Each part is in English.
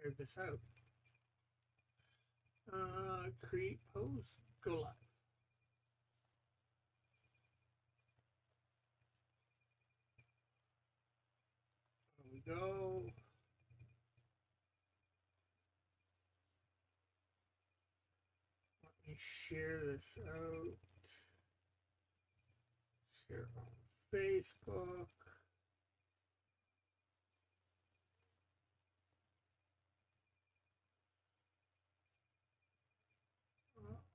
Share this out. Create post. Go live. There we go. Let me share this out. Share on Facebook.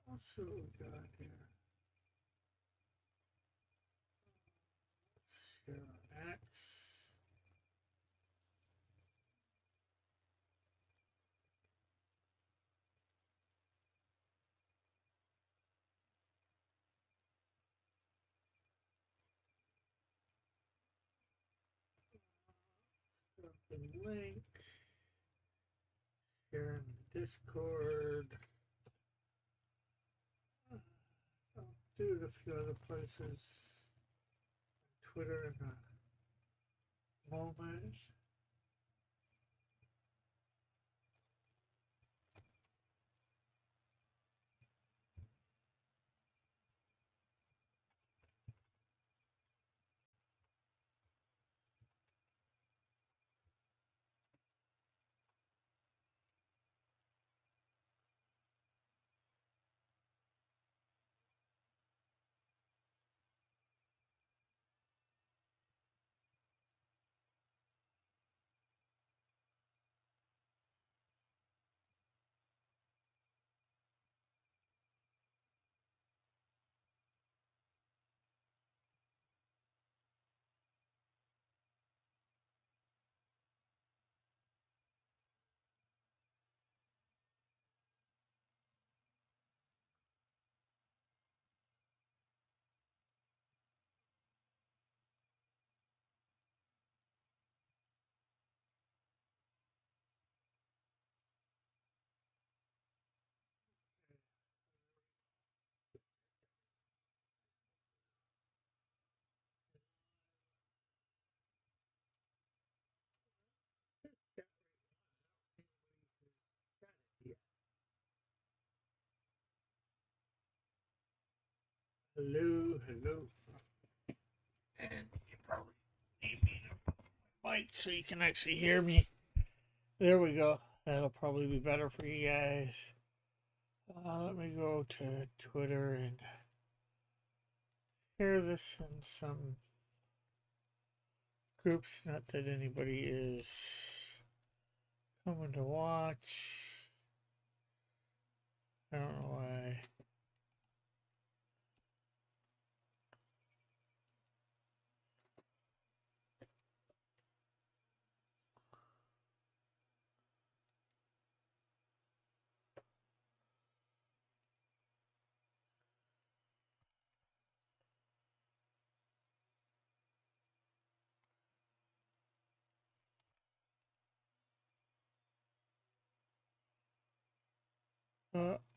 Let's see what we got here. Let's share on X. The link. Share in the Discord. I'll do it a few other places. Twitter in a moment. Hello, hello. And you probably need me to mic so you can actually hear me. There we go. That'll probably be better for you guys. Let me go to Twitter and share this in some groups. Not that anybody is coming to watch. I don't know why.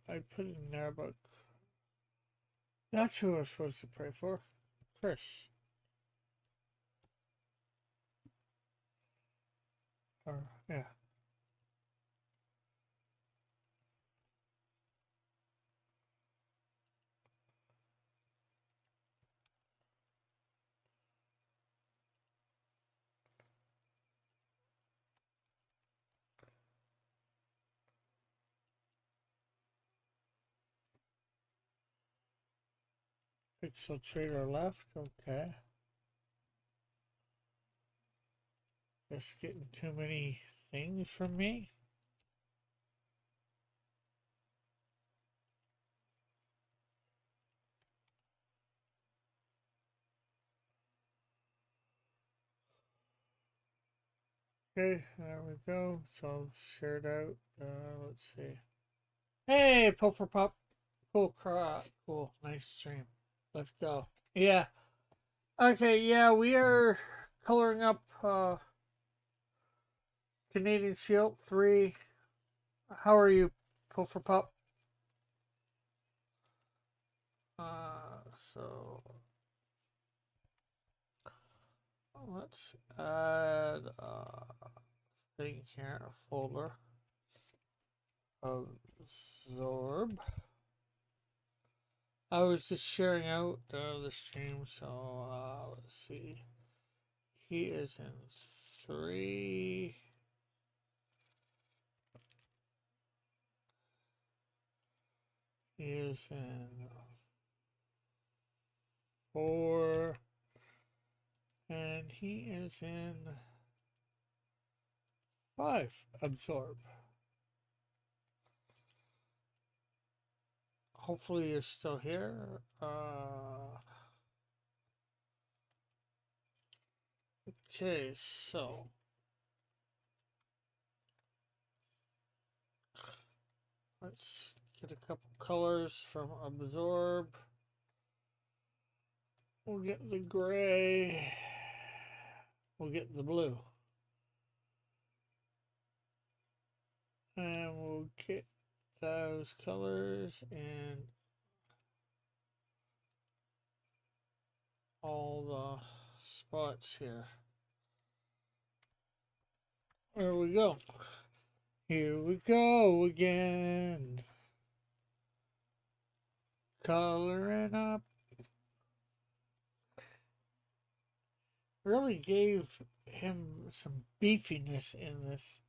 I put in there about. That's who we're supposed to pray for. Chris. Or, yeah. Pixel Trader left. Okay. Just getting too many things from me. Okay, there we go. So shared out. Let's see. Hey, Pope for Pop. Cool crap. Cool. Nice stream. Let's go. Yeah. Okay, yeah, we are coloring up Canadian Shield 3. How are you, Pope for Pop? So let's add a thing here, a folder. absorb. I was just sharing out the stream, so let's see. He is in 3. He is in 4. And he is in 5. Absorb. Hopefully you're still here. Okay, so let's get a couple colors from absorb. We'll get the gray. We'll get the blue. And we'll get those colors and all the spots here. There we go. Here we go again. Coloring up. Really gave him some beefiness in this.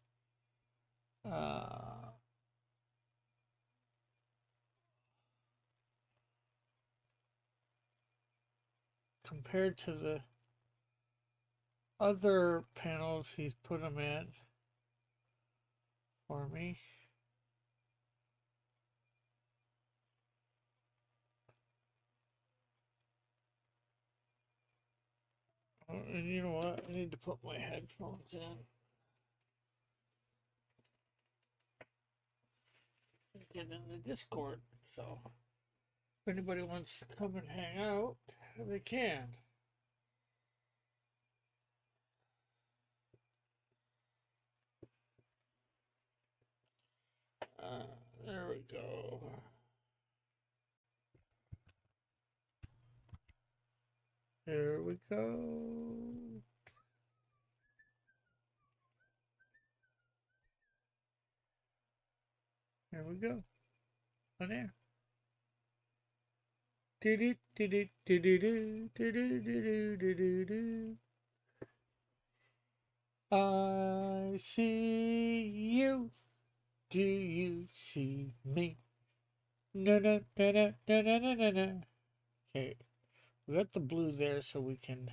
Compared to the other panels he's put them in for me. And you know what? I need to put my headphones in. Get in the Discord. So if anybody wants to come and hang out, they can. There we go. There we go. There we go. On there. I see you. Do you see me? No, no, no, no, no, no, no, no, no. Okay, we got the blue there, so we can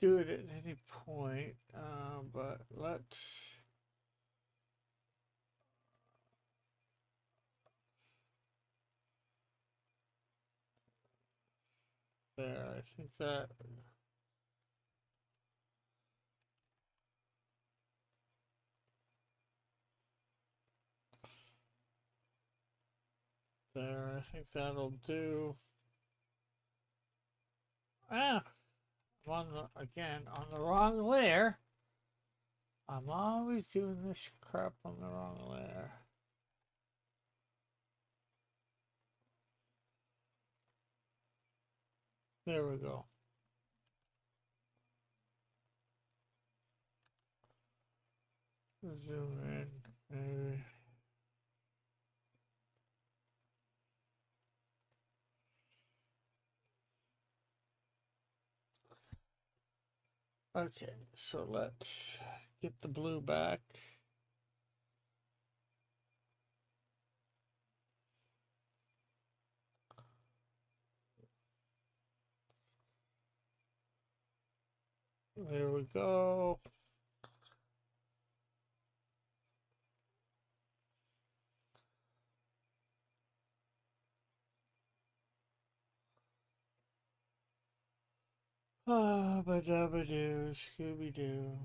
do it at any point. But let's. There, I think that. There, I think that'll do. Ah, I'm on the, again, on the wrong layer. I'm always doing this crap on the wrong layer. There we go. Zoom in, maybe. Okay, so let's get the blue back. There we go. Ah, ba-da-ba-doo, Scooby-Doo.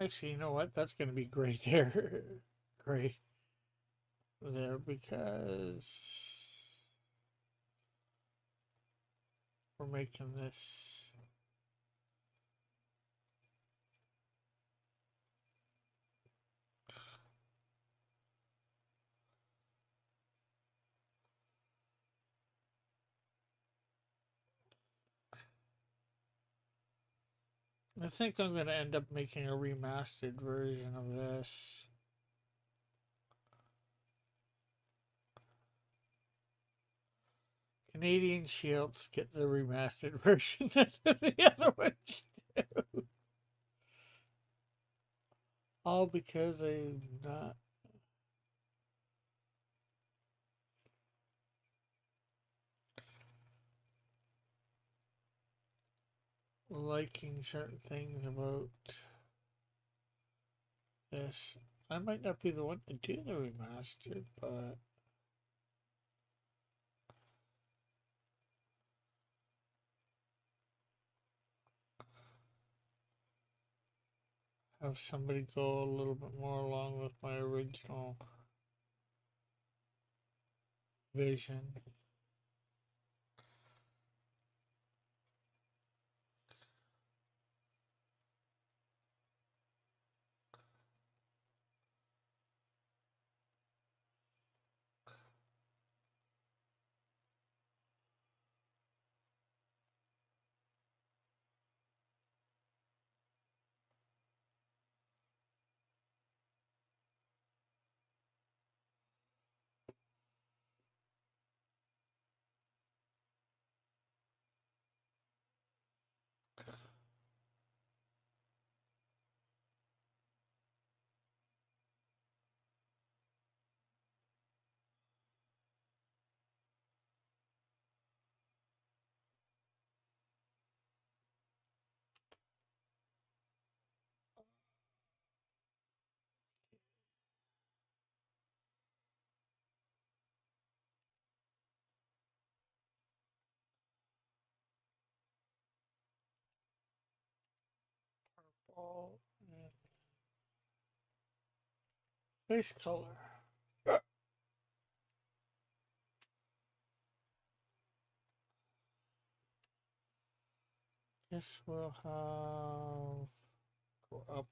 Actually, you know what? That's going to be great there. Great there because we're making this. I think I'm going to end up making a remastered version of this. Canadian Shields get the remastered version of the other ones do. All because I'm not liking certain things about this. I might not be the one to do the remastered, but have somebody go a little bit more along with my original vision. Purple and face color. Guess we'll have go up.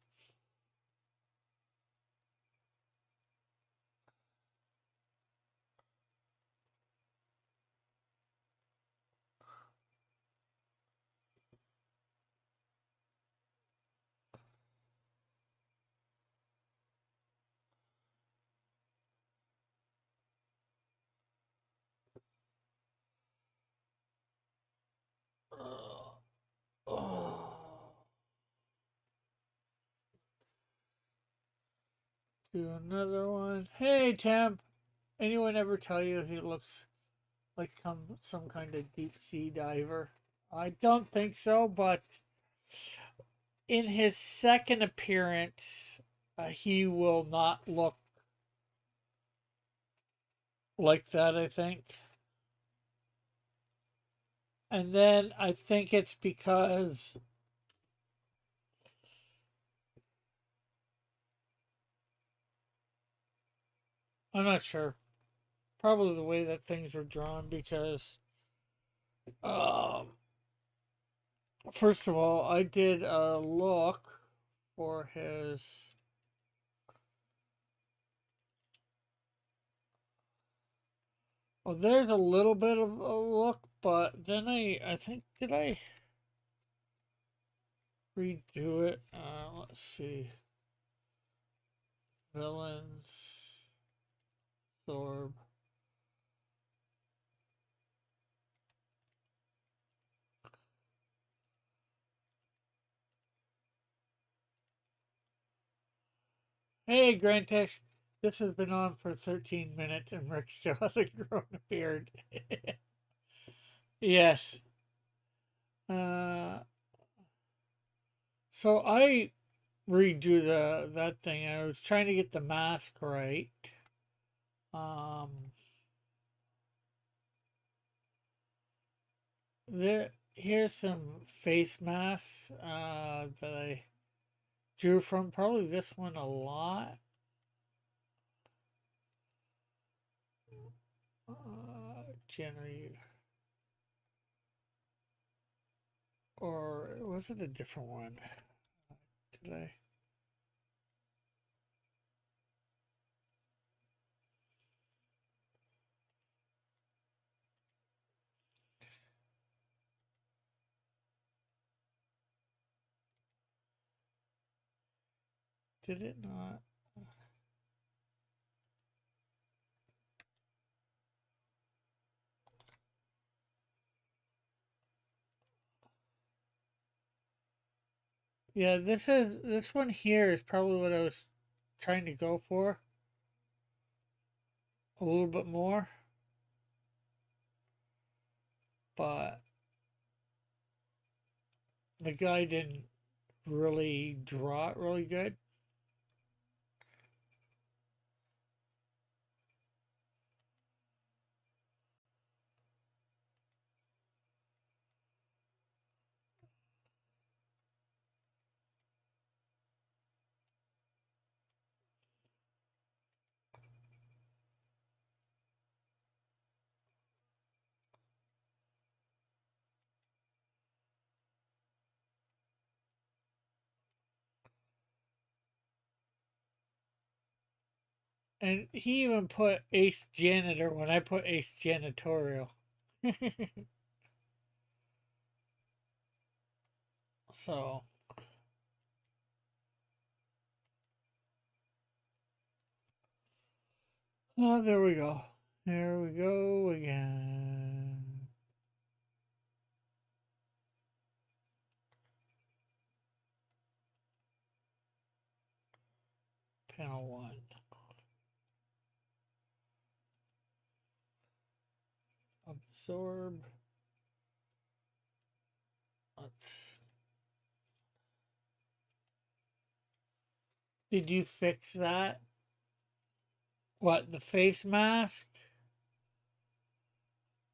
Oh. Do another one. Hey, Temp. Anyone ever tell you he looks like some kind of deep sea diver? I don't think so, but in his second appearance, he will not look like that, I think. And then I think it's because I'm not sure. Probably the way that things were drawn because um first of all, I did a look for his well, there's a little bit of a look, but then I think did I redo it? Let's see. Villains, Thorb. Hey, Grantish. This has been on for 13 minutes and Rick still hasn't grown a beard. Yes. Uh, so I redo that thing. I was trying to get the mask right. Um, here's some face masks that I drew from probably this one a lot. Generate, or was it a different one? Did I? Did it not? Yeah, this one here is probably what I was trying to go for. A little bit more. But the guy didn't really draw it really good. And he even put Ace Janitor when I put Ace Janitorial. So, oh, there we go. There we go again. Panel 1. Absorb. Let's. Did you fix that? What, the face mask?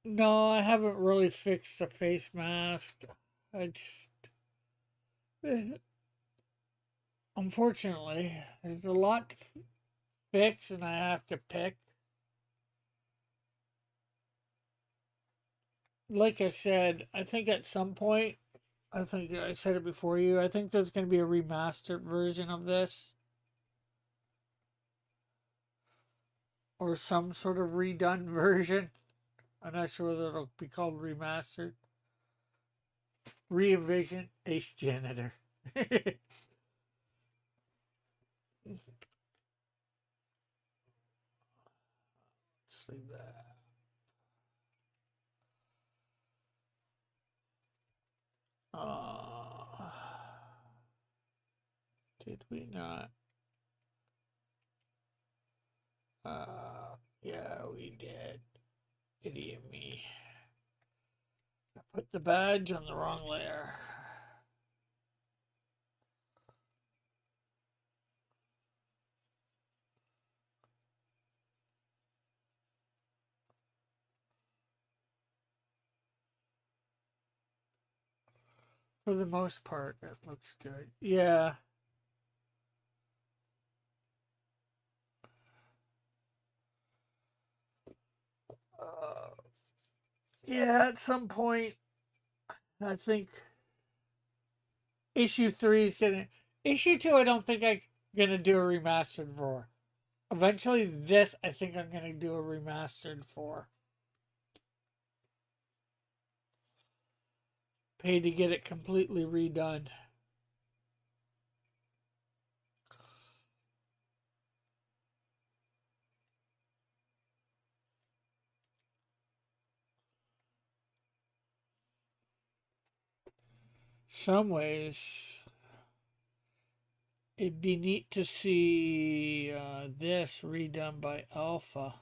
No, I haven't really fixed the face mask. I just. Unfortunately, there's a lot to fix and I have to pick. Like I said, I think at some point, I think I said it before you, I think there's going to be a remastered version of this. Or some sort of redone version. I'm not sure whether it'll be called remastered. Re-envision Ace Janitor. Let's see that. Did we not? Yeah, we did. Idiot me. I put the badge on the wrong layer. For the most part, it looks good. Yeah. Uh, yeah, at some point, I think issue 3 is gonna. Issue 2, I don't think I'm gonna do a remastered for. Eventually, this, I think I'm gonna do a remastered for. Pay to get it completely redone. Some ways, it'd be neat to see this redone by Alpha.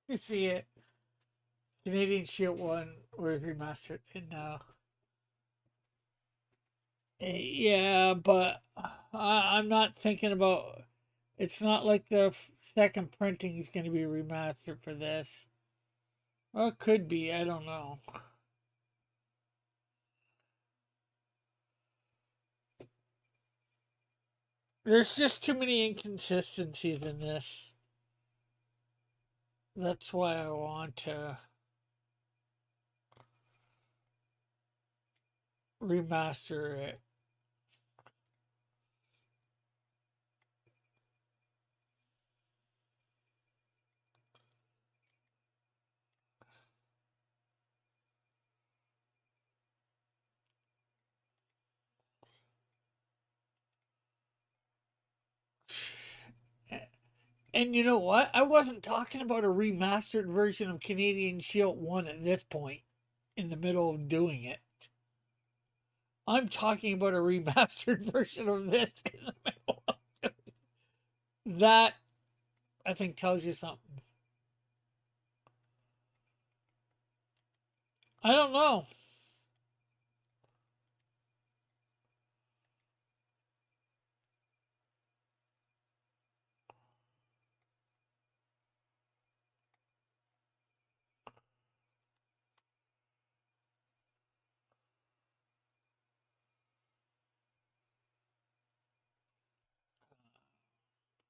You see it. Canadian Shield 1 was remastered, and now. Yeah, but I'm not thinking about. It's not like the second printing is going to be remastered for this. Well, it could be. I don't know. There's just too many inconsistencies in this. That's why I want to remaster it. And you know what? I wasn't talking about a remastered version of Canadian Shield 1 at this point, in the middle of doing it. I'm talking about a remastered version of this in the middle of doing it. That, I think, tells you something. I don't know.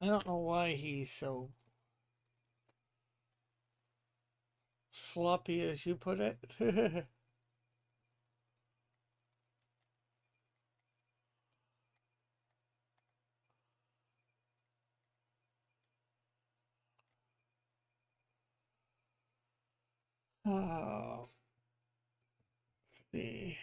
I don't know why he's so sloppy, as you put it. Oh, let's see.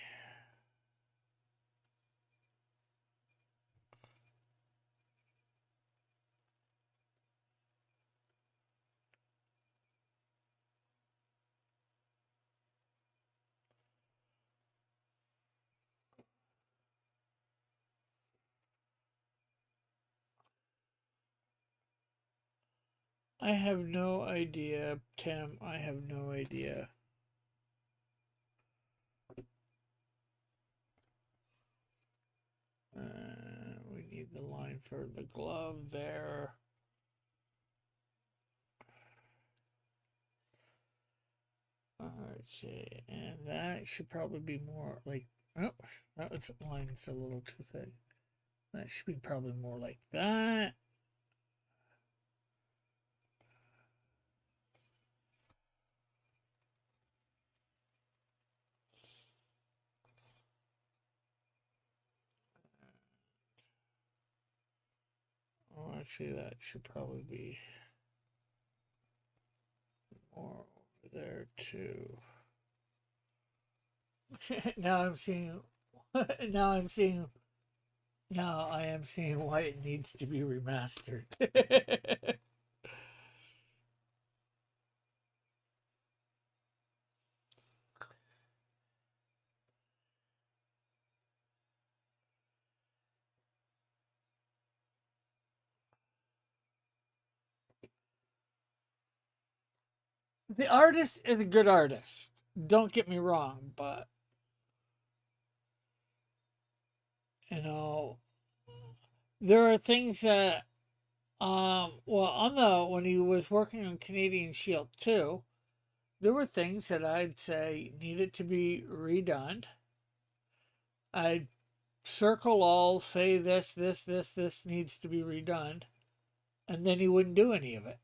I have no idea, Tim. I have no idea. We need the line for the glove there. Okay, and that should probably be more like. Oh, that was line's a little too thick. That should be probably more like that. Oh, actually, that should probably be more over there too. now I'm seeing. now I'm seeing. Now I am seeing why it needs to be remastered. The artist is a good artist. Don't get me wrong, but you know, there are things that well on the when he was working on Canadian Shield 2, there were things that I'd say needed to be redone. I'd circle all, say this needs to be redone, and then he wouldn't do any of it.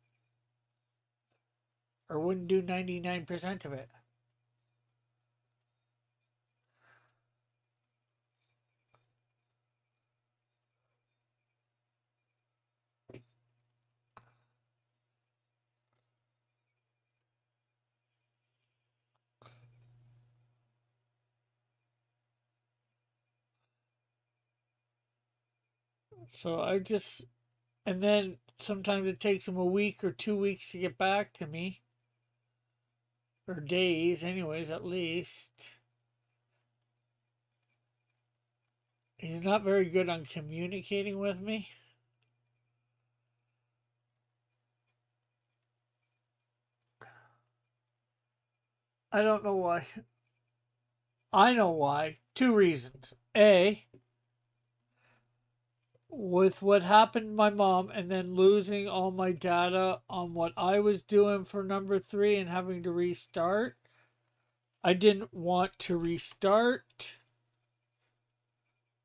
Or wouldn't do 99% of it. So I just, and then sometimes it takes him a week or 2 weeks to get back to me, or days, anyways, at least. He's not very good on communicating with me. I don't know why. I know why. Two reasons. A, with what happened to my mom and then losing all my data on what I was doing for number three and having to restart, I didn't want to restart.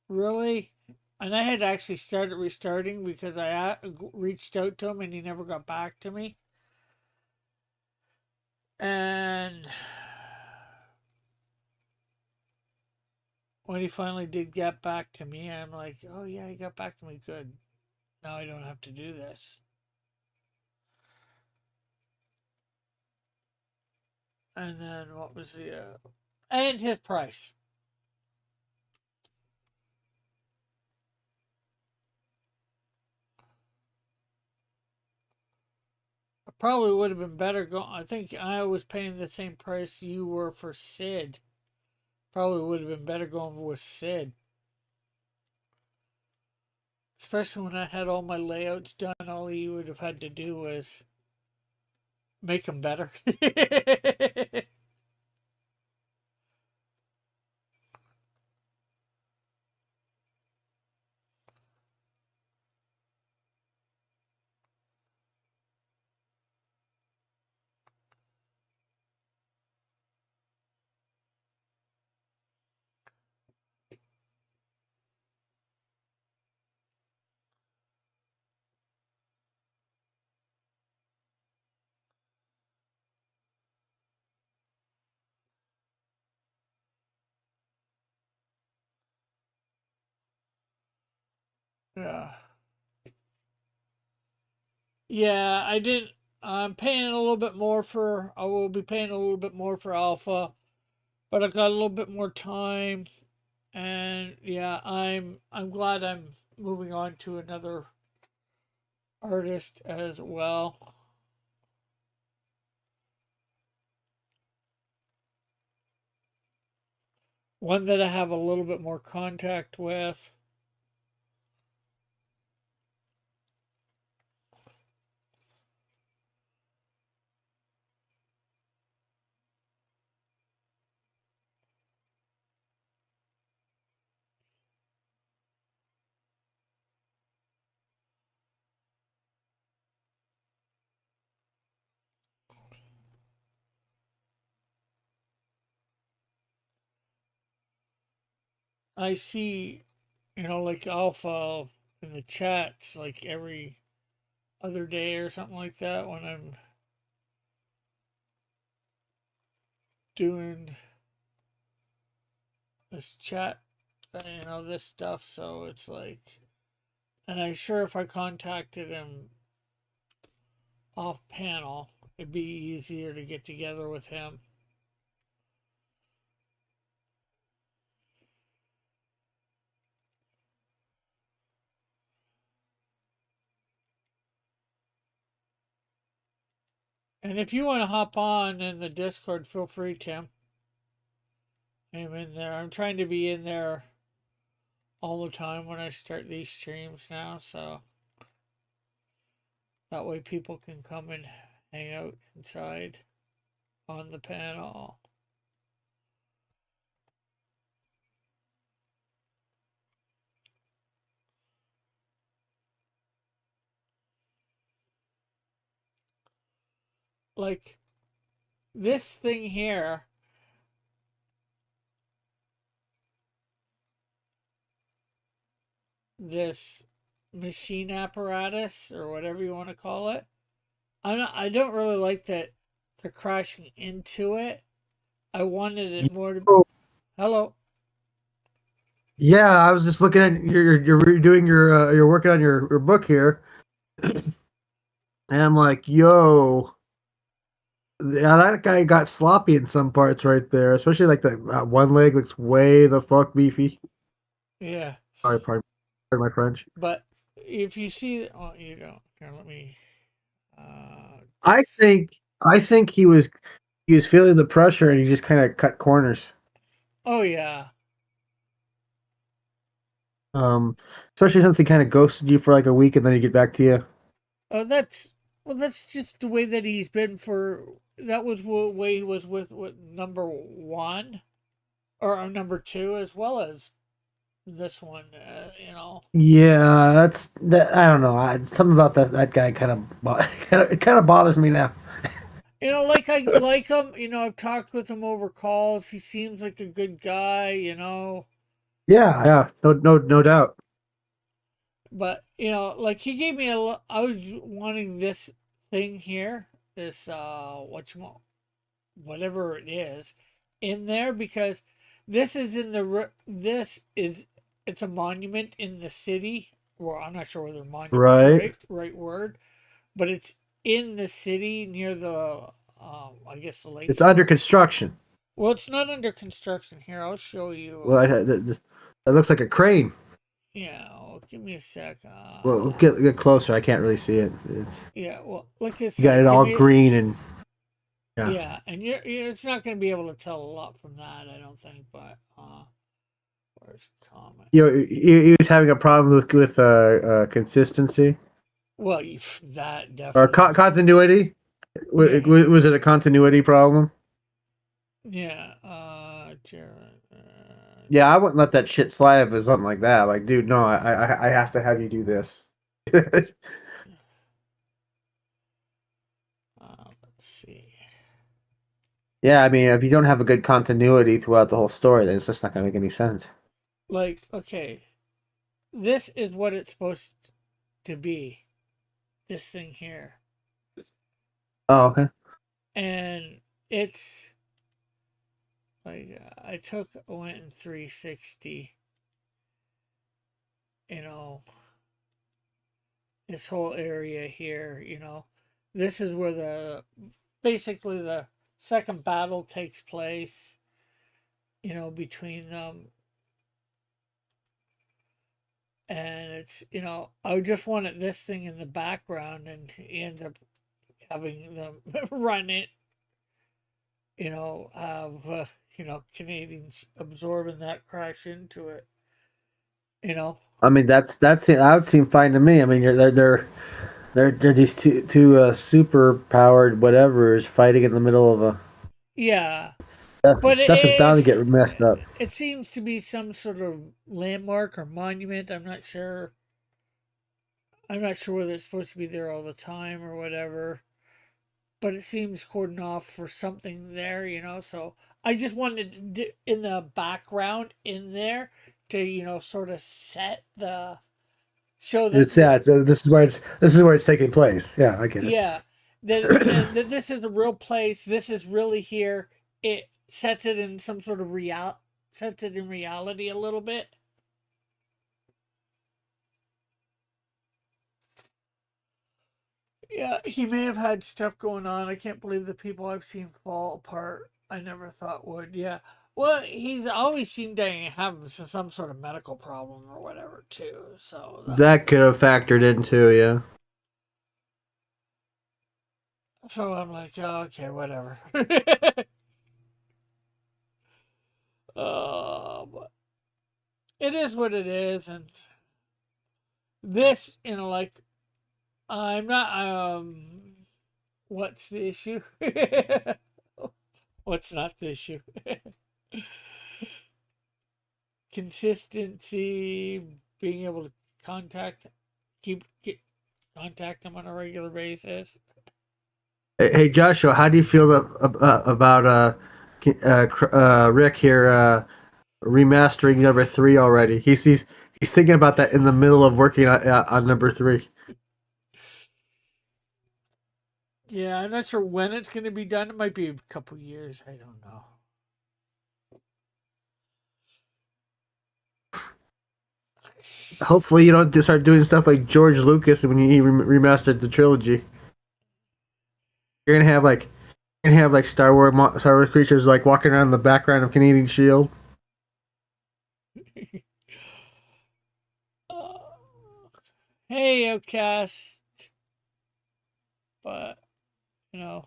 Really? And I had actually started restarting because I reached out to him and he never got back to me. And when he finally did get back to me, I'm like, oh yeah, he got back to me. Good. Now I don't have to do this. And then what was the and his price. I probably would have been better going. I think I was paying the same price you were for Sid. Probably would have been better going with Sid. Especially when I had all my layouts done, all you would have had to do was make them better. Yeah. Yeah, I did. I'm paying a little bit more for. I will be paying a little bit more for Alpha, but I got a little bit more time, and yeah, I'm glad I'm moving on to another artist as well. One that I have a little bit more contact with. I see, like Alpha in the chats like every other day or something like that when I'm doing this chat, this stuff. So it's like, and I'm sure if I contacted him off panel, it'd be easier to get together with him. And if you want to hop on in the Discord, feel free, Tim. I'm in there. I'm trying to be in there all the time when I start these streams now, so that way people can come and hang out inside on the panel. Like this thing here, this machine apparatus or whatever you want to call it. I don't really like that they're crashing into it. I wanted it more to. Oh, Hello. yeah, I was just looking at you're doing you're working on your book here, and I'm like, yo, yeah, that guy got sloppy in some parts right there, especially like that one leg looks way the fuck beefy. Yeah, Sorry, pardon my French. but if you see, oh, you don't. Here, let me. Uh, I just. think I think he was feeling the pressure and he just kind of cut corners. Oh yeah. Um, Especially since he kind of ghosted you for like a week and then he get back to you. Oh, that's well. That's just the way that he's been for. that was the way he was with number one or number two, as well as this one. Yeah, that's that. I don't know. Something about that guy kind of bothers me now. Like I like him. I've talked with him over calls. He seems like a good guy. Yeah, yeah, no doubt. But like he gave me I was wanting this thing here, this whatever it is, in there because this is in the this is it's a monument in the city. Well, I'm not sure whether monument's Right. right word, but it's in the city near the I guess the It's lakeshore. under construction. Well, it's not under construction here. I'll show you. Well, that looks like a crane. Yeah, well, give me a sec. Well, get closer. I can't really see it. It's Yeah, well, look at you got that. it Give all me. green and yeah. Yeah, and it's not going to be able to tell a lot from that, I don't think. But where's comment? He was having a problem with consistency Well, that or definitely. continuity. Yeah, Was it a continuity problem? yeah. Jared. Yeah, I wouldn't let that shit slide if it was something like that. Like, dude, no, I have to have you do this. Let's see. Yeah, I mean, if you don't have a good continuity throughout the whole story, then it's just not gonna make any sense. Like, okay, this is what it's supposed to be. This thing here, Oh, okay. and it's like I went in 360. You know, this whole area here. This is where basically the second battle takes place. Between them, and it's I just wanted this thing in the background, and he ends up having them run it. Have Canadians absorbing that crash into it. You know. I mean, that would seem fine to me. I mean, they're these two super powered whatevers fighting in the middle of a Yeah, but stuff is bound to get messed up. it seems to be some sort of landmark or monument. I'm not sure. I'm not sure whether it's supposed to be there all the time or whatever. But it seems cordoned off for something there. So I just wanted in the background in there to sort of set the show that It's yeah. This is where it's taking place. Yeah, I get it. yeah that this is a real place. This is really here. It sets it in some sort of sets it in reality a little bit. Yeah, he may have had stuff going on. I can't believe the people I've seen fall apart. I never thought would. Yeah. Well, he's always seemed to have some sort of medical problem or whatever too. So That could have factored into yeah. so I'm like, oh, okay, whatever. But it is what it is, and this, like, I'm not. What's the issue? What's not the issue? Consistency, being able to keep contact them on a regular basis. Hey Joshua, how do you feel about Rick here remastering number 3 already? He's thinking about that in the middle of working on number 3. Yeah, I'm not sure when it's going to be done. It might be a couple years. I don't know. Hopefully, you don't start doing stuff like George Lucas when he remastered the trilogy. You're gonna have like Star Wars creatures like walking around in the background of Canadian Shield. Hey, Outcast. But, in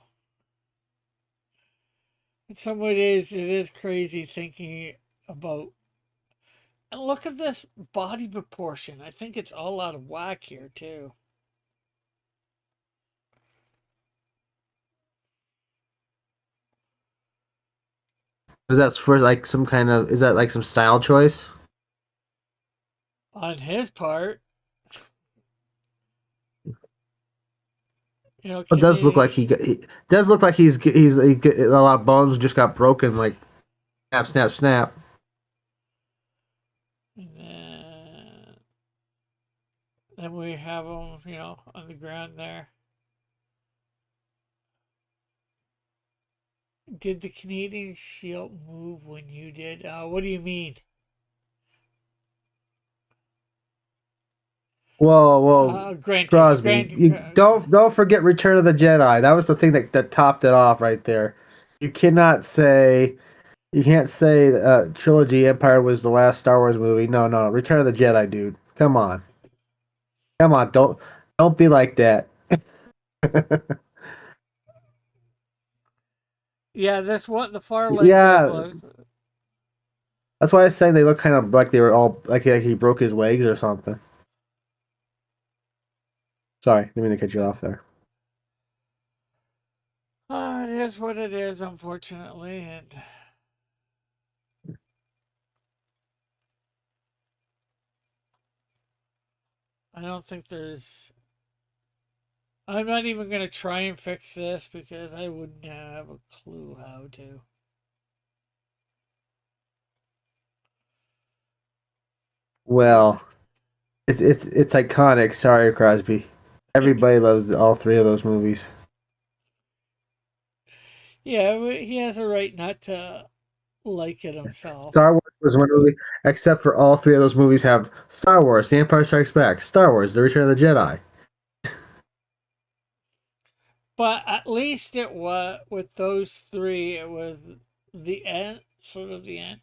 some ways, it is crazy thinking about. And look at this body proportion. I think it's all out of whack here, too. Is that for like some kind of? Is that like some style choice? On his part, It does look Canadian. like he does look like a lot of bones just got broken. Like snap, snap, snap. Then we have him, on the ground there. Did the Canadian Shield move when you did? What do you mean? Whoa, whoa, Granted, Crosby, you don't forget Return of the Jedi. That was the thing that topped it off right there. You cannot say you can't say trilogy Empire was the last Star Wars movie. No, no, Return of the Jedi, dude. Come on, come on. Don't be like that. yeah, this one, the far leg does Yeah, look. that's why I was saying they look kind of like they were all like he broke his legs or something. Sorry, didn't mean to cut you off there. It is what it is, unfortunately, and I don't think there's. I'm not even gonna try and fix this because I wouldn't have a clue how to. Well, it's iconic. Sorry, Crosby. Everybody loves all three of those movies. Yeah, he has a right not to like it himself. Star Wars was one movie, except for all three of those movies have Star Wars, The Empire Strikes Back, Star Wars, The Return of the Jedi. But at least it was with those three. It was the end, sort of the end.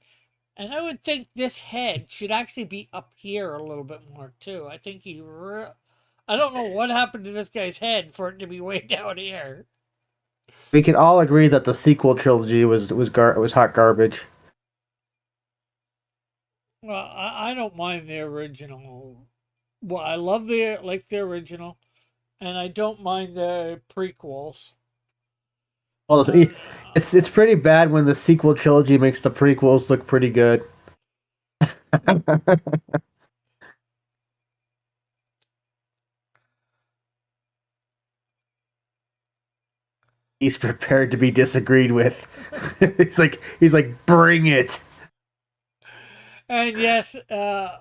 And I would think this head should actually be up here a little bit more too. I think I don't know what happened to this guy's head for it to be way down here. We can all agree that the sequel trilogy was hot garbage. Well, I don't mind the original. Well, I love the original, and I don't mind the prequels. Well, Uh, it's pretty bad when the sequel trilogy makes the prequels look pretty good. He's prepared to be disagreed with. he's like, bring it. and yes, I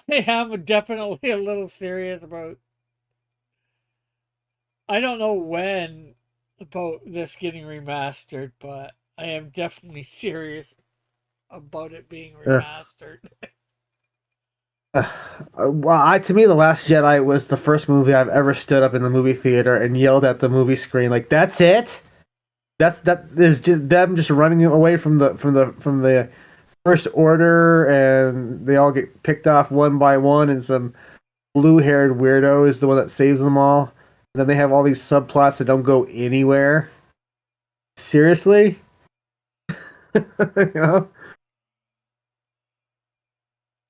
am definitely a little serious about. I don't know when about this getting remastered, but I am definitely serious about it being Uh, remastered. to me, The Last Jedi was the first movie I've ever stood up in the movie theater and yelled at the movie screen like, "That's it! There's just them just running away from the First Order, and they all get picked off one by one, and some blue-haired weirdo is the one that saves them all. And then they have all these subplots that don't go anywhere. Seriously, you know."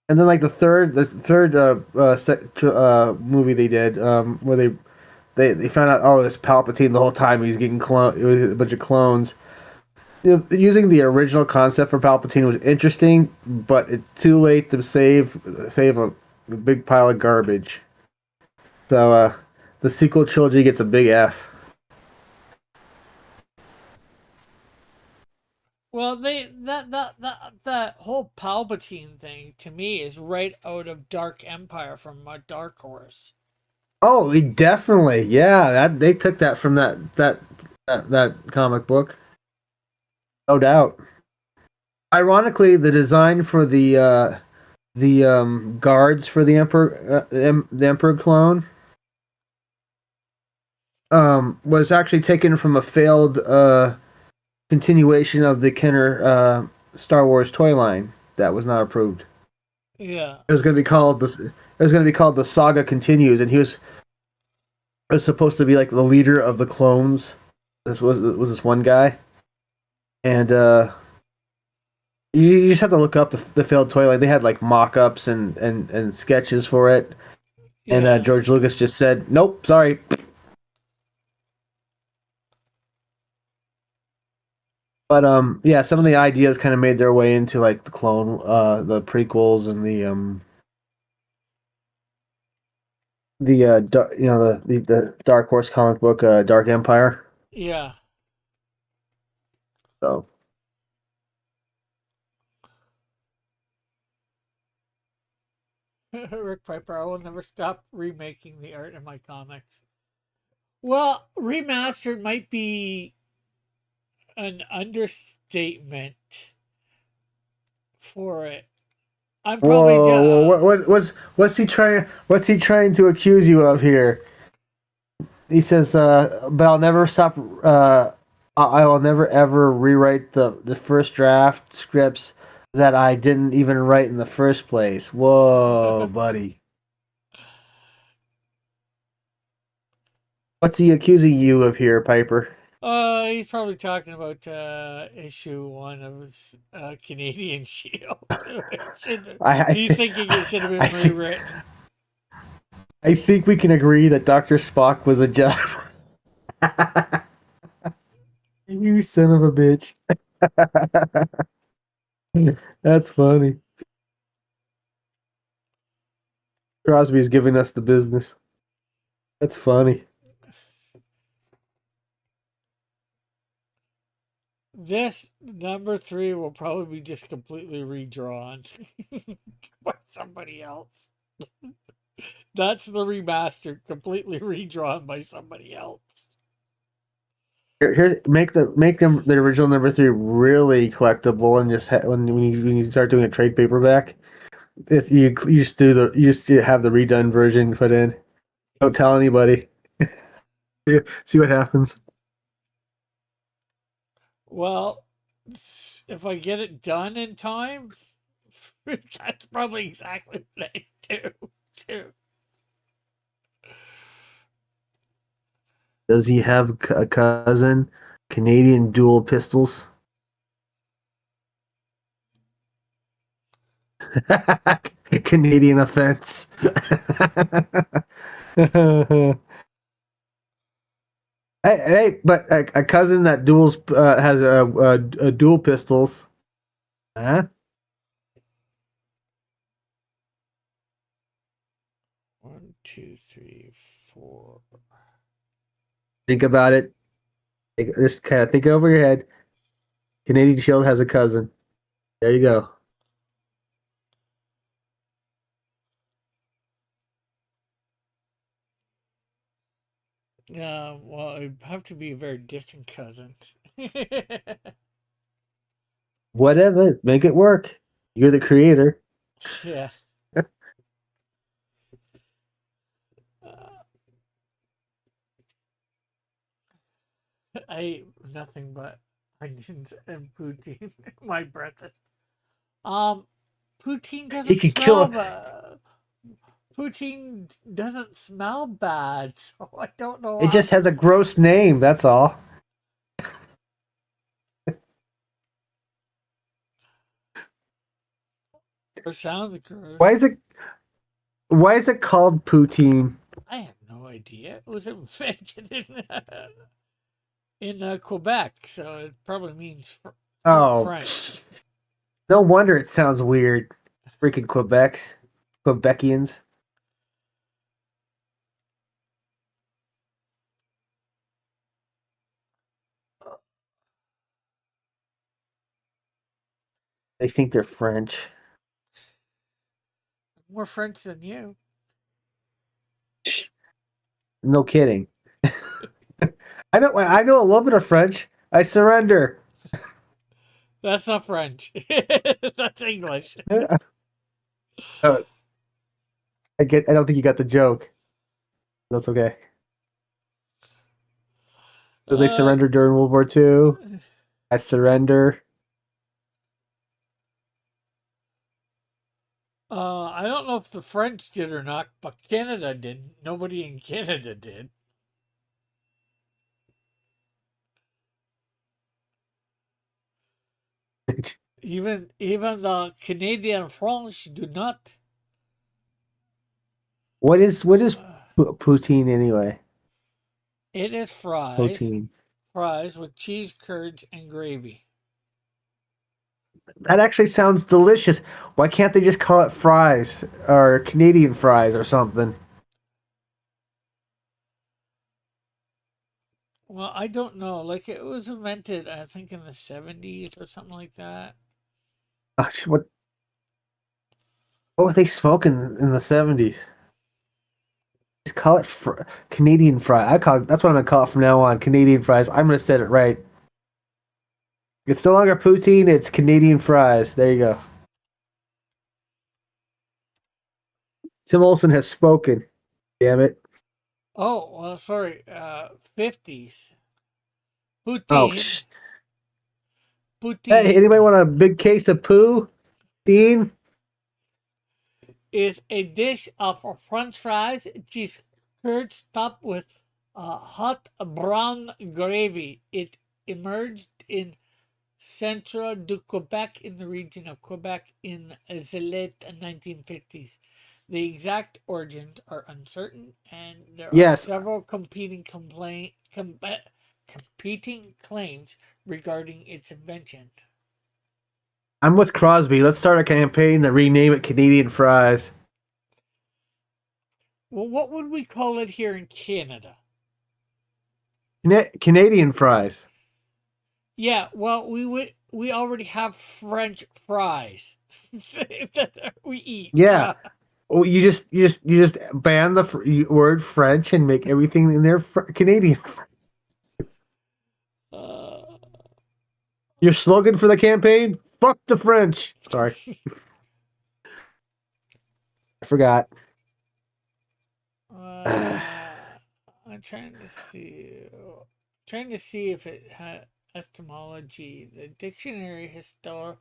And then like the third movie they did, where they found out, oh, it's Palpatine the whole time, he's getting clone, it was a bunch of clones. Using the original concept for Palpatine was interesting, but it's too late to save a big pile of garbage. So the sequel trilogy gets a big F. Well, that whole Palpatine thing to me is right out of Dark Empire from Dark Horse. Oh, definitely, yeah. That they took that from that comic book, no doubt. Ironically, the design for the guards for the Emperor clone was actually taken from a failed continuation of the Kenner Star Wars toy line that was not approved. Yeah. It was going to be called this. It was going to be called The Saga Continues, and he was supposed to be like the leader of the clones. This was this one guy, and you just have to look up the failed toy line. They had like mock-ups and sketches for it, and Yeah. George Lucas just said, "Nope, sorry." But yeah, some of the ideas kind of made their way into like the prequels and the Dark Horse comic book, Dark Empire. Yeah. So Rick Piper, I will never stop remaking the art in my comics. Well, remastered might be an understatement for it. I'm probably whoa, what's he trying to accuse you of here? He says, but I'll never stop. I will never ever rewrite the first draft scripts that I didn't even write in the first place. Whoa, buddy. What's he accusing you of here, Piper? he's probably talking about issue 1 of his Canadian Shield. He's I, thinking it should have been I, rewritten. I think we can agree that Dr. Spock was a job. You son of a bitch. That's funny. Crosby's giving us the business. That's funny. This number 3 will probably be just completely redrawn by somebody else. That's the remastered, completely redrawn by somebody else. Here, make them the original number 3 really collectible, and just when you start doing a trade paperback, you just you just have the redone version put in. Don't tell anybody. See what happens. Well, if I get it done in time, that's probably exactly what I do too. Does he have a cousin? Canadian dual pistols. Canadian offense. Hey, but a cousin that duels has a dual pistols. Huh? 1, 2, 3, 4. Think about it. Just kind of think it over your head. Canadian Shield has a cousin. There you go. Well, it'd have to be a very distant cousin. Whatever, make it work. You're the creator. Yeah. Uh, I ate nothing but onions and poutine. My breath is. Poutine He doesn't could smell kill. bad. Poutine doesn't smell bad, so I don't know It how. just has a gross name. That's all. It sounds Why gross. is it? Why is it called poutine? I have no idea. It was invented in Quebec, so it probably means something Oh, French. no wonder it sounds weird. Freaking Quebecians. They think they're French. More French than you. No kidding. I know a little bit of French. I surrender. That's not French. That's English. Uh, I don't think you got the joke. That's okay. So they Uh, surrendered during World War II. I surrender. I don't know if the French did or not, but Canada did. Nobody in Canada did. Even the Canadian French do not. What is Uh, poutine anyway? it is fries, Poutine. fries with cheese curds and gravy. That actually sounds delicious. Why can't they just call it fries or Canadian fries or something? Well, I don't know. Like it was invented, I think, in the 70s or something like that. What were they smoking in the 70s? Just call it Canadian fry. That's what I'm gonna call it from now on. Canadian fries. I'm gonna set it right. It's no longer poutine. It's Canadian fries. There you go. Tim Olson has spoken. Damn it. Oh, well, sorry. 50s. Oh, Poutine. hey, Poutine anybody want a big case of poo? Dean? is a dish of French fries, cheese curds topped with hot brown gravy. It emerged in Centre du Quebec in the region of Quebec in the late 1950s. The exact origins are uncertain, and there are Yes, several competing claims regarding its invention. I'm with Crosby. Let's start a campaign to rename it Canadian fries. Well, what would we call it here in Canada? Canadian fries. Yeah, well, we already have French fries that we eat. Yeah. Oh, you just ban the word French and make everything in there Canadian. Uh, Your slogan for the campaign? Fuck the French. Sorry, I forgot. uh, I'm trying to see if it had etymology. The dictionary Histoire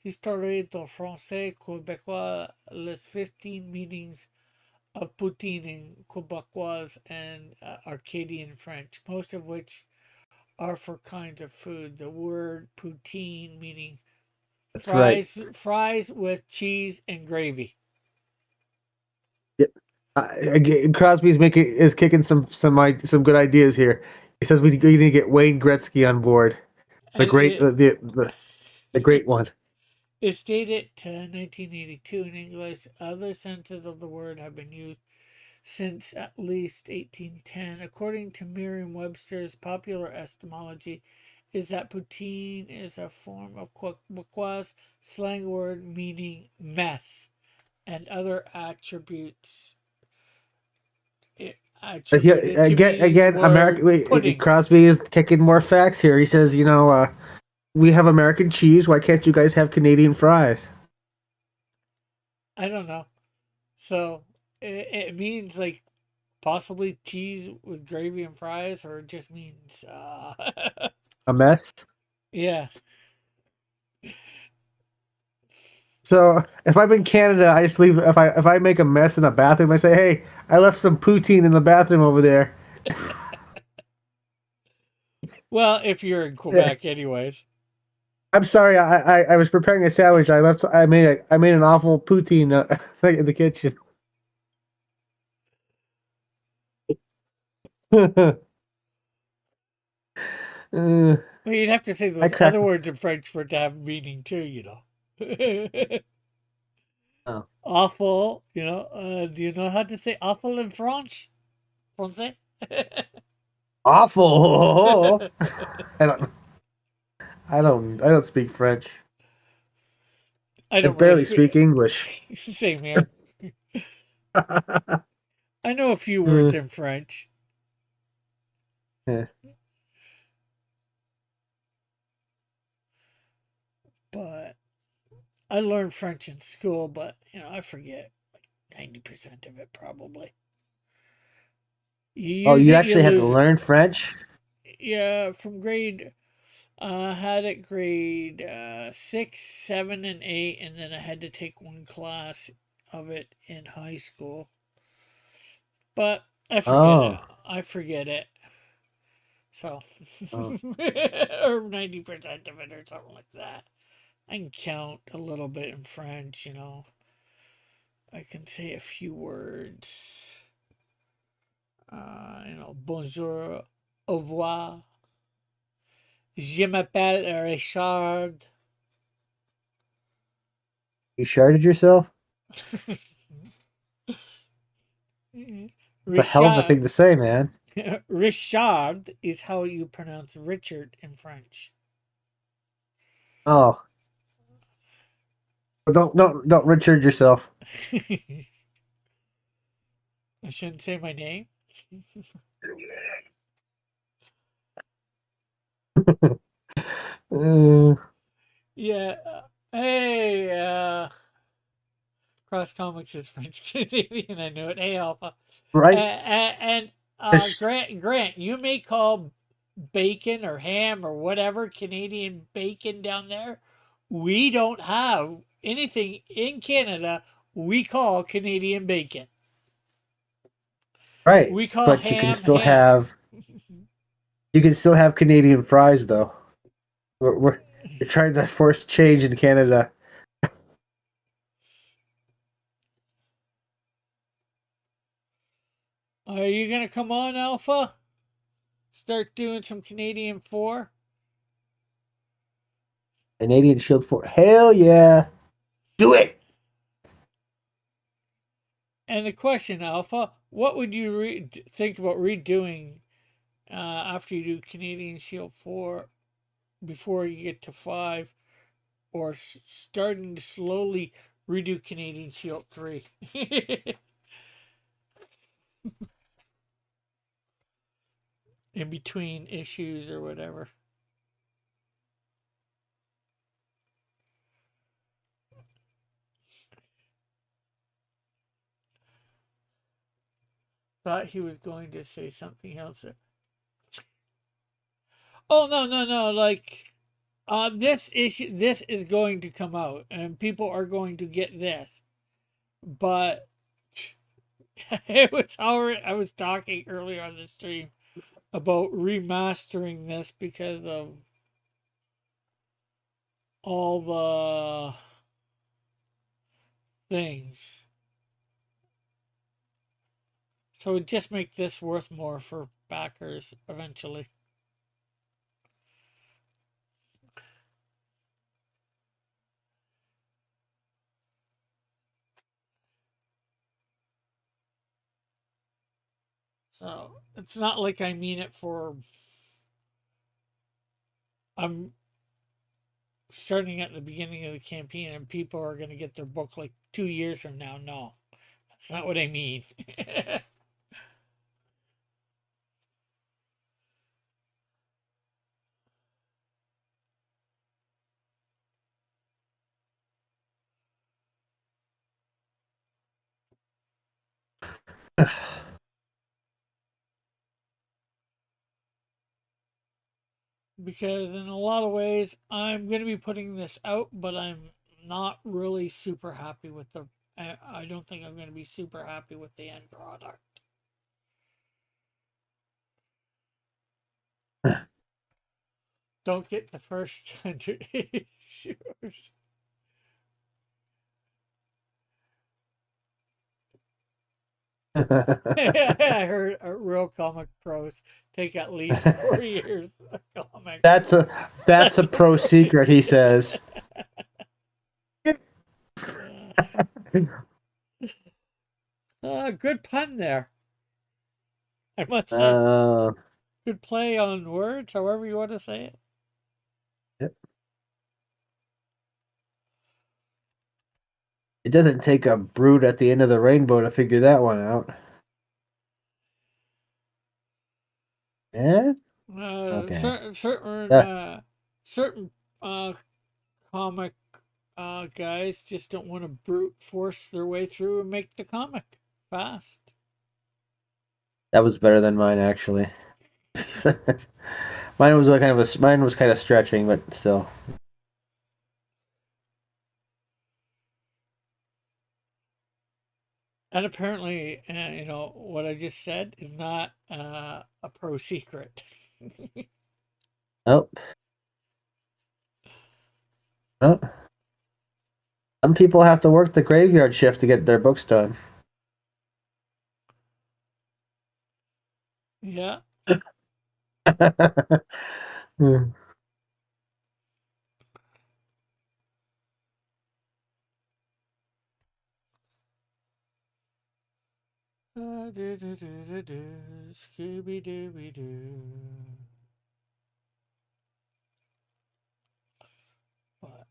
du Français Québécois lists 15 meanings of poutine in Quebecois and Arcadian French, most of which are for kinds of food. The word poutine meaning That's right. fries with cheese and gravy. Yeah. Crosby's making is kicking some good ideas here. He says we need to get Wayne Gretzky on board. The And great the great one. it's dated to 1982 in English. Other senses of the word have been used since at least 1810. According to Merriam-Webster's popular etymology, is that poutine is a form of Quebecois slang word meaning mess and other attributes attributed to meaning the Again, word pudding. Crosby is kicking more facts here. He says, we have American cheese. Why can't you guys have Canadian fries? I don't know. So it means like possibly cheese with gravy and fries, or it just means A mess. yeah. So if I'm in Canada, I just leave. If I make a mess in the bathroom, I say, "Hey, I left some poutine in the bathroom over there." Well, if you're in Quebec, anyways. I'm sorry. I was preparing a sandwich. I made an awful poutine in the kitchen. uh, Well, you'd have to say I those crack. other words in French for it to have meaning too, you know. Oh. Awful, you know. Do you know how to say awful in French? Francais? Awful. I don't. I don't speak French. I I don't really barely speak. speak English. Same here. I know a few words in French, Yeah. but I learned French in school, but I forget like 90% of it probably. You Oh, use you it, you actually had to lose it. learn French? Yeah, from grade, had it grade 6, 7, and 8, and then I had to take one class of it in high school. But I forget it. Oh. I forget it. So, Oh. or 90% of it, or something like that. I can count a little bit in French, you know. I can say a few words. Bonjour, au revoir. Je m'appelle Richard. You sharded yourself? It's a hell of a thing Richard, to say, man. Richard is how you pronounce Richard in French. Oh, but don't Richard yourself. I shouldn't say my name. Uh, Yeah. Hey, Cross Comics is French Canadian. I know it. Hey, Alpha. right? And Just- Grant, you may call bacon or ham or whatever Canadian bacon down there. We don't have anything in Canada we call Canadian bacon. right, We call but you can ham still ham. have Canadian fries though. We're trying to force change in Canada. Are you gonna come on, Alpha? Start doing some Canadian 4? Canadian Shield 4. Hell yeah. Do it. And the question, Alpha, what would you think about redoing after you do Canadian Shield 4 before you get to 5, or starting to slowly redo Canadian Shield 3? In between issues or whatever. Thought he was going to say something else. Oh, no, like this is going to come out and people are going to get this. But it was already, I was talking earlier on the stream about remastering this because of all the things. So it just make this worth more for backers eventually. So it's not like I mean it for. I'm starting at the beginning of the campaign and people are going to get their book like 2 years from now. No, that's not what I mean. Because in a lot of ways, I'm going to be putting this out, but I'm not really super happy with the. I don't think I'm going to be super happy with the end product. Don't get the first 100 issues. I heard real comic pros take at least 4 years of comic. That's a pro secret, he says. Good pun there. I must say, Uh, good play on words, however you want to say it. yep. It doesn't take a brood at the end of the rainbow to figure that one out. Yeah. Okay. Yeah. Certain comic guys just don't want to brute force their way through and make the comic fast. That was better than mine, actually. Mine was kind of stretching, but still. And apparently, what I just said is not a pro secret. Oh, oh. Some people have to work the graveyard shift to get their books done. Yeah. Scooby Dooby Doo. What?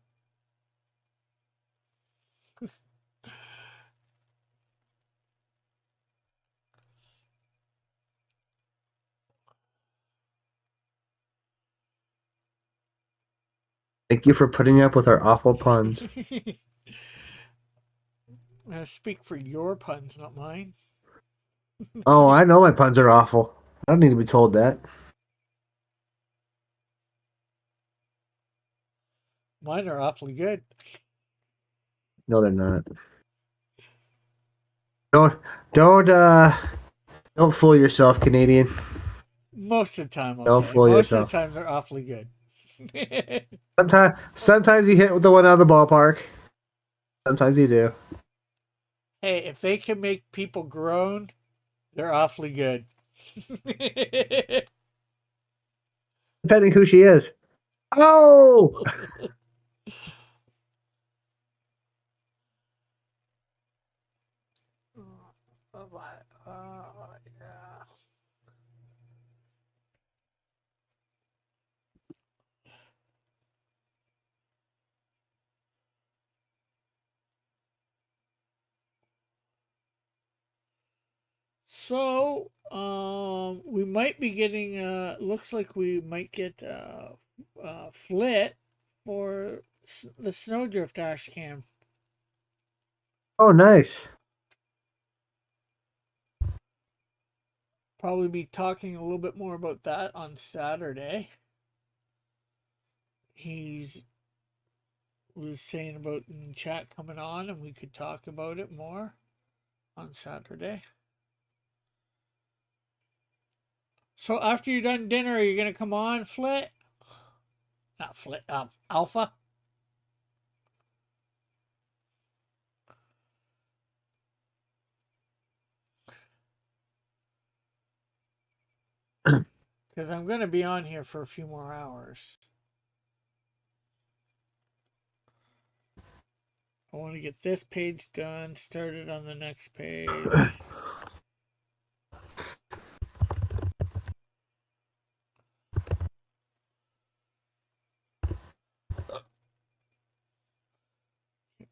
Thank you for putting up with our awful puns. Speak for your puns, not mine. Oh, I know my puns are awful. I don't need to be told that. Mine are awfully good. No, they're not. Don't don't fool yourself, Canadian. Most of the time, Don't okay. fool Most of the yourself. time, they're awfully good. Sometimes you hit the one out of the ballpark. Sometimes you do. Hey, if they can make people groan, they're awfully good. Depending who she is. Oh, Yeah. So, we might be getting. Looks like we might get Flit for the Snowdrift dash cam. oh, nice. Probably be talking a little bit more about that on Saturday. He's was saying about in chat coming on, and we could talk about it more on Saturday. So after you're done dinner, are you gonna come on, Flit? Not Flit, Alpha. Because I'm gonna be on here for a few more hours. I want to get this page done, started on the next page.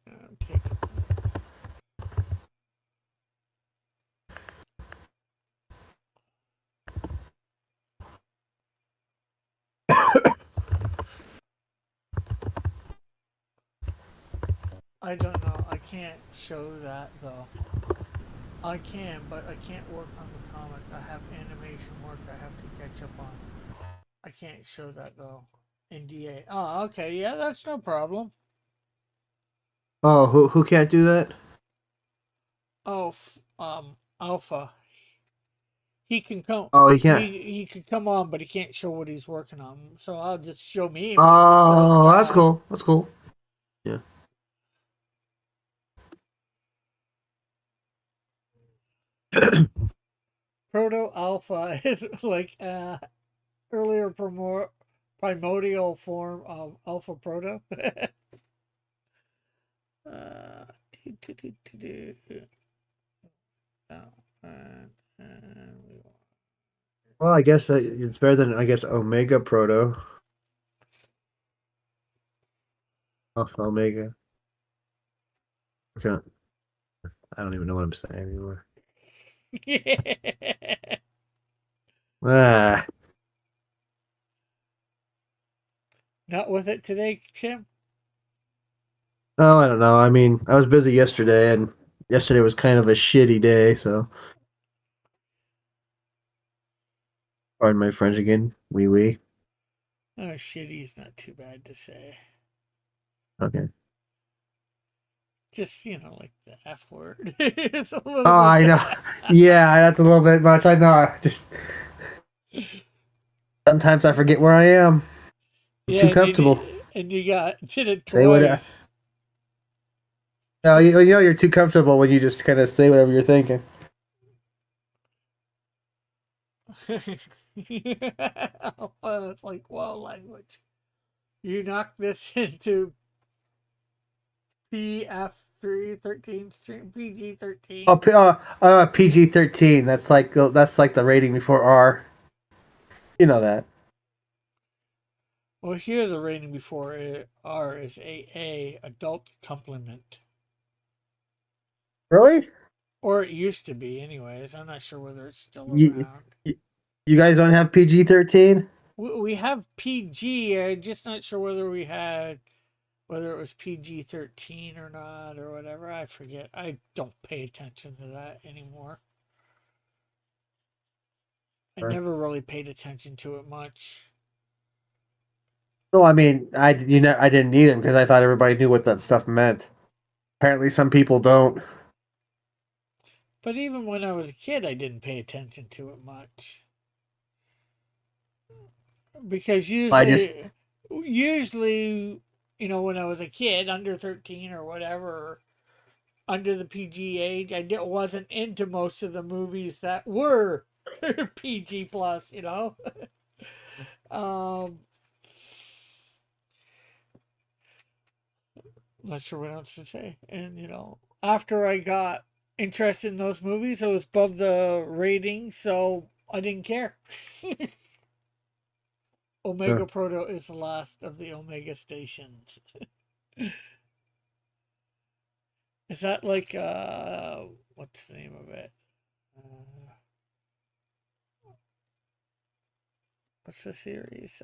I'm taking I don't know. I can't show that though. I can, but I can't work on the comic. I have animation work I have to catch up on. I can't show that though. NDA. Oh, okay. Yeah, that's no problem. Oh, who can't do that? Oh, Alpha. He can come. Oh, he can't. He could come on, but he can't show what he's working on. So I'll just show me when he says Oh, that's talk. cool. That's cool. Yeah. Proto Alpha is like earlier primordial form of Alpha Proto. uh, oh, Well, I guess it's better than Omega Proto. Alpha Omega. Okay. I don't even know what I'm saying anymore. Ah, Not with it today, Tim. oh, I don't know. I mean, I was busy yesterday, and yesterday was kind of a shitty day. So, pardon my French again. Oui, oui. Oh, shitty's not too bad to say. Okay. Just like the F word. It's a little Oh, I bit. know. Yeah, that's a little bit much. I know. Just sometimes I forget where I am. I'm Yeah, too comfortable. and you did it Say what? twice. No, you know you're too comfortable when you just kind of say whatever you're thinking. It's like wow language. You knock this into PF 13 stream, PG 13. Oh, PG-13. That's like the rating before R. You know that. Well, here the rating before R is AA, adult complement. Really? Or it used to be, anyways. I'm not sure whether it's still You, around. you, you guys don't have PG-13? We have PG. I'm just not sure whether whether it was PG 13 or not or whatever. I forget. I don't pay attention to that anymore. I never really paid attention to it much. No, I mean, I didn't need them because I thought everybody knew what that stuff meant. Apparently, some people don't. But even when I was a kid, I didn't pay attention to it much. Because I just usually, when I was a kid, under 13 or whatever, under the PG age, wasn't into most of the movies that were PG plus, um, not sure what else to say. And, after I got interested in those movies, it was above the rating, so I didn't care. Omega Proto is the last of the Omega stations. Is that like what's the name of it? What's the series?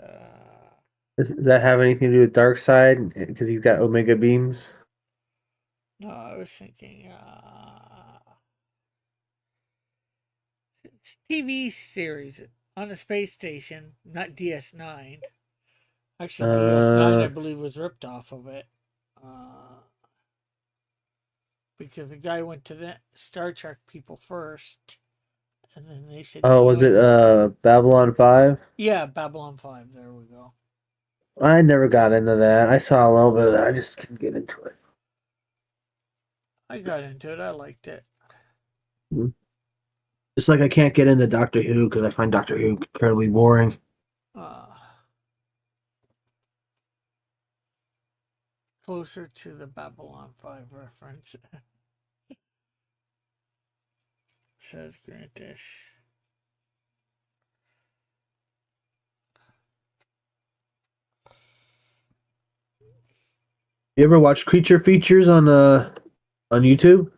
does that have anything to do with Dark Side? Because he's got Omega beams. No, I was thinking it's TV series on a space station, not DS9. Actually, DS9 I Uh, believe was ripped off of it. Uh, because the guy went to the Star Trek people first, and then they said oh, was no. it Babylon 5? Yeah, Babylon 5. There we go. I never got into that. I saw a little bit of that. I just couldn't get into it. I got into it. I liked it. Hmm. Just like I can't get into Doctor Who because I find Doctor Who incredibly boring. Uh, Closer to the Babylon 5 reference, says Grantish. You ever watch Creature Features on YouTube?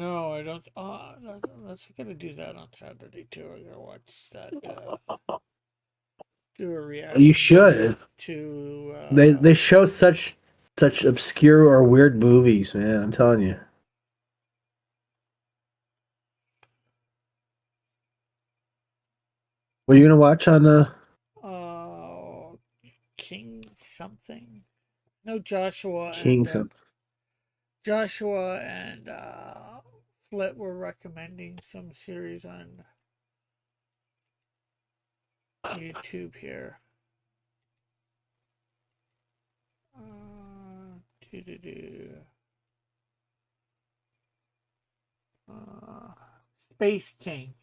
No, I don't. Let's gotta do that on Saturday too. I gotta watch that. Do a You reaction video should. to. They show such obscure or weird movies, man. I'm telling you. What are you gonna watch on Uh, King something. No, Joshua and King's? Flit were recommending some series on YouTube here. Do do do. Space King.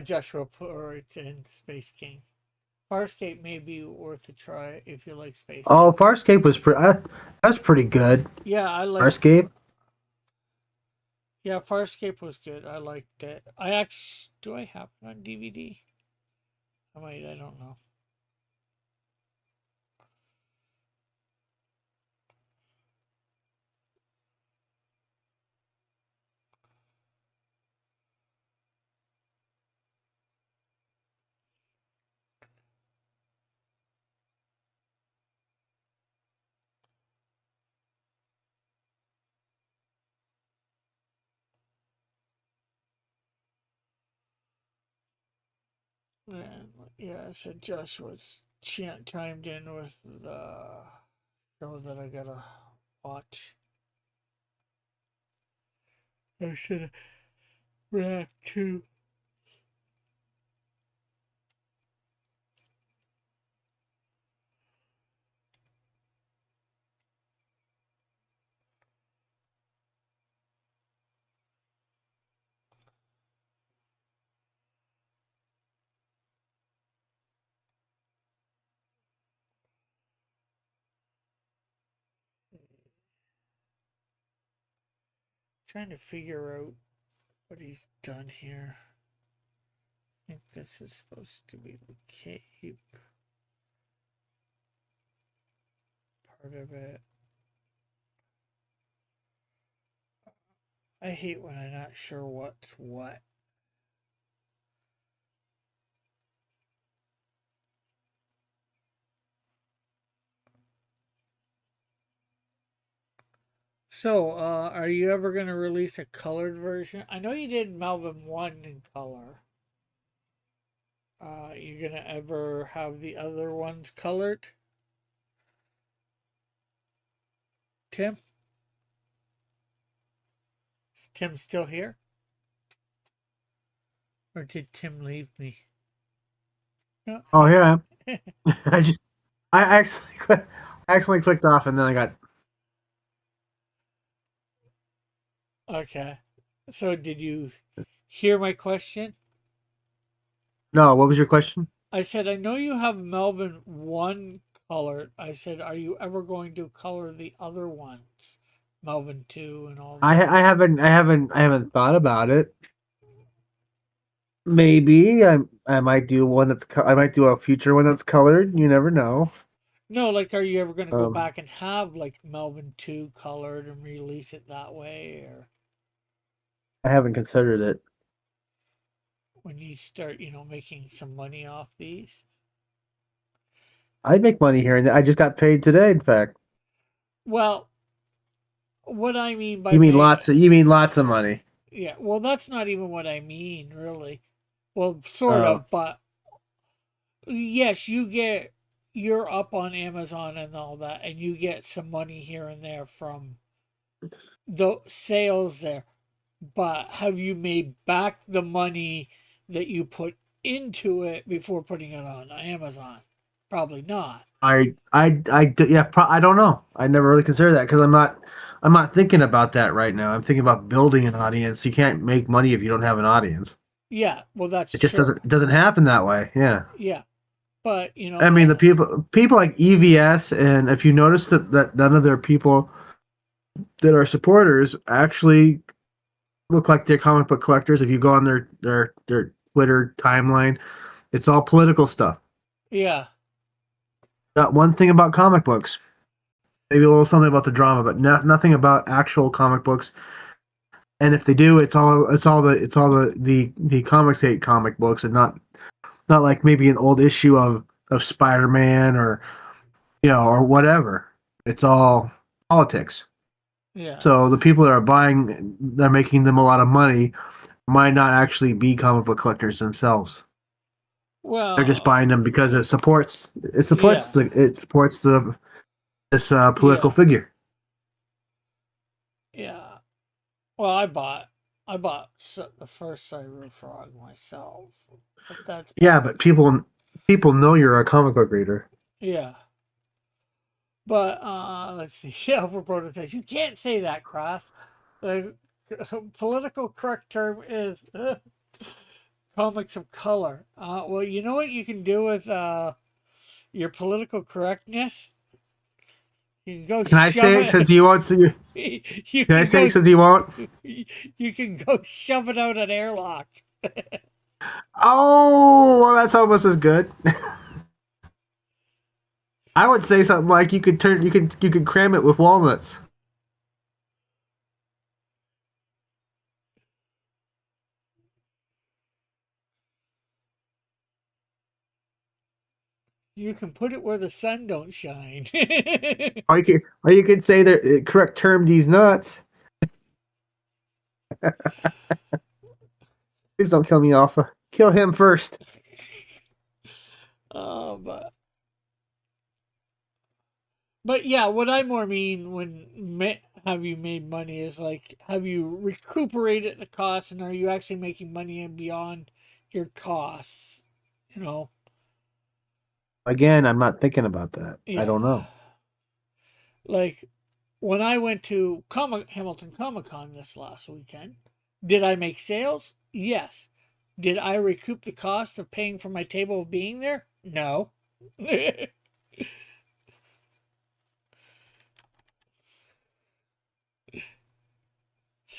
Joshua Port and Space King. Farscape may be worth a try if you like space. Oh, Farscape was that's pretty good. Yeah, I like. Farscape. Yeah, Farscape was good. I liked it. I actually do. I have it on DVD. I might. I don't know. And yeah, I said Josh was chimed in with the show that I gotta watch. I should react to. trying to figure out what he's done here. I think this is supposed to be the cape. Part of it. I hate when I'm not sure what's what. So, are you ever going to release a colored version? I know you did Melvin 1 in color. You going to ever have the other ones colored? Tim? Is Tim still here? Or did Tim leave me? No. Oh, here I am. I actually clicked off, and then I got. Okay. So, did you hear my question? No, what was your question? I said, I know you have Melvin 1 colored. I said, are you ever going to color the other ones? Melvin 2 and all that. I haven't thought about it. Maybe I might do one I might do a future one that's colored. You never know. No, like, are you ever going to go back and have like Melvin 2 colored and release it that way, or I haven't considered it. when you start, making some money off these? I'd make money here, and I just got paid today. In fact, Well, what I mean by you mean lots of money? Yeah, well, that's not even what I mean, really. Well, sort of, but yes, you're up on Amazon and all that, and you get some money here and there from the sales there. But have you made back the money that you put into it before putting it on Amazon? Probably not. I don't know. I never really considered that because I'm not thinking about that right now. I'm thinking about building an audience. You can't make money if you don't have an audience. Yeah, well, that's It just true. doesn't happen that way. Yeah. Yeah, but I mean, the people like EVS, and if you notice that none of their people that are supporters actually look like they're comic book collectors. If you go on their Twitter timeline, it's all political stuff. Yeah. Not one thing about comic books. Maybe a little something about the drama, but nothing about actual comic books. And if they do, it's all the comics hate comic books, and not like maybe an old issue of Spider-Man or or whatever. It's all politics. Yeah. So the people that are buying, they're making them a lot of money, might not actually be comic book collectors themselves. Well, they're just buying them because it supports this political figure. Yeah. Well, I bought the first Cyber Frog myself. But that's but people know you're a comic book reader. Yeah. But let's see. Yeah, for prototypes. You can't say that, Cross. The political correct term is comics of color. Well, you know what you can do with your political correctness? You can go. Can I say it since you won't see? Can I say it since you won't? You can go shove it out an airlock. Oh, well, that's almost as good. I would say something like you could cram it with walnuts. You can put it where the sun don't shine. or you could say the correct term, these nuts. Please don't kill me, Alpha. Kill him first. But yeah, what I more mean when have you made money is like, have you recuperated the costs, and are you actually making money and beyond your costs? Again, I'm not thinking about that. Yeah. I don't know. Like when I went to Hamilton Comic Con this last weekend, did I make sales? Yes. Did I recoup the cost of paying for my table of being there? No.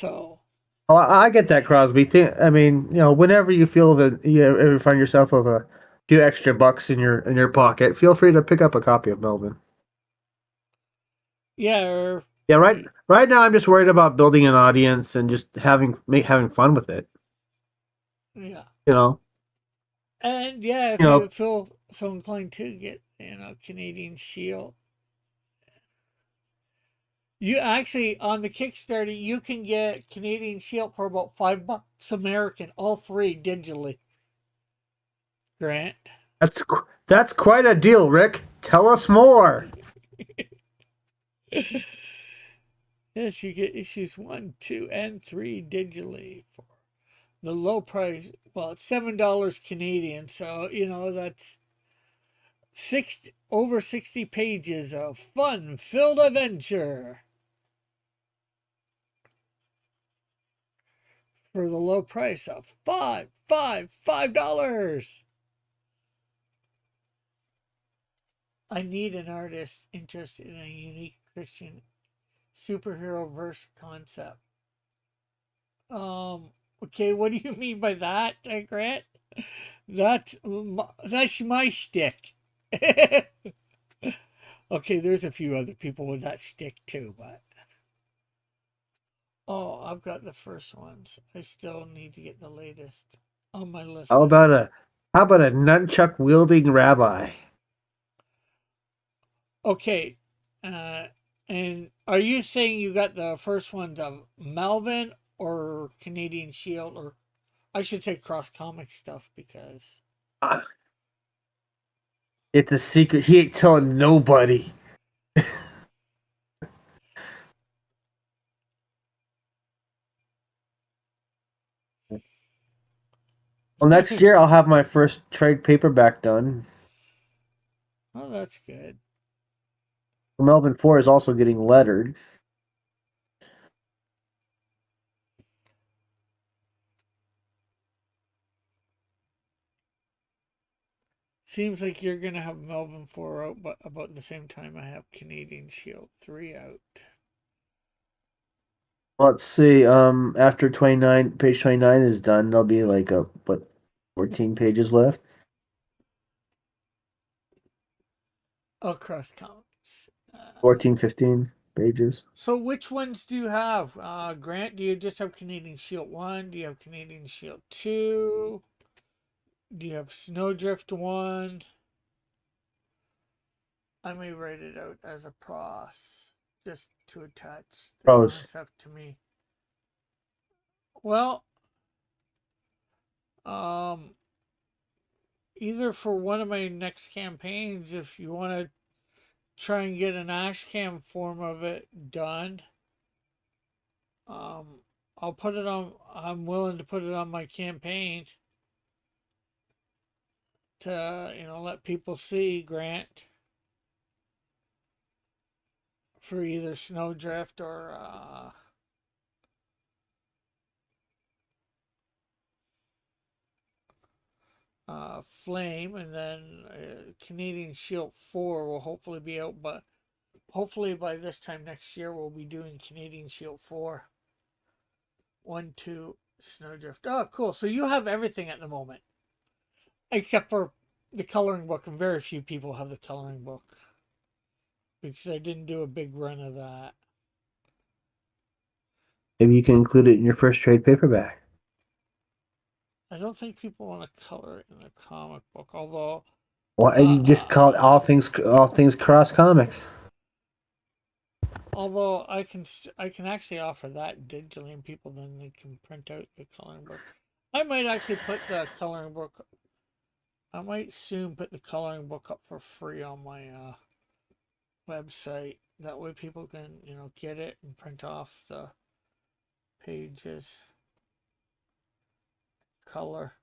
So Oh, I get that, Crosby. I mean, whenever you feel that you ever find yourself with a few extra bucks in your pocket, feel free to pick up a copy of Melvin. yeah, or, Yeah, right now I'm just worried about building an audience and just having fun with it. yeah. You know, And yeah, you if you know, feel so inclined to get, Canadian Shield, you actually on the Kickstarter you can get Canadian Shield for about $5 American, all three digitally. Grant. that's quite a deal, Rick. Tell us more. Yes, you get issues 1, 2, and 3 digitally for the low price. Well, it's $7 Canadian, so that's over 60 pages of fun-filled adventure for the low price of $5. I need an artist interested in a unique Christian superhero verse concept. Okay, what do you mean by that, Grant? That's my shtick. Okay, there's a few other people with that shtick too, but I've got the first ones. I still need to get the latest on my list. How about a how about a nunchuck wielding rabbi? Okay, and are you saying you got the first ones of Melvin or Canadian Shield, or I should say Cross Comic stuff because Uh, it's a secret. He ain't telling nobody. Well, next year I'll have my first trade paperback done. oh, that's good. Melvin 4 is also getting lettered. Seems like you're gonna have Melvin 4 out, but about the same time I have Canadian Shield 3 out. Let's see. After page 29 is done, there'll be like 14 pages left. Across comics. 14, 15 pages. So which ones do you have, Grant? Do you just have Canadian Shield 1? Do you have Canadian Shield 2? Do you have Snowdrift 1? I may write it out as a pros just to attach the Pros. concept to me. Well, um, either for one of my next campaigns, if you want to try and get an Ashcam form of it done, um, I'll put it on. I'm willing to put it on my campaign to let people see Grant for either Snowdrift or Flame, and then Canadian Shield 4 will hopefully be out, but hopefully by this time next year we'll be doing Canadian Shield 4. 1, 2, Snowdrift. Oh, cool. So you have everything at the moment, except for the coloring book, and very few people have the coloring book because I didn't do a big run of that. Maybe you can include it in your first trade paperback. I don't think people want to color it in a comic book, although Why you just call it all things cross comics? although I can actually offer that digitally, and people then they can print out the coloring book. I might actually put the coloring book. I might soon put the coloring book up for free on my website. That way, people can get it and print off the pages, color.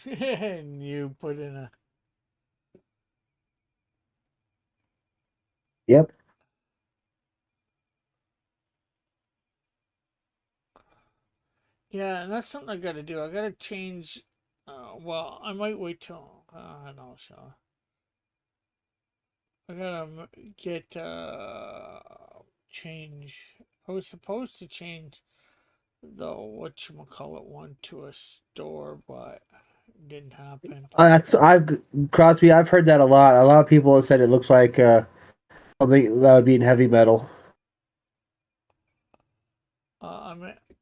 And you put in a. Yep. Yeah, and that's something I gotta do. I gotta change. Well, I might wait till. No, so. I gotta get. Change. I was supposed to change the whatchamacallit one to a store, but it didn't happen. That's I've Crosby. I've heard that a lot. A lot of people have said it looks like something that would be in heavy metal.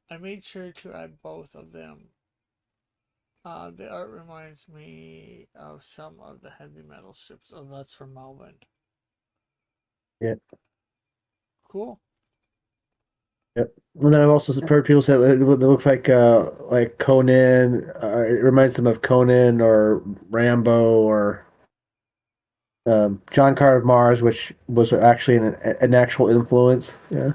I made sure to add both of them. The art reminds me of some of the heavy metal ships. Oh, that's from Melvin. Yeah. Cool. Yep. And then I've also heard people say that it looks like Conan. It reminds them of Conan or Rambo or John Carter of Mars, which was actually an actual influence. Yeah.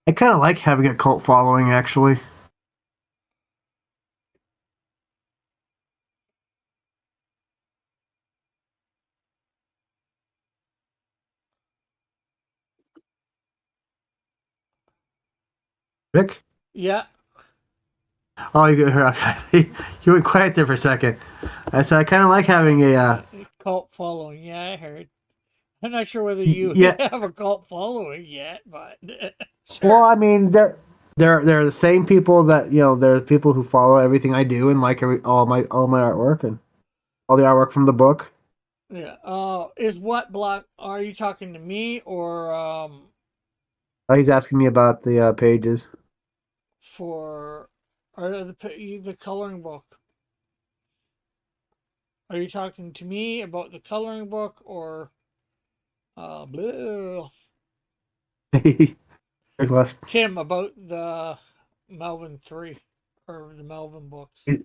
I kind of like having a cult following, actually. Rick? Yeah, Oh, you went quiet there for a second. I said I kind of like having a. cult following. Yeah, I heard. I'm not sure whether you Yeah. have a cult following yet, but Well, sure. I mean, they're the same people that they're people who follow everything I do and like all my artwork and all the artwork from the book. Yeah. Is what block? Are you talking to me or He's asking me about the pages. for or the coloring book? Are you talking to me about the coloring book or bleh, Rick Tim about the Melvin 3 or the Melvin books? He's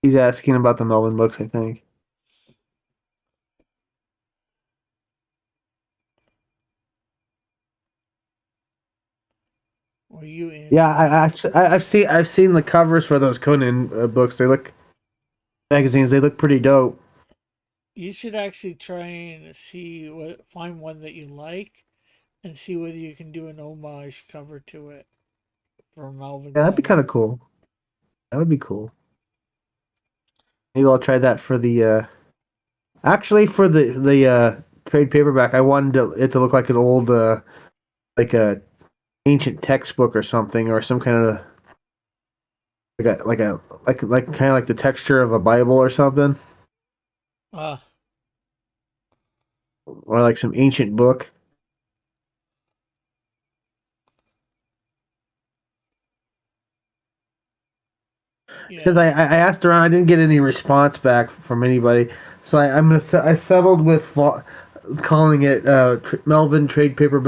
he's asking about the Melvin books, I think. Or you Yeah, answer? I've seen the covers for those Conan books. They look magazines. They look pretty dope. You should actually try and find one that you like and see whether you can do an homage cover to it for Melvin Yeah, that'd be kind cover. of cool. That would be cool. Maybe I'll try that for the actually for the trade paperback. I wanted it to look like an old like a ancient textbook or something, or some kind of like kind of like the texture of a Bible or something, Uh, or like some ancient book. Since yeah. I asked around, I didn't get any response back from anybody, so I settled with calling it Melvin Trade Paper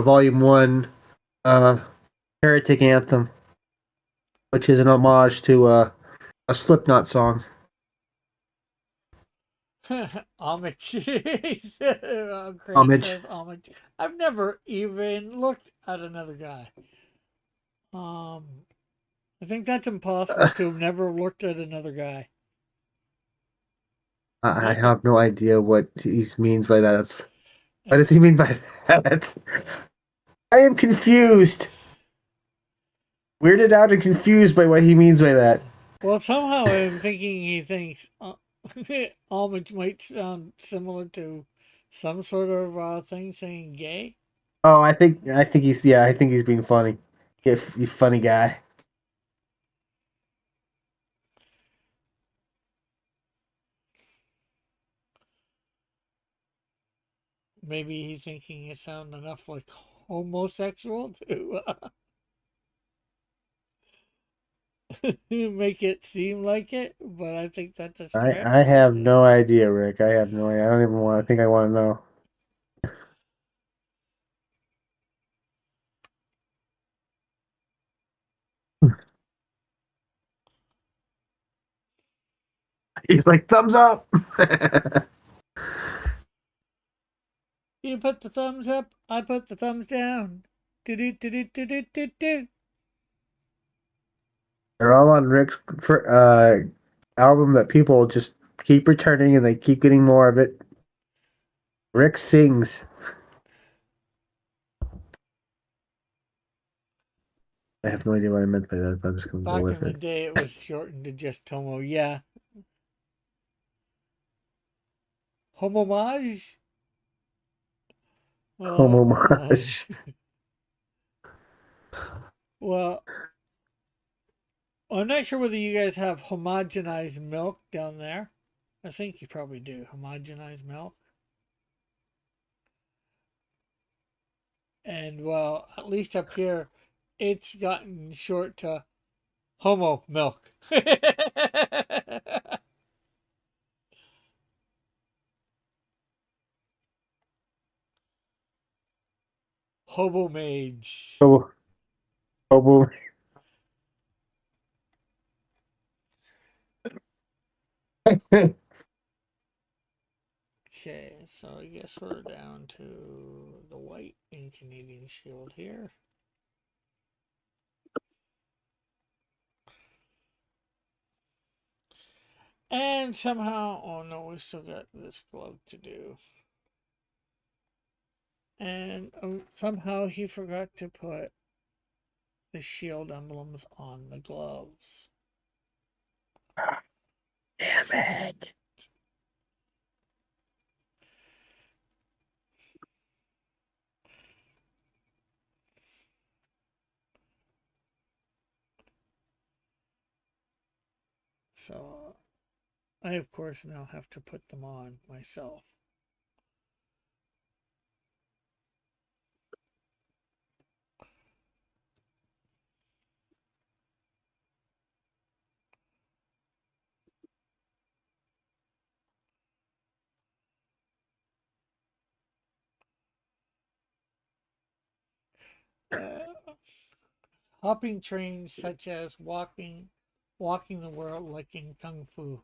Volume One, uh, Heretic Anthem, which is an homage to a Slipknot song. Homage. Craig Homage. says homage. I've never even looked at another guy. I think that's impossible to have never looked at another guy. I have no idea what he means by that. What does he mean by that? I am confused. Weirded out and confused by what he means by that. Well, somehow I'm thinking he thinks homage might sound similar to some sort of thing saying gay. Oh, I think he's being funny. He's a funny guy. Maybe he's thinking it sounds enough like homosexual to make it seem like it, but I think that's a stretch. I We'll have see. no idea, Rick. I have no idea. I don't even want. I think I want to know. He's like thumbs up. You put the thumbs up, I put the thumbs down. Do do do do do do do do. They're all on Rick's album that people just keep returning and they keep getting more of it. Rick sings. I have no idea what I meant by that, but I'm just going to go Back with in the it. day, it was shortened to just Tomo. Yeah. Homomage? Homage. Well, I'm not sure whether you guys have homogenized milk down there. I think you probably do. Homogenized milk. And, well, at least up here, it's gotten short to homo milk. Hobo mage. Oh, hobo. Okay, so I guess we're down to the white in Canadian Shield here. And somehow, oh no, we still got this glove to do. And somehow he forgot to put the shield emblems on the gloves. Damn it. So I, of course, now have to put them on myself. Hopping trains such as walking the world like in Kung Fu.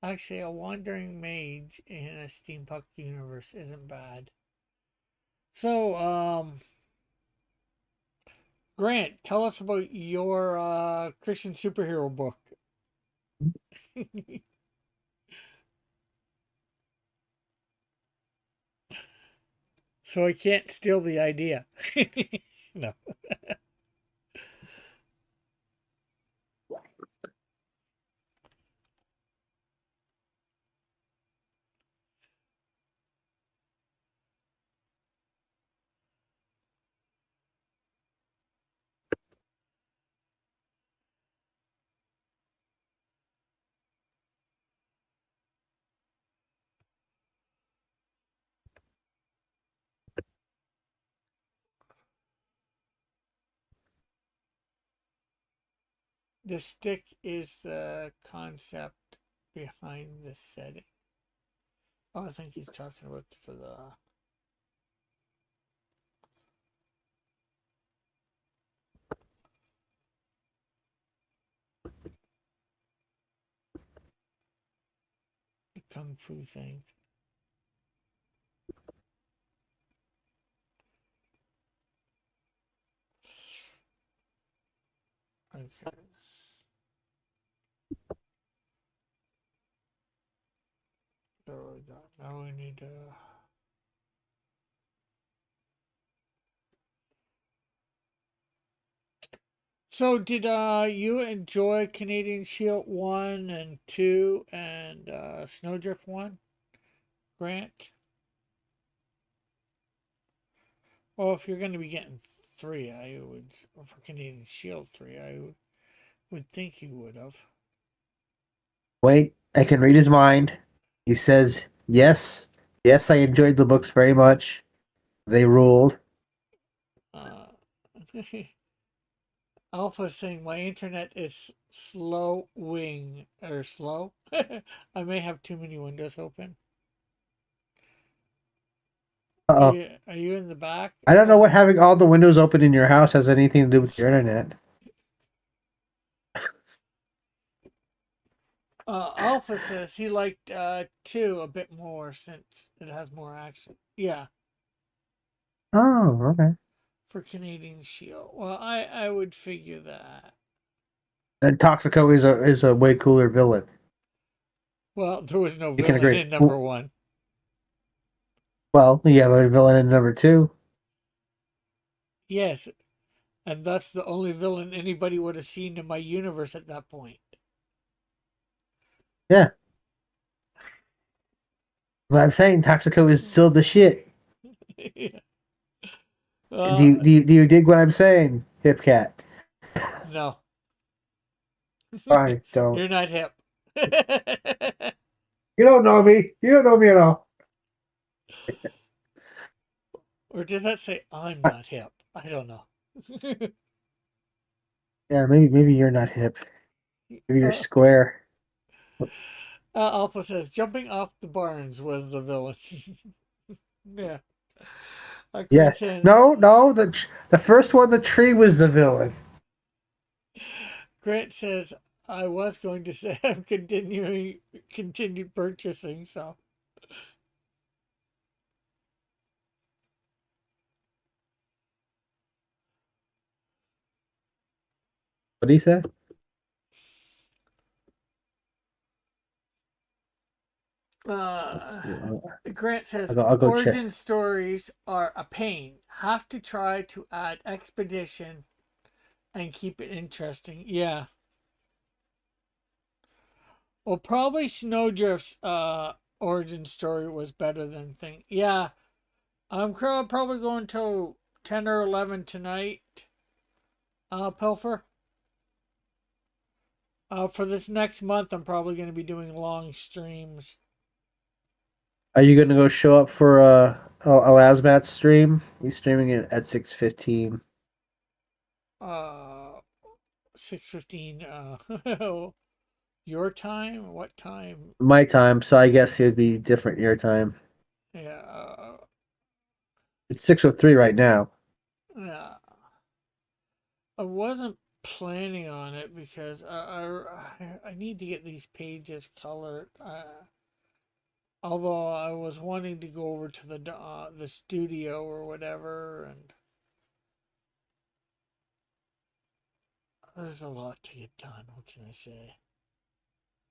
Actually, a wandering mage in a steampunk universe isn't bad. So, Grant, tell us about your Christian superhero book. So I can't steal the idea. No. The stick is the concept behind the setting. Oh, I think he's talking about for the Kung Fu thing. Okay. There we go. Now we need to. So, did you enjoy Canadian Shield 1 and 2 and Snowdrift 1, Grant? Well, if you're going to be getting 3, I would, or for Canadian Shield 3, I would think you would have. Wait, I can read his mind. He says, yes, yes, I enjoyed the books very much. They ruled. Uh, Alpha saying my internet is slowing or slow. I may have too many windows open. Uh-oh. Are you in the back? I don't know what having all the windows open in your house has anything to do with your internet. Alpha says he liked 2 a bit more since it has more action. Yeah, Oh, okay. for Canadian Shield. Well, I would figure that. And Toxico is a way cooler villain. Well, there was no You can villain agree. in number 1. Well, you have a villain in number two. Yes, and that's the only villain anybody would have seen in my universe at that point. Yeah, but I'm saying Toxico is still the shit. Yeah. Do you dig what I'm saying, Hip Cat? No, Fine, don't. you're not hip. You don't know me. You don't know me at all. Or does that say I'm not hip? I don't know. Yeah, maybe you're not hip. Maybe you're uh, square. Alpha says jumping off the barns was the villain. Yeah. Yeah. Quentin No. The first one, the tree was the villain. Grant says I was going to say I'm continued purchasing, so What did he say? uh Grant says I'll go check. origin stories are a pain. Have to try to add expedition and keep it interesting. Yeah. Well, probably Snowdrift's origin story was better than Thing. Yeah, I'm probably going till 10 or 11 tonight, Pilfer. For this next month, I'm probably going to be doing long streams. Are you gonna go show up for a Lazmat stream? He's streaming it at 6:15. Uh, 6:15. Your time? What time? My time, so I guess it'd be different your time. Yeah. It's 6:03 right now. Yeah. I wasn't planning on it because I need to get these pages colored. Although I was wanting to go over to the studio or whatever, and there's a lot to get done. What can I say?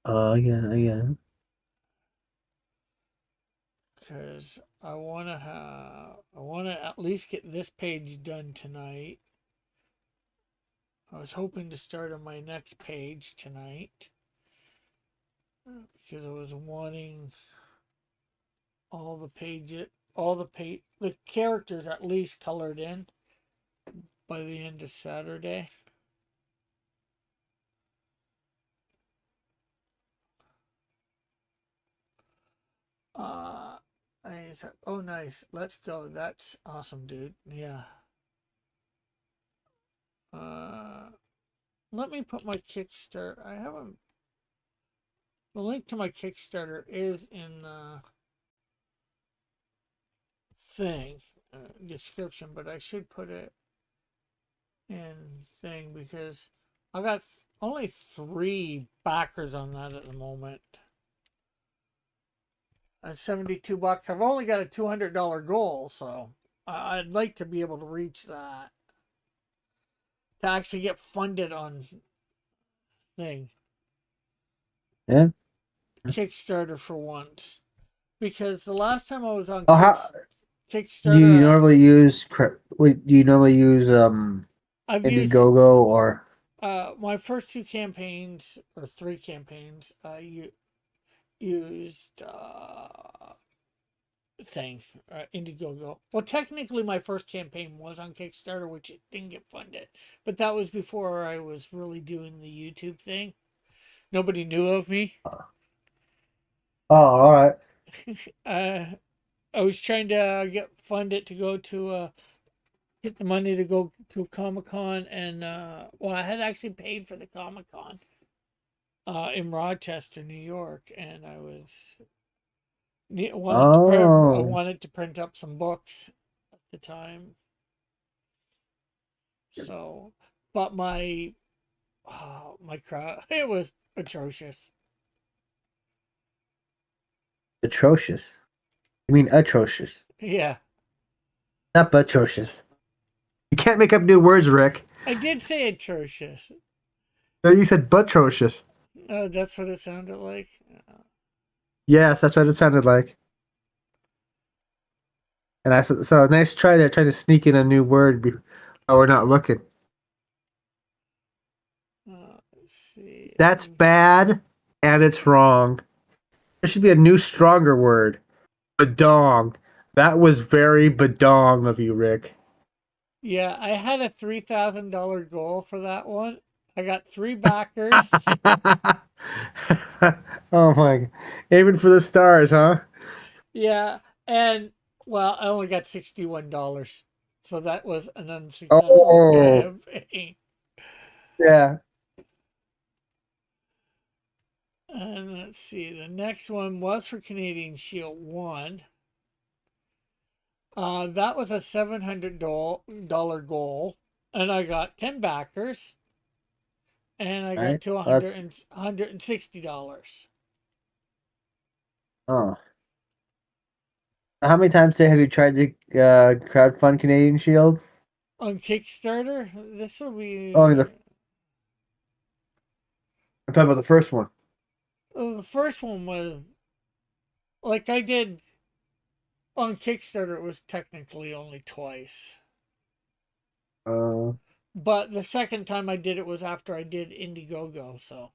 Yeah. Because I want to at least get this page done tonight. I was hoping to start on my next page tonight because I was wanting the characters at least colored in by the end of Saturday. And he's like, oh, nice. Let's go. That's awesome, dude. Yeah. Let me put my Kickstarter. I haven't. The link to my Kickstarter is in the thing description, but I should put it in thing because I got only 3 backers on that at the moment. At $72, I've only got a $200 goal, so I'd like to be able to reach that to actually get funded on thing Yeah. Kickstarter for once. Because the last time I was on Oh, how do you Kickstarter, normally use? Do you normally use I've used Indiegogo or? my first 2 campaigns or 3 campaigns. Used thing Indiegogo. Well, technically, my first campaign was on Kickstarter, which it didn't get funded, but that was before I was really doing the YouTube thing. Nobody knew of me. Oh, all right. I was trying to get funded to go to get the money to go to Comic-Con, and well, I had actually paid for the Comic-Con in Rochester, New York, and I Oh, wanted to print up some books at the time. So, but my crowd, it was atrocious. Atrocious. You mean atrocious, Yeah, not atrocious. You can't make up new words, Rick. I did say atrocious. No, you said butrocious. That's what it sounded like. Yes, that's what it sounded like. And I said, so nice try there, trying to sneak in a new word. Oh, we're not looking. Let's see. That's bad, and it's wrong. There should be a new, stronger word. Badong. That was very badong of you, Rick. Yeah, I had a $3,000 goal for that one. I got 3 backers. Oh my! Aiming for the stars, huh? Yeah, and well, I only got $61. So that was an unsuccessful Oh, campaign. yeah. And let's see, the next one was for Canadian Shield 1. That was a $700 goal, and I got 10 backers, and I All got right. to That's $160. oh. How many times today have you tried to crowdfund Canadian Shield? On Kickstarter, this will Only be. the I'm talking about the first one. The first one was like I did on Kickstarter, it was technically only twice. Uh, But the second time I did it was after I did Indiegogo, so.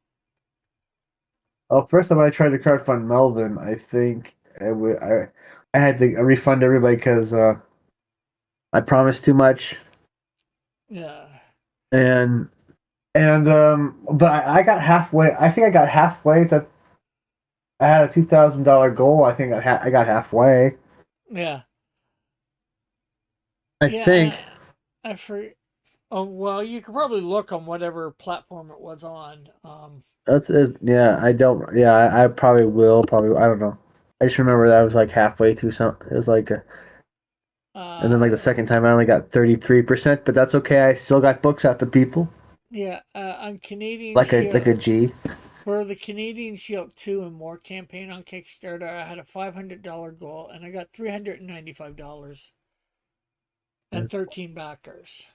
well, first time I tried to crowdfund Melvin, I think I had to refund everybody because I promised too much, Yeah. and but I got halfway. I think I got halfway. That I had a $2,000 goal. I think I got halfway. Yeah. I think Yeah. I for Oh, well, you could probably look on whatever platform it was on. that's it. Yeah, I don't. Yeah, I probably will. Probably. I don't know. I just remember that I was like halfway through some. It was like, and then like the uh, second time I only got 33%, but that's okay. I still got books out to people. yeah, on Canadian Like a Shield, G. for the Canadian Shield 2 and More campaign on Kickstarter, I had a $500 goal and I got $395 and 13 backers.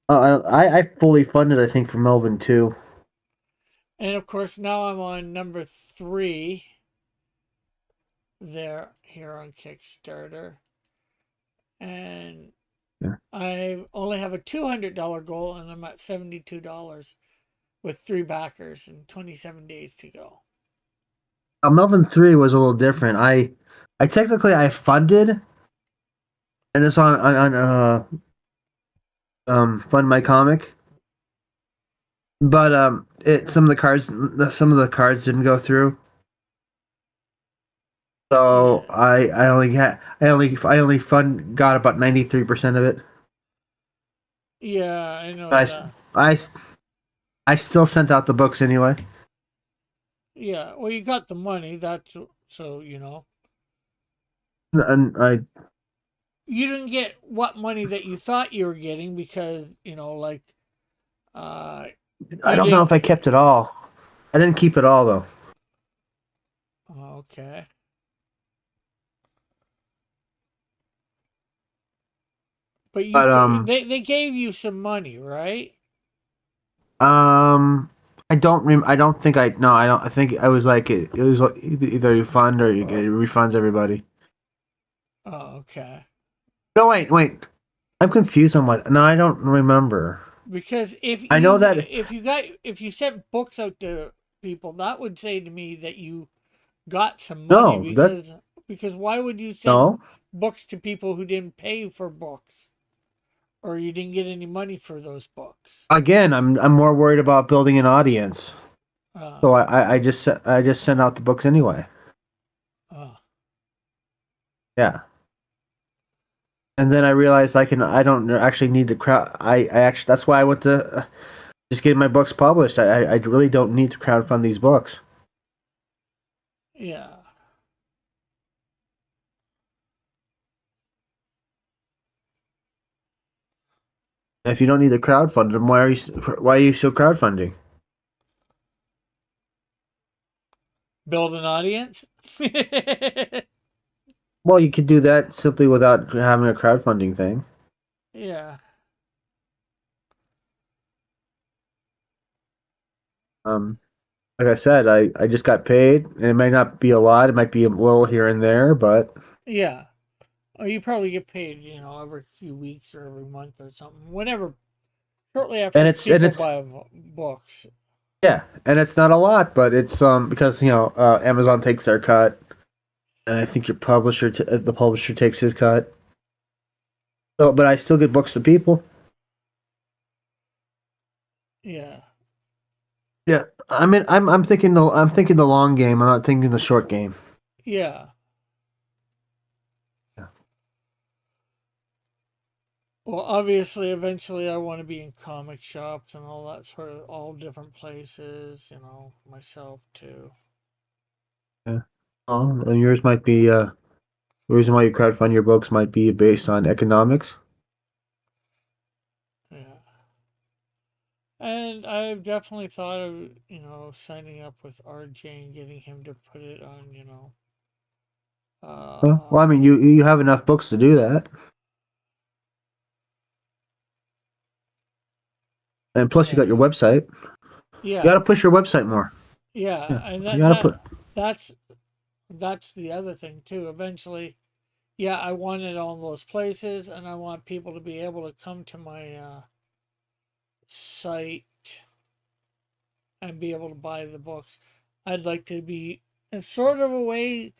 I fully funded. I think for Melvin too. And of course, now I'm on number 3 there here on Kickstarter. And Yeah. I only have a $200 goal and I'm at $72 with 3 backers and 27 days to go. Melvin 3 was a little different. I technically I funded, and it's on Fund My Comic, but it some of the cards didn't go through. So Yeah. I only fund got about 93% of it. Yeah, I know I, that. I, I still sent out the books anyway. Yeah, well, you got the money. That's so you know. And You didn't get what money that you thought you were getting because like uh, I you don't know if I didn't. kept it all. I didn't keep it all though. Okay. But you But could. They gave you some money, right? I don't think I no I don't I think I was like it was like either you fund or you get it refunds everybody. Oh, okay. No wait. I'm confused on what. No, I don't remember. Because I know that if you sent books out to people, that would say to me that you got some money no that because why would you send no books to people who didn't pay for books or you didn't get any money for those books? again. I'm more worried about building an audience. Uh, So I just sent out the books anyway. uh, Yeah. And then I realized I don't actually need to crowd. I actually that's why I went to just getting my books published. I really don't need to crowdfund these books. yeah. If you don't need to crowdfund them, why are you still crowdfunding? Build an audience. Well, you could do that simply without having a crowdfunding thing. Yeah. Um, like I said, I just got paid, and it might not be a lot. It might be a little here and there, but Yeah. Or you probably get paid, every few weeks or every month or something. Whenever, shortly and after it's and people it's buy books. yeah, and it's not a lot, but it's because Amazon takes their cut, and I think the publisher takes his cut. So, but I still get books to people. Yeah. Yeah, I'm thinking the long game. I'm not thinking the short game. Yeah. Yeah. Well, obviously, eventually, I want to be in comic shops and all that sort of all different places, myself too. Yeah. And yours might be the reason why you crowdfund your books might be based on economics. Yeah. And I've definitely thought of, signing up with RJ and getting him to put it on, Well, I mean, you have enough books to do that, and plus you yeah, got your website. You got yeah, to push your website more. yeah. Yeah, And you got to put. that's, that's the other thing too. Eventually, yeah, I want it all those places and I want people to be able to come to my, site and be able to buy the books. I'd like to be in sort of a way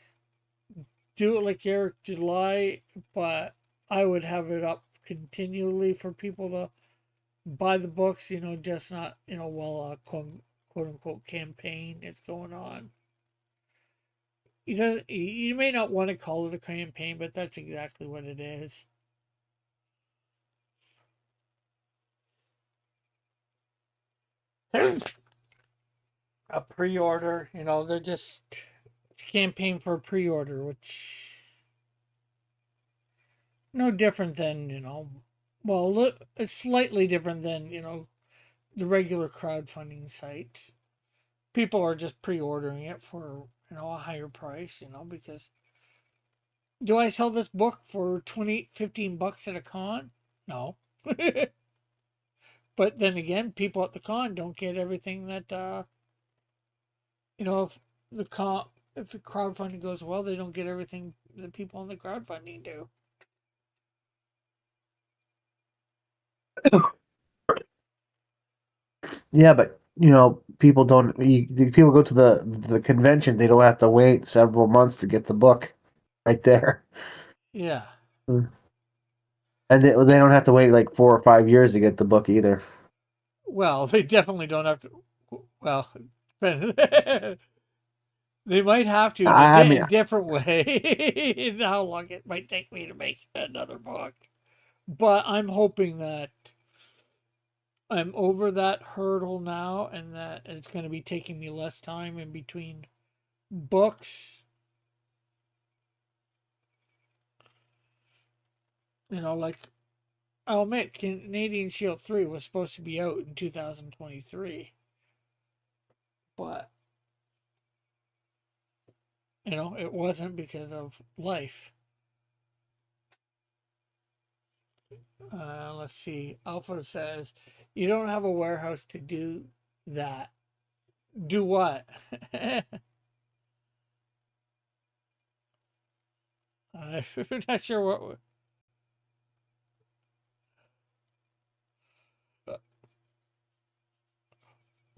do it like Eric July, but I would have it up continually for people to buy the books. Just not while a quote unquote campaign is going on. You may not want to call it a campaign, but that's exactly what it is. A pre-order, they're just it's a campaign for a pre-order, which no different than well, it's slightly different than the regular crowdfunding sites. People are just pre-ordering it for a higher price, because do I sell this book for 15 bucks at a con? No. But then again, people at the con don't get everything that if the con if the crowdfunding goes well, they don't get everything that people on the crowdfunding do. Yeah, but people don't. People go to the convention. They don't have to wait several months to get the book right there, Yeah. and they don't have to wait like 4 or 5 years to get the book either. Well, they definitely don't have to. Well, they might have to in a I mean, different way. And how long it might take me to make another book. But I'm hoping that I'm over that hurdle now and that it's going to be taking me less time in between books. Like I'll admit, Canadian Shield 3 was supposed to be out in 2023. But, it wasn't because of life. Let's see. Alpha says, you don't have a warehouse to do that. Do what? I'm not sure what.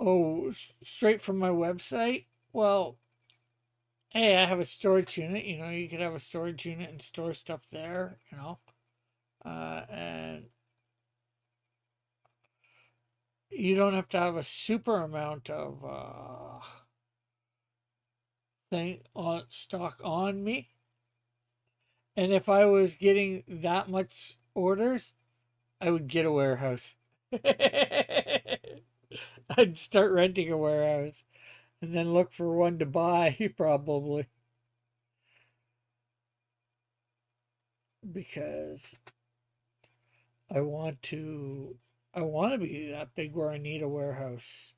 Oh, straight from my website? Well, hey, I have a storage unit. You could have a storage unit and store stuff there, and you don't have to have a super amount of thing on stock on me. And if I was getting that much orders, I would get a warehouse. I'd start renting a warehouse and then look for one to buy, probably. Because I want to I want to be that big where I need a warehouse.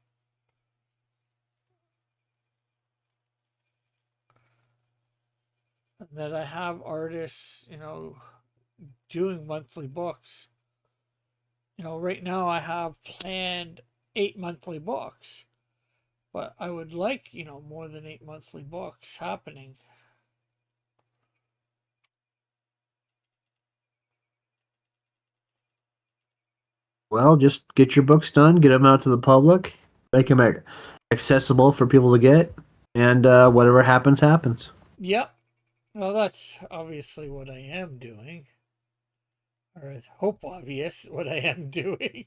that I have artists, doing monthly books. Right now I have planned 8 monthly books, but I would like, more than 8 monthly books happening. Well, just get your books done, get them out to the public, make them accessible for people to get, and whatever happens, happens. Yep. Well, that's obviously what I am doing. Or I hope obvious what I am doing.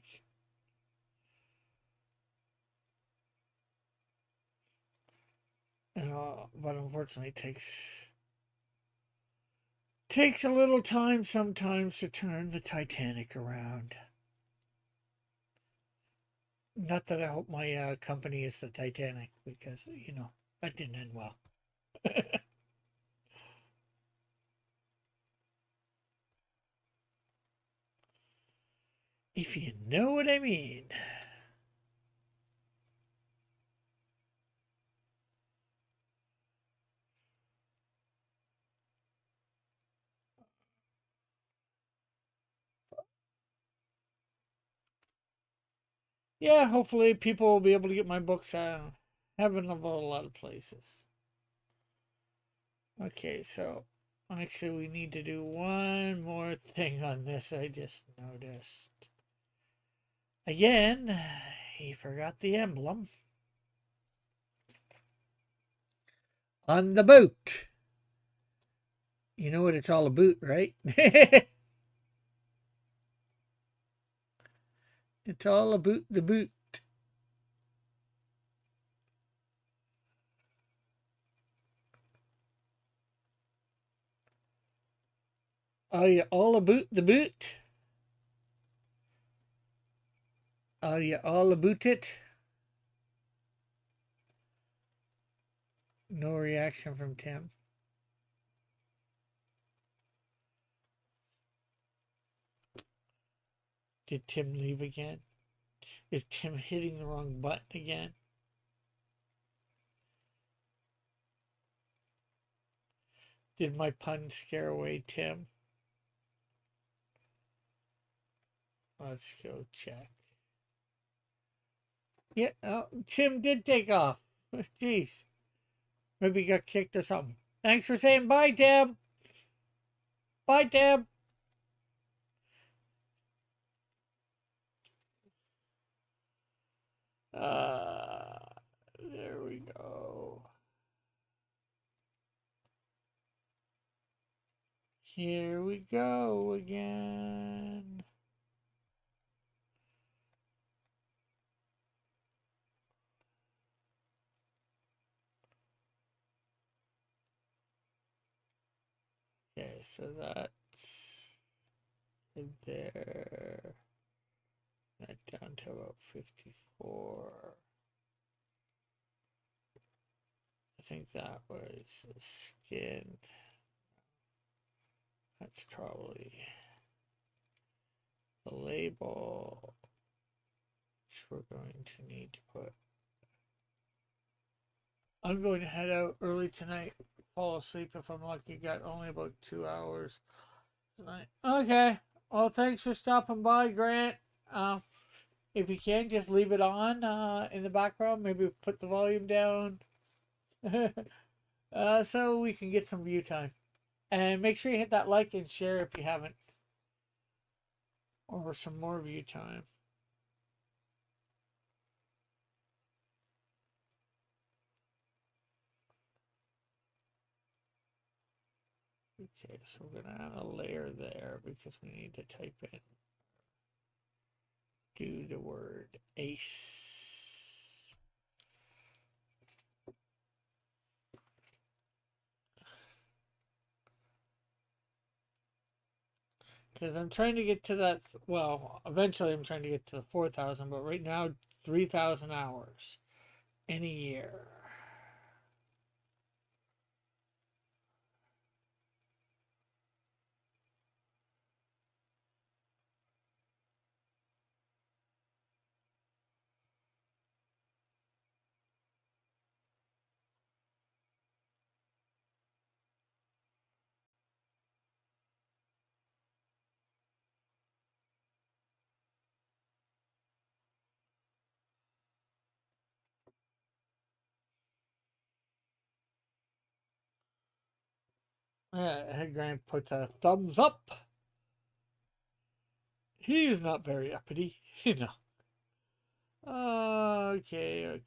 But unfortunately it takes a little time sometimes to turn the Titanic around. Not that I hope my company is the Titanic, because that didn't end well. If you know what I mean. Yeah, hopefully people will be able to get my books out. Haven't about a lot of places. Okay, so actually we need to do one more thing on this. I just noticed. Again, he forgot the emblem on the boot. You know what it's all about, right? It's all about the boot. Are you all about the boot? Are you all about it? No reaction from Tim. Did Tim leave again? Is Tim hitting the wrong button again? Did my pun scare away Tim? Let's go check. Yeah, Tim did take off. Jeez. Maybe he got kicked or something. Thanks for saying bye, Tim. Bye, Tim. There we go. Here we go again. Okay, so that's there. That down to about 54. I think that was skinned. That's probably the label, which we're going to need to put. I'm going to head out early tonight. Fall asleep if I'm lucky. Got only about 2 hours tonight. Okay. Well, thanks for stopping by, Grant. If you can, just leave it on in the background. Maybe put the volume down so we can get some view time. And make sure you hit that like and share if you haven't, or some more view time. Okay, so we're gonna add a layer there because we need to type in, do the word ace. Because I'm trying to get to that, well, eventually I'm trying to get to the 4,000, but right now, 3,000 hours in a year. Grant puts a thumbs up. He is not very uppity, you know. Okay.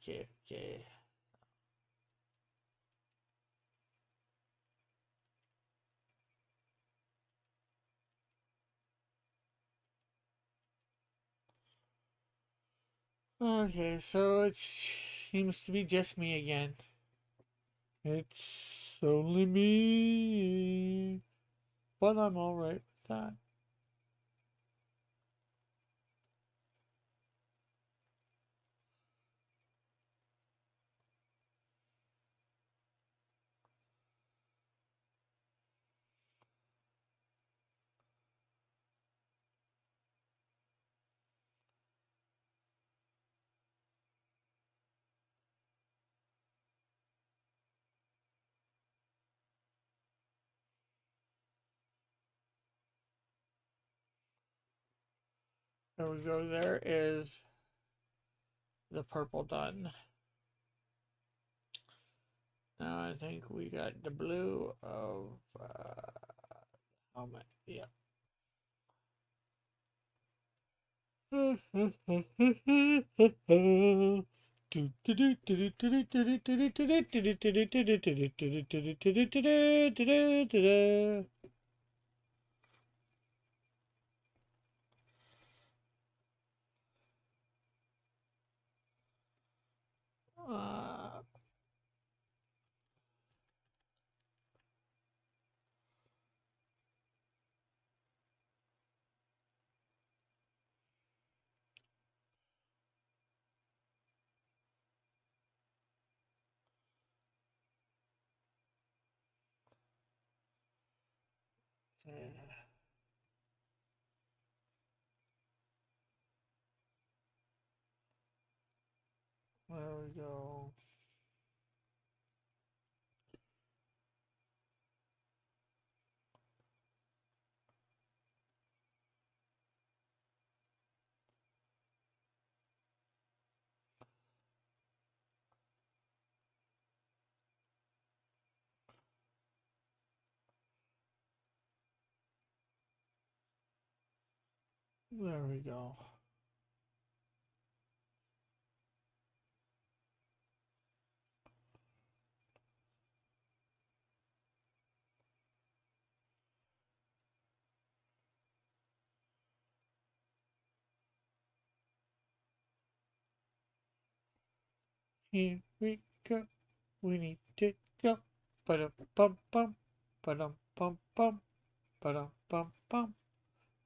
Okay, so it seems to be just me again. It's only me, but I'm alright with that. There we go. There is the purple done. Now I think we got the blue of helmet. Yeah. There we go. There we go. Here we go. We need to go. Ba-dum bum bum. Ba-dum bum bum. Ba-dum bum bum.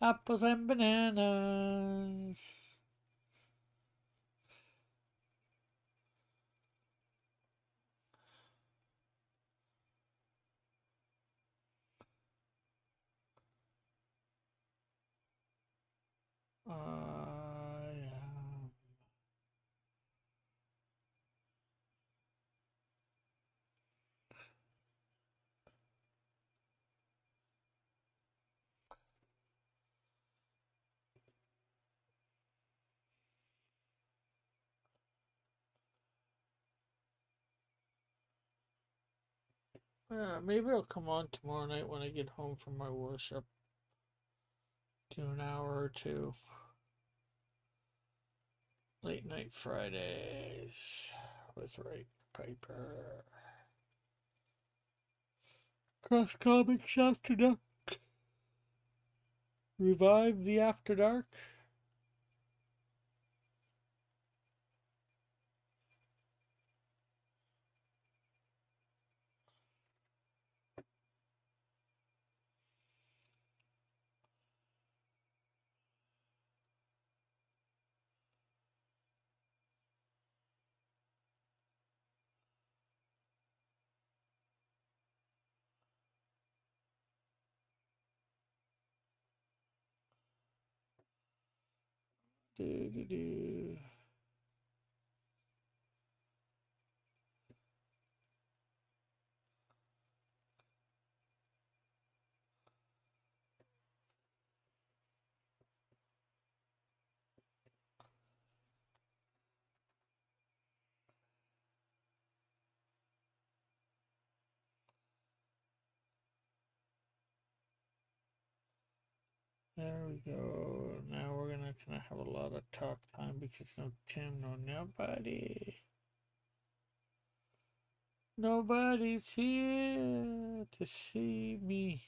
Apples and bananas. Yeah. Maybe I'll come on tomorrow night when I get home from my worship. Do an hour or two. Late night Fridays with Ray Piper. Cross Comics After Dark. Revive the After Dark. Do, do, do. go. Now we're gonna kind of have a lot of talk time because no Tim, no nobody. Nobody's here to see me.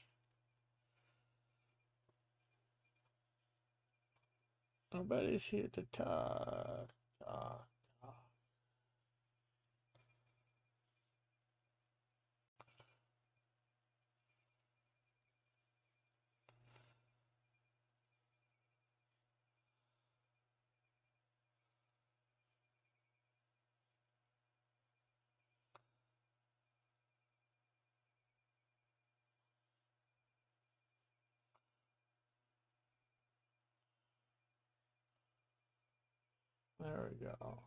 Nobody's here to talk, talk, talk. There we go.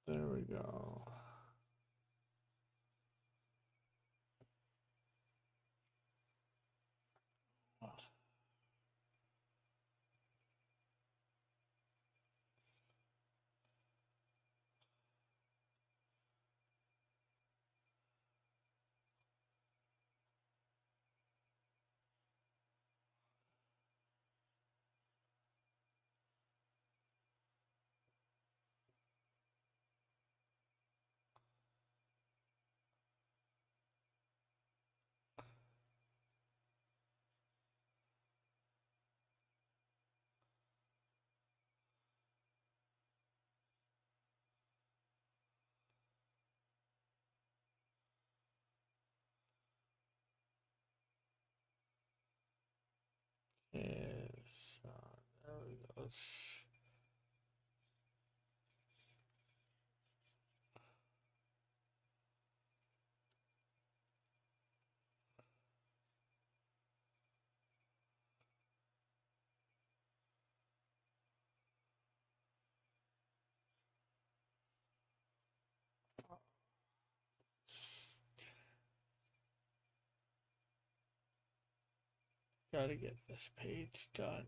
There we go. Yes, there we go. Gotta get this page done.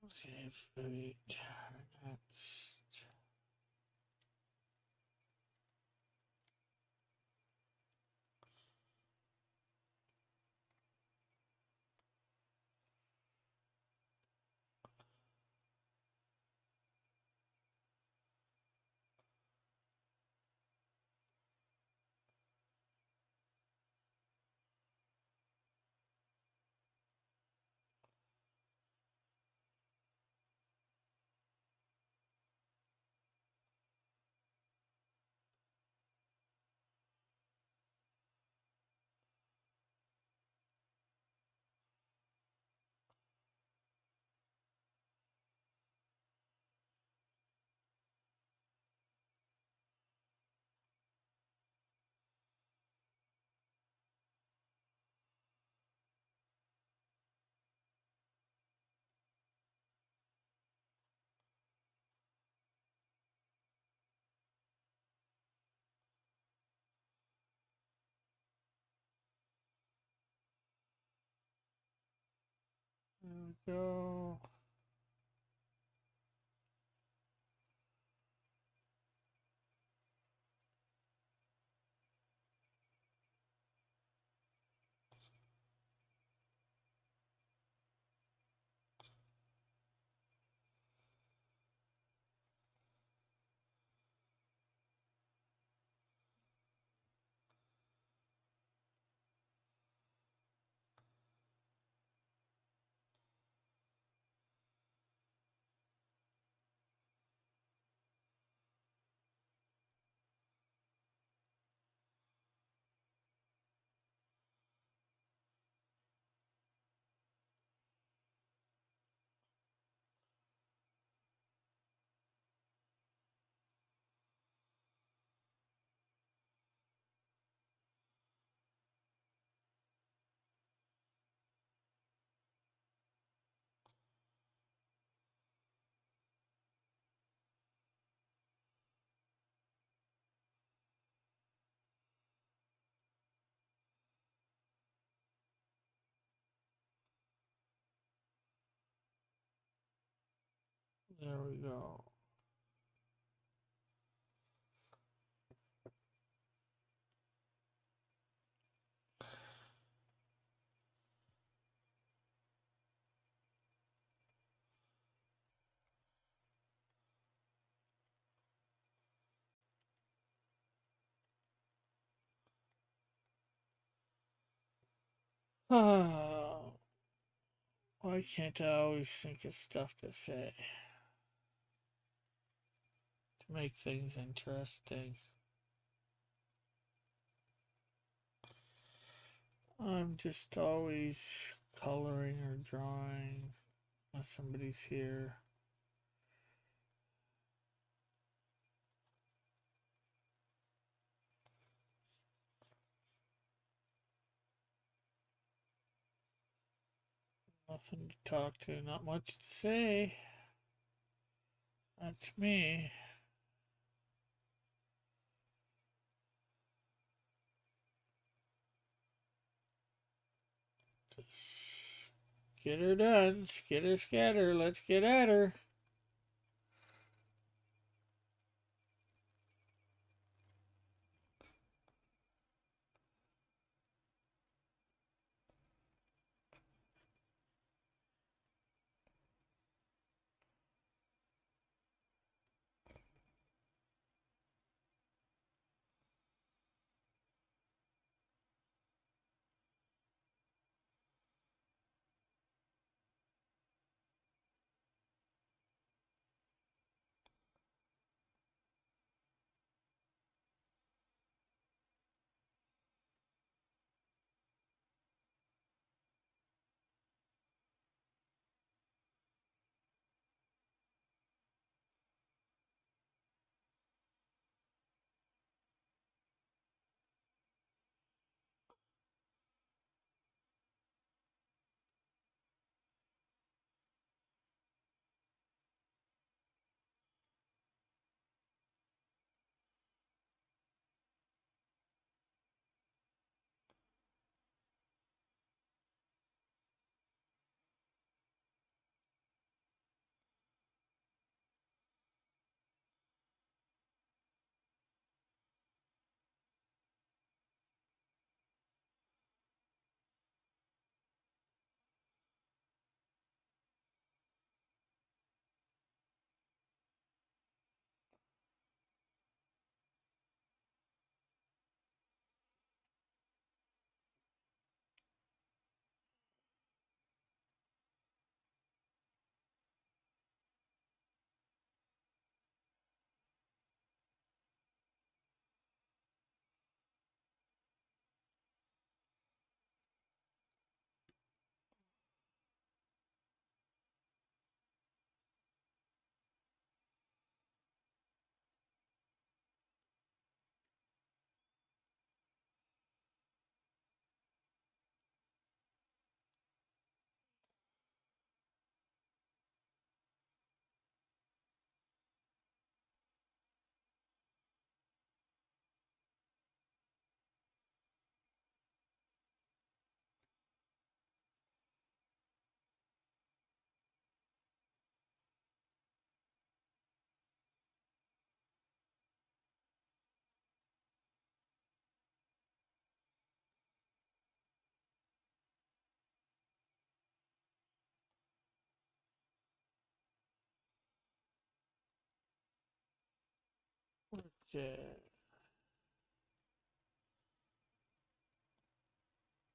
Okay, food next. There we go. There we go. Why can't I always think of stuff to say to make things interesting? I'm just always coloring or drawing unless somebody's here. Nothing to talk to, not much to say. That's me. Just get her done. Skitter scatter. Let's get at her. Okay.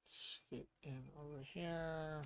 Let's get in over here.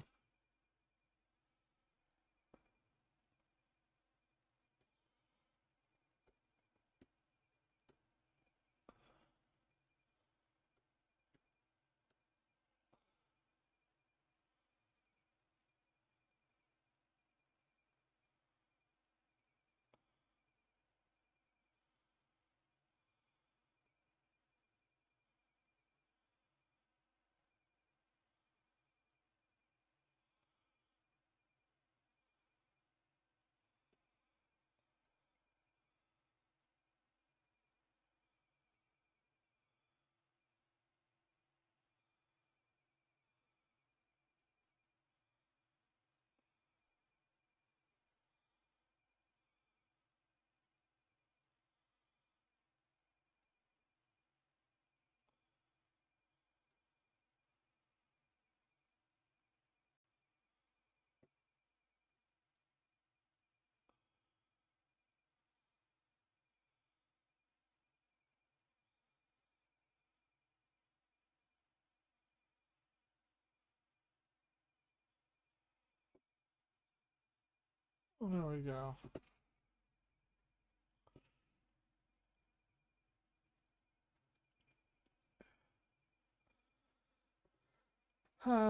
There we go.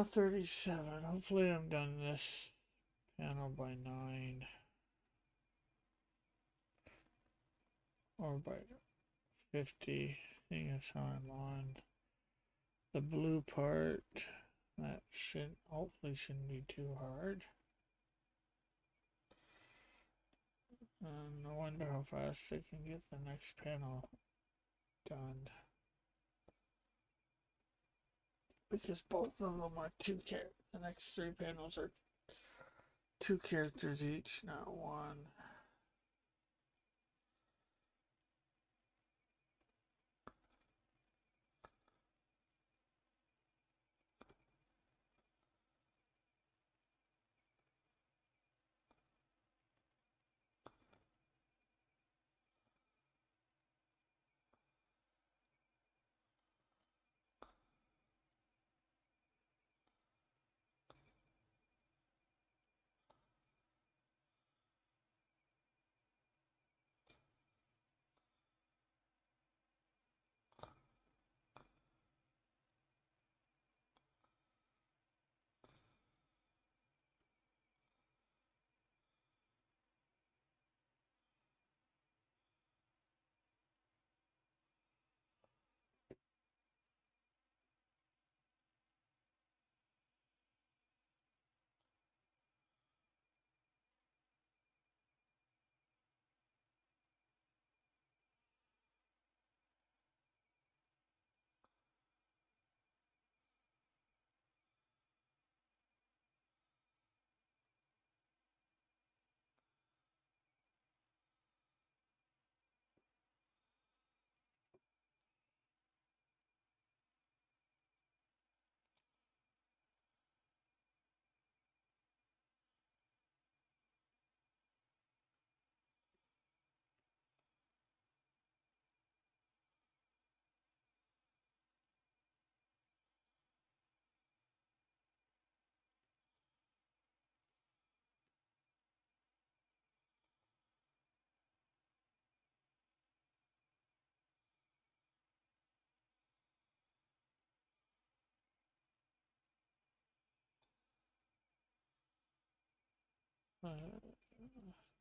37. Hopefully I'm done this panel by 9. Or by 50. Seeing as how I'm on the blue part. That hopefully shouldn't be too hard. I wonder how fast I can get the next panel done. Because both of them are the next 3 panels are 2 characters each, not 1.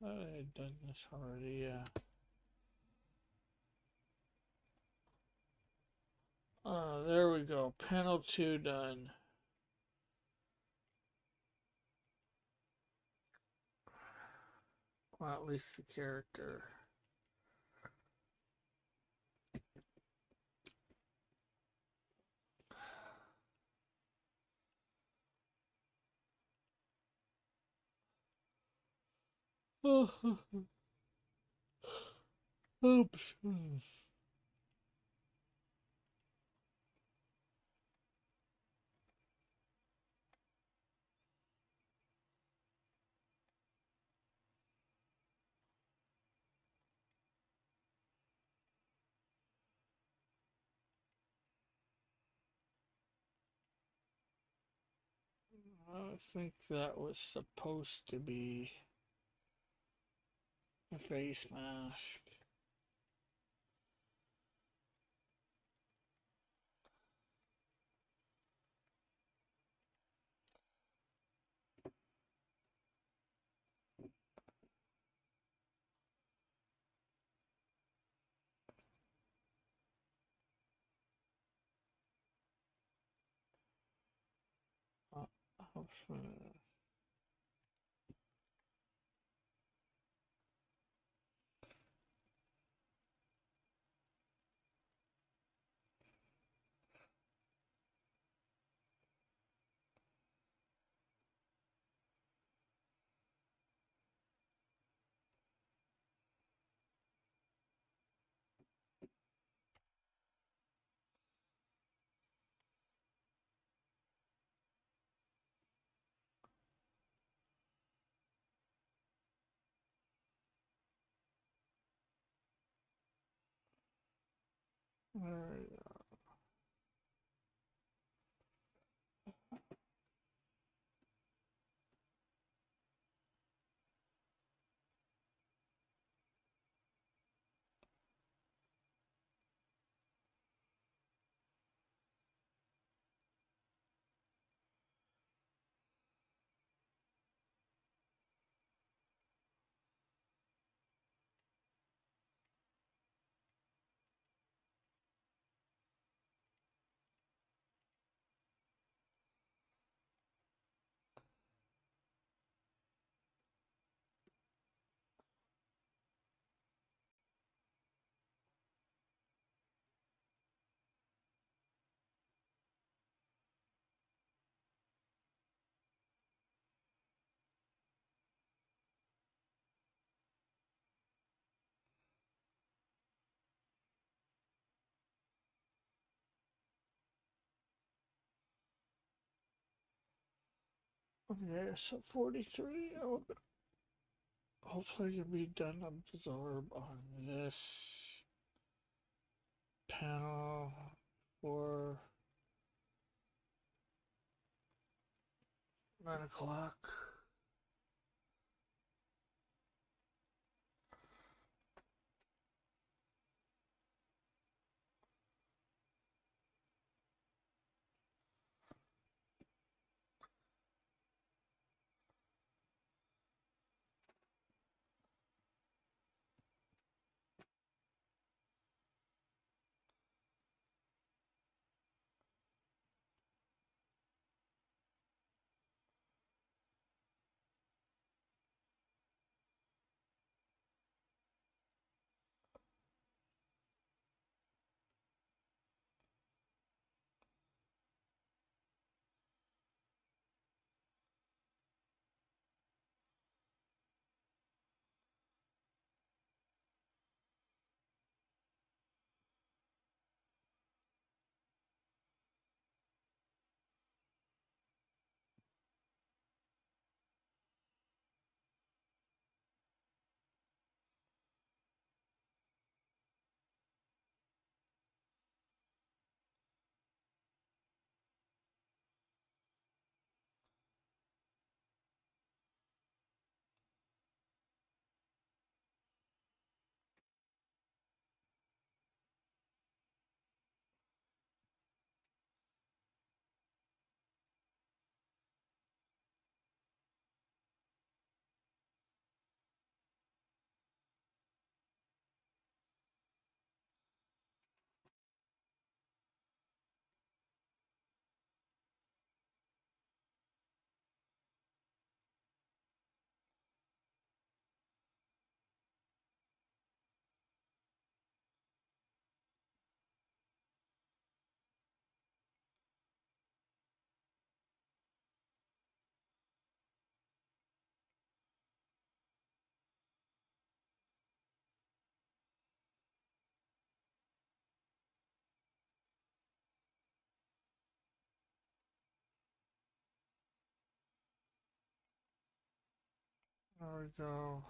I had done this already, yeah. There we go. Panel 2 done. Well, at least the character. Oops. I think that was supposed to be the face mask. There we go. Okay, so 43. Oh, hopefully you'll be done absorb on this panel for 9 o'clock. There we go.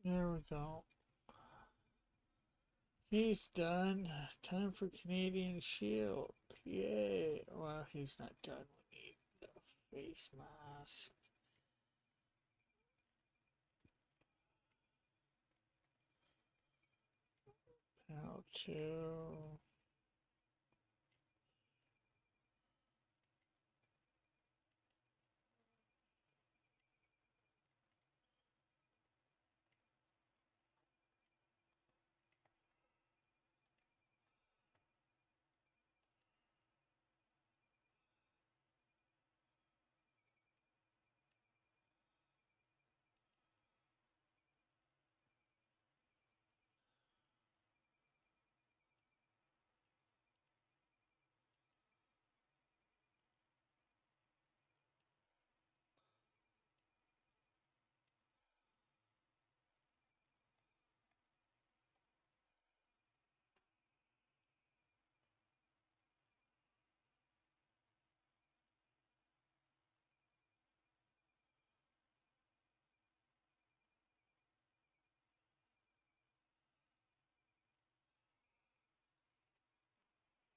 There we go. He's done. Time for Canadian Shield. Yay. Well, he's not done. We need the face mask. How to.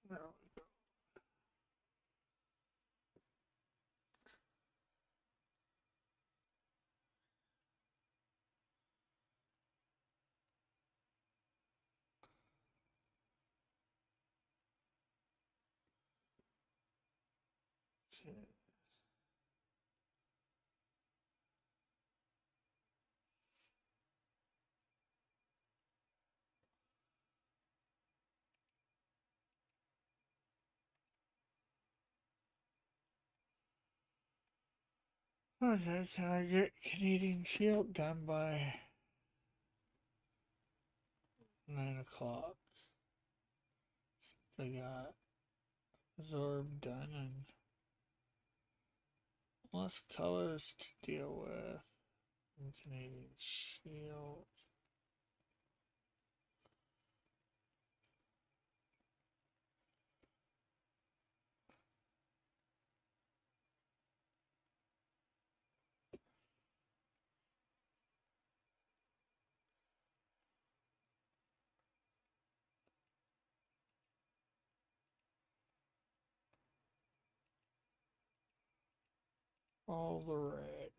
There we go. Okay. Okay, can I get Canadian Shield done by 9 o'clock? Since I got Absorb done and less colors to deal with. And Canadian Shield. All the red.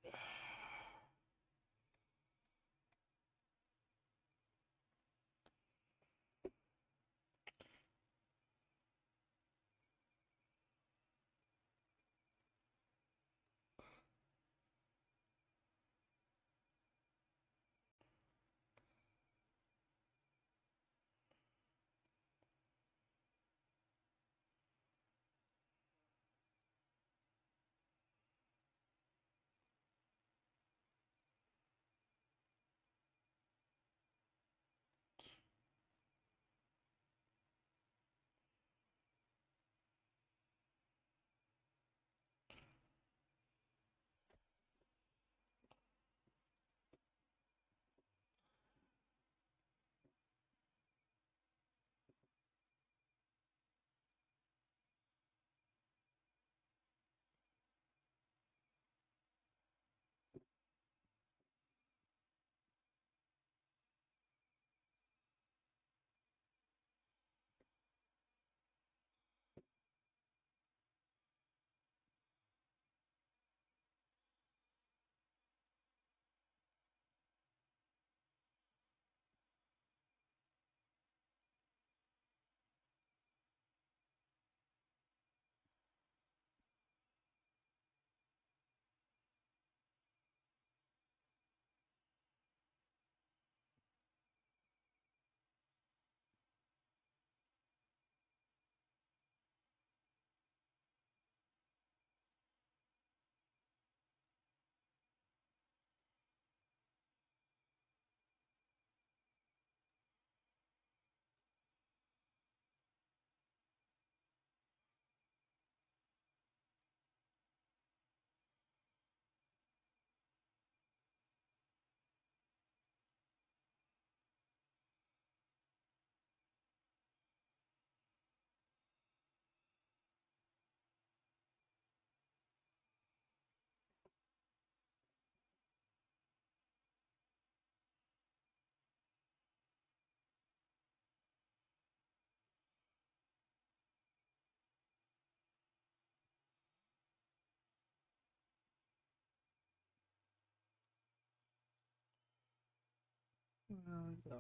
There we go.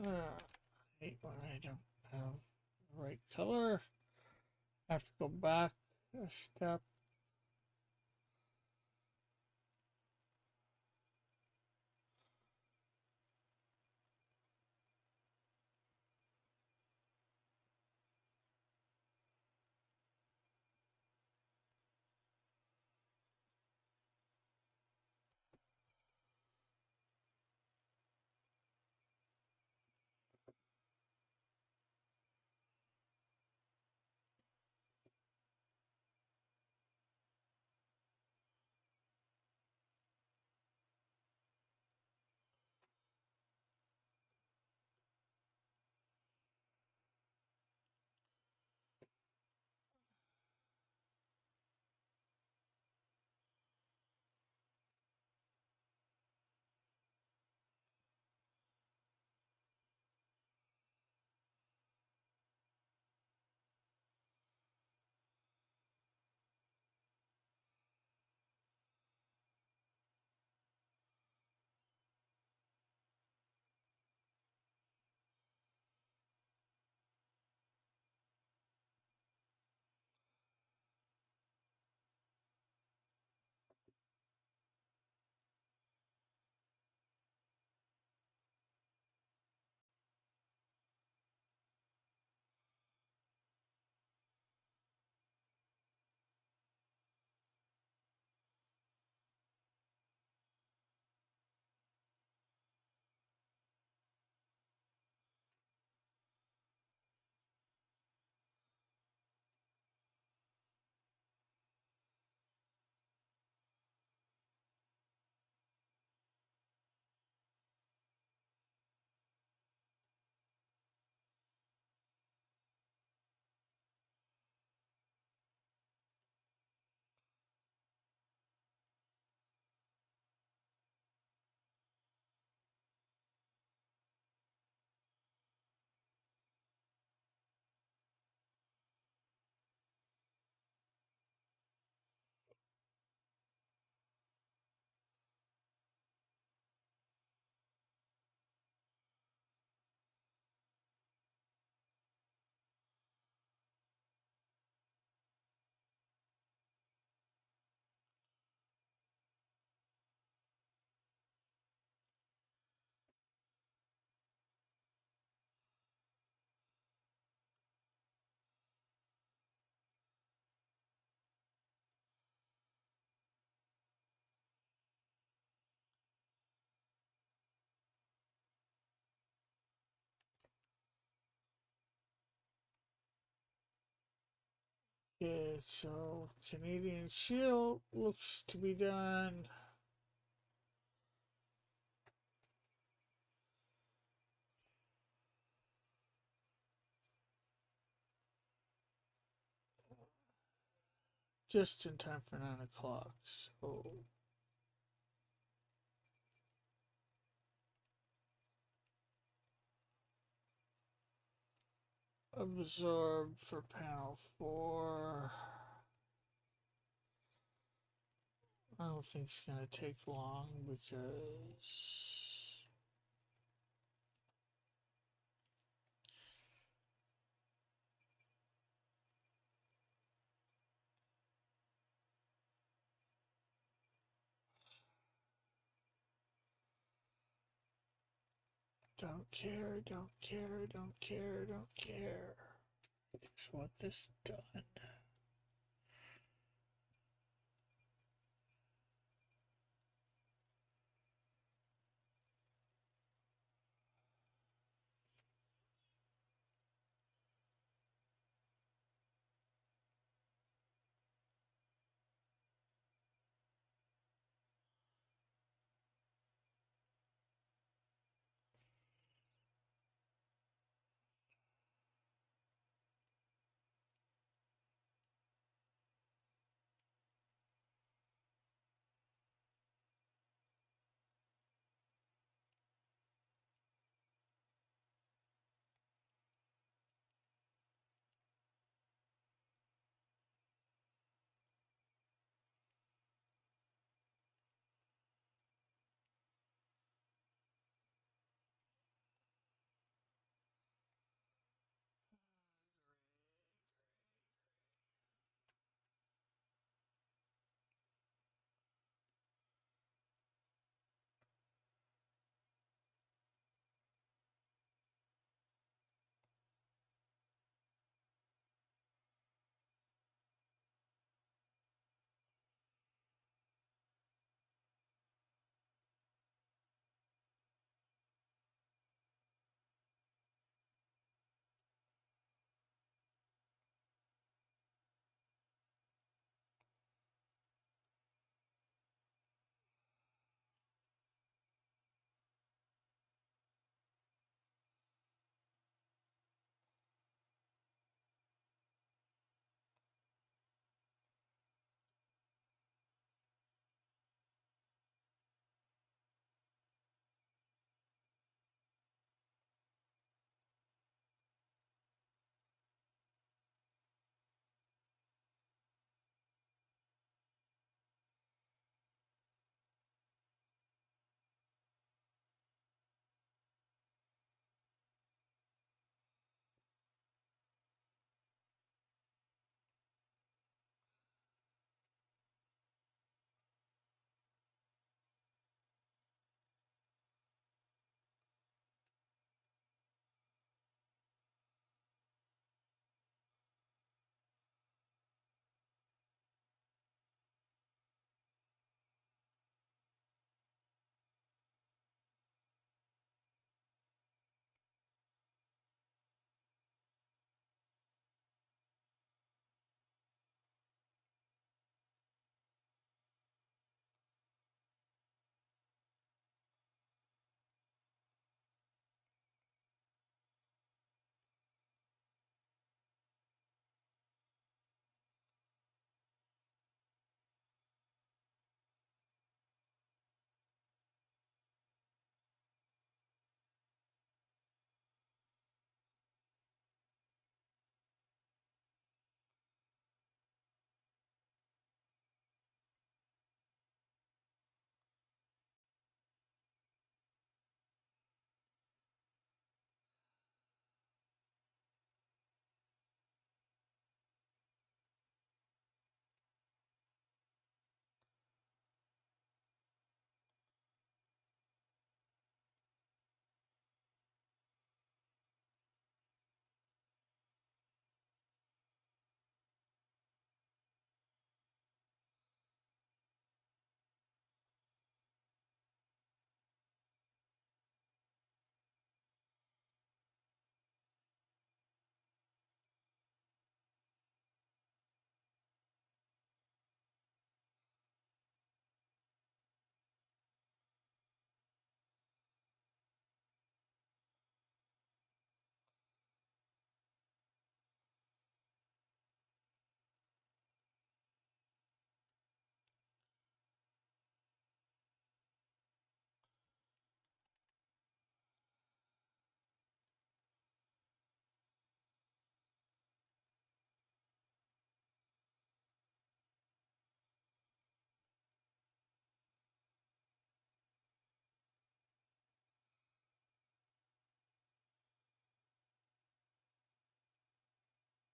I hate when I don't have the right color. I have to go back a step. Okay, so Canadian Shield looks to be done. Just in time for 9 o'clock. So absorb for panel 4. I don't think it's going to take long because Don't care, don't care, don't care, don't care. Just want this done.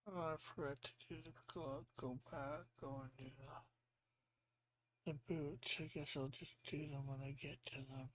Oh, I forgot to do the glove. Go back, go and do the boots. I guess I'll just do them when I get to them.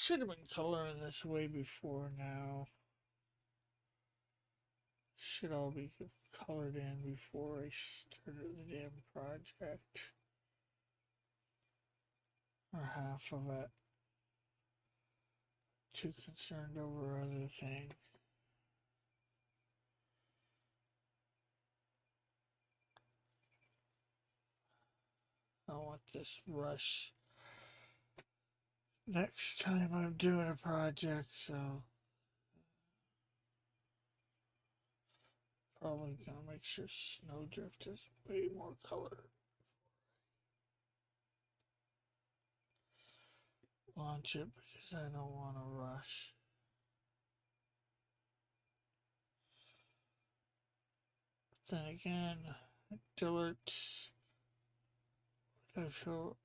should have been coloring this way before now. Should all be colored in before I started the damn project. Or half of it. Too concerned over other things. I don't want this rush next time I'm doing a project, so probably gonna make sure Snowdrift is way more color. Launch it because I don't want to rush. But then again, Dillert, I feel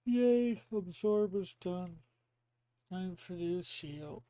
Yay, absorb is done. Time for the shield.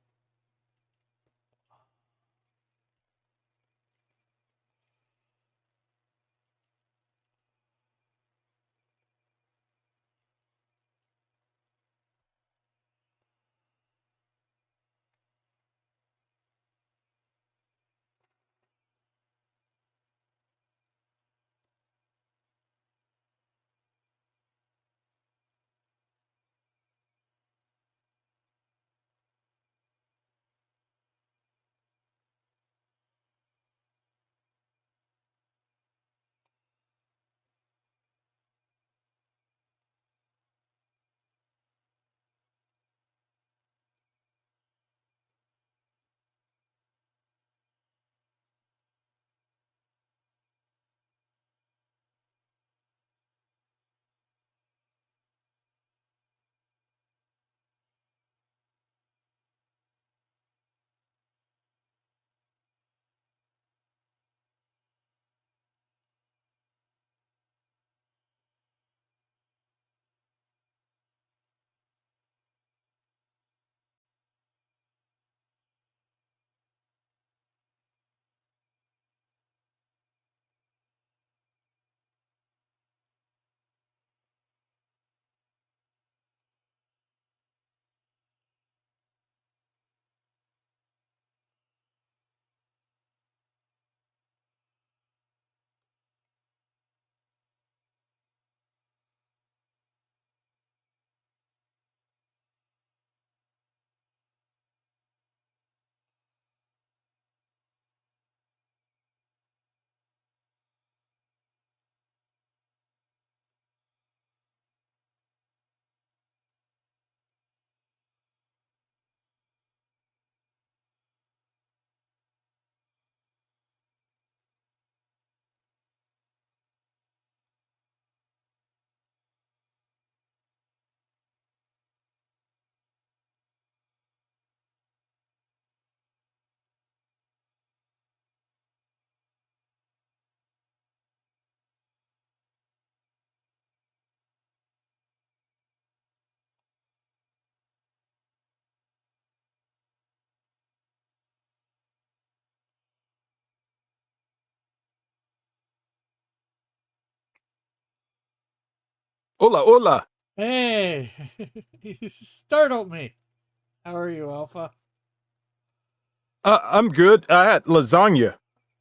Hola, hola. Hey, you startled me. How are you, Alpha? I'm good. I had lasagna.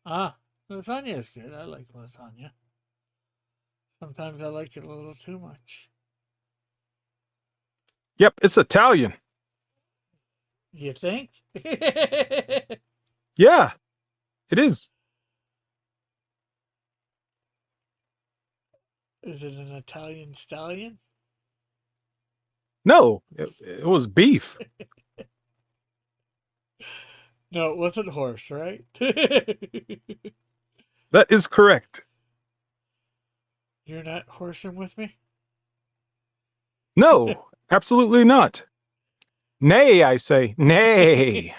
Ah, lasagna is good. I like lasagna. Sometimes I like it a little too much. Yep, it's Italian. You think? Yeah, it is. Is it an Italian stallion? No, it was beef. No, it wasn't horse, right? That is correct. You're not horsing with me? No, absolutely not. Nay, I say, nay.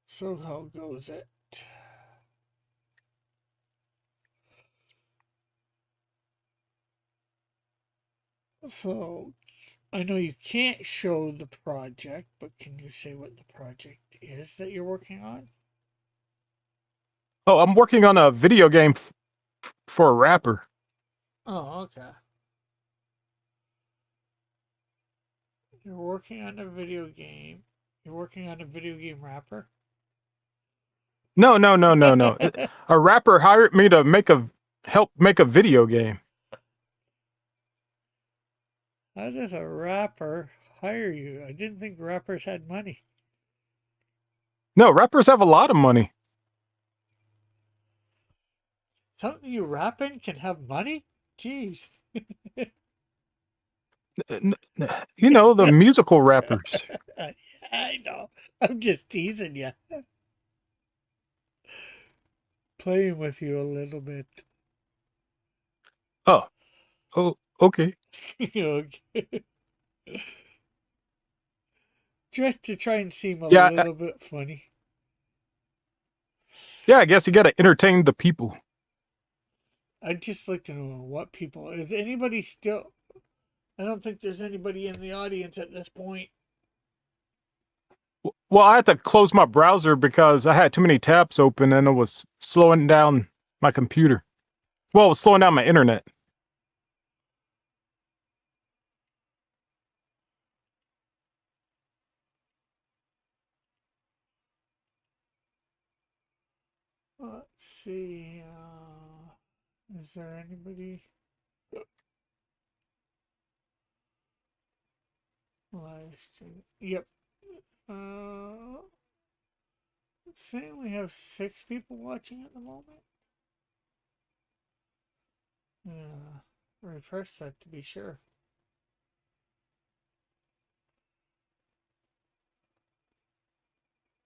So how goes it? So I know you can't show the project, but can you say what the project is that you're working on? Oh, I'm working on a video game for a rapper. Oh, okay. You're working on a video game. You're working on a video game rapper? No, no, no, no, no. A rapper hired me to help make a video game. How does a rapper hire you? I didn't think rappers had money. No, rappers have a lot of money. Something you rap in can have money? Jeez. You know, the musical rappers. I know. I'm just teasing you. Playing with you a little bit. Oh, oh, okay. Okay. Just to try and seem a Yeah, little bit funny. Yeah, I guess you got to entertain the people. I'd just like to know what people. Is anybody still? I don't think there's anybody in the audience at this point. Well, I had to close my browser because I had too many tabs open and it was slowing down my computer. Well, it was slowing down my internet. Let's see. Is there anybody? Live stream. Yep. Let's say we have 6 people watching at the moment. Yeah. Refresh that to be sure.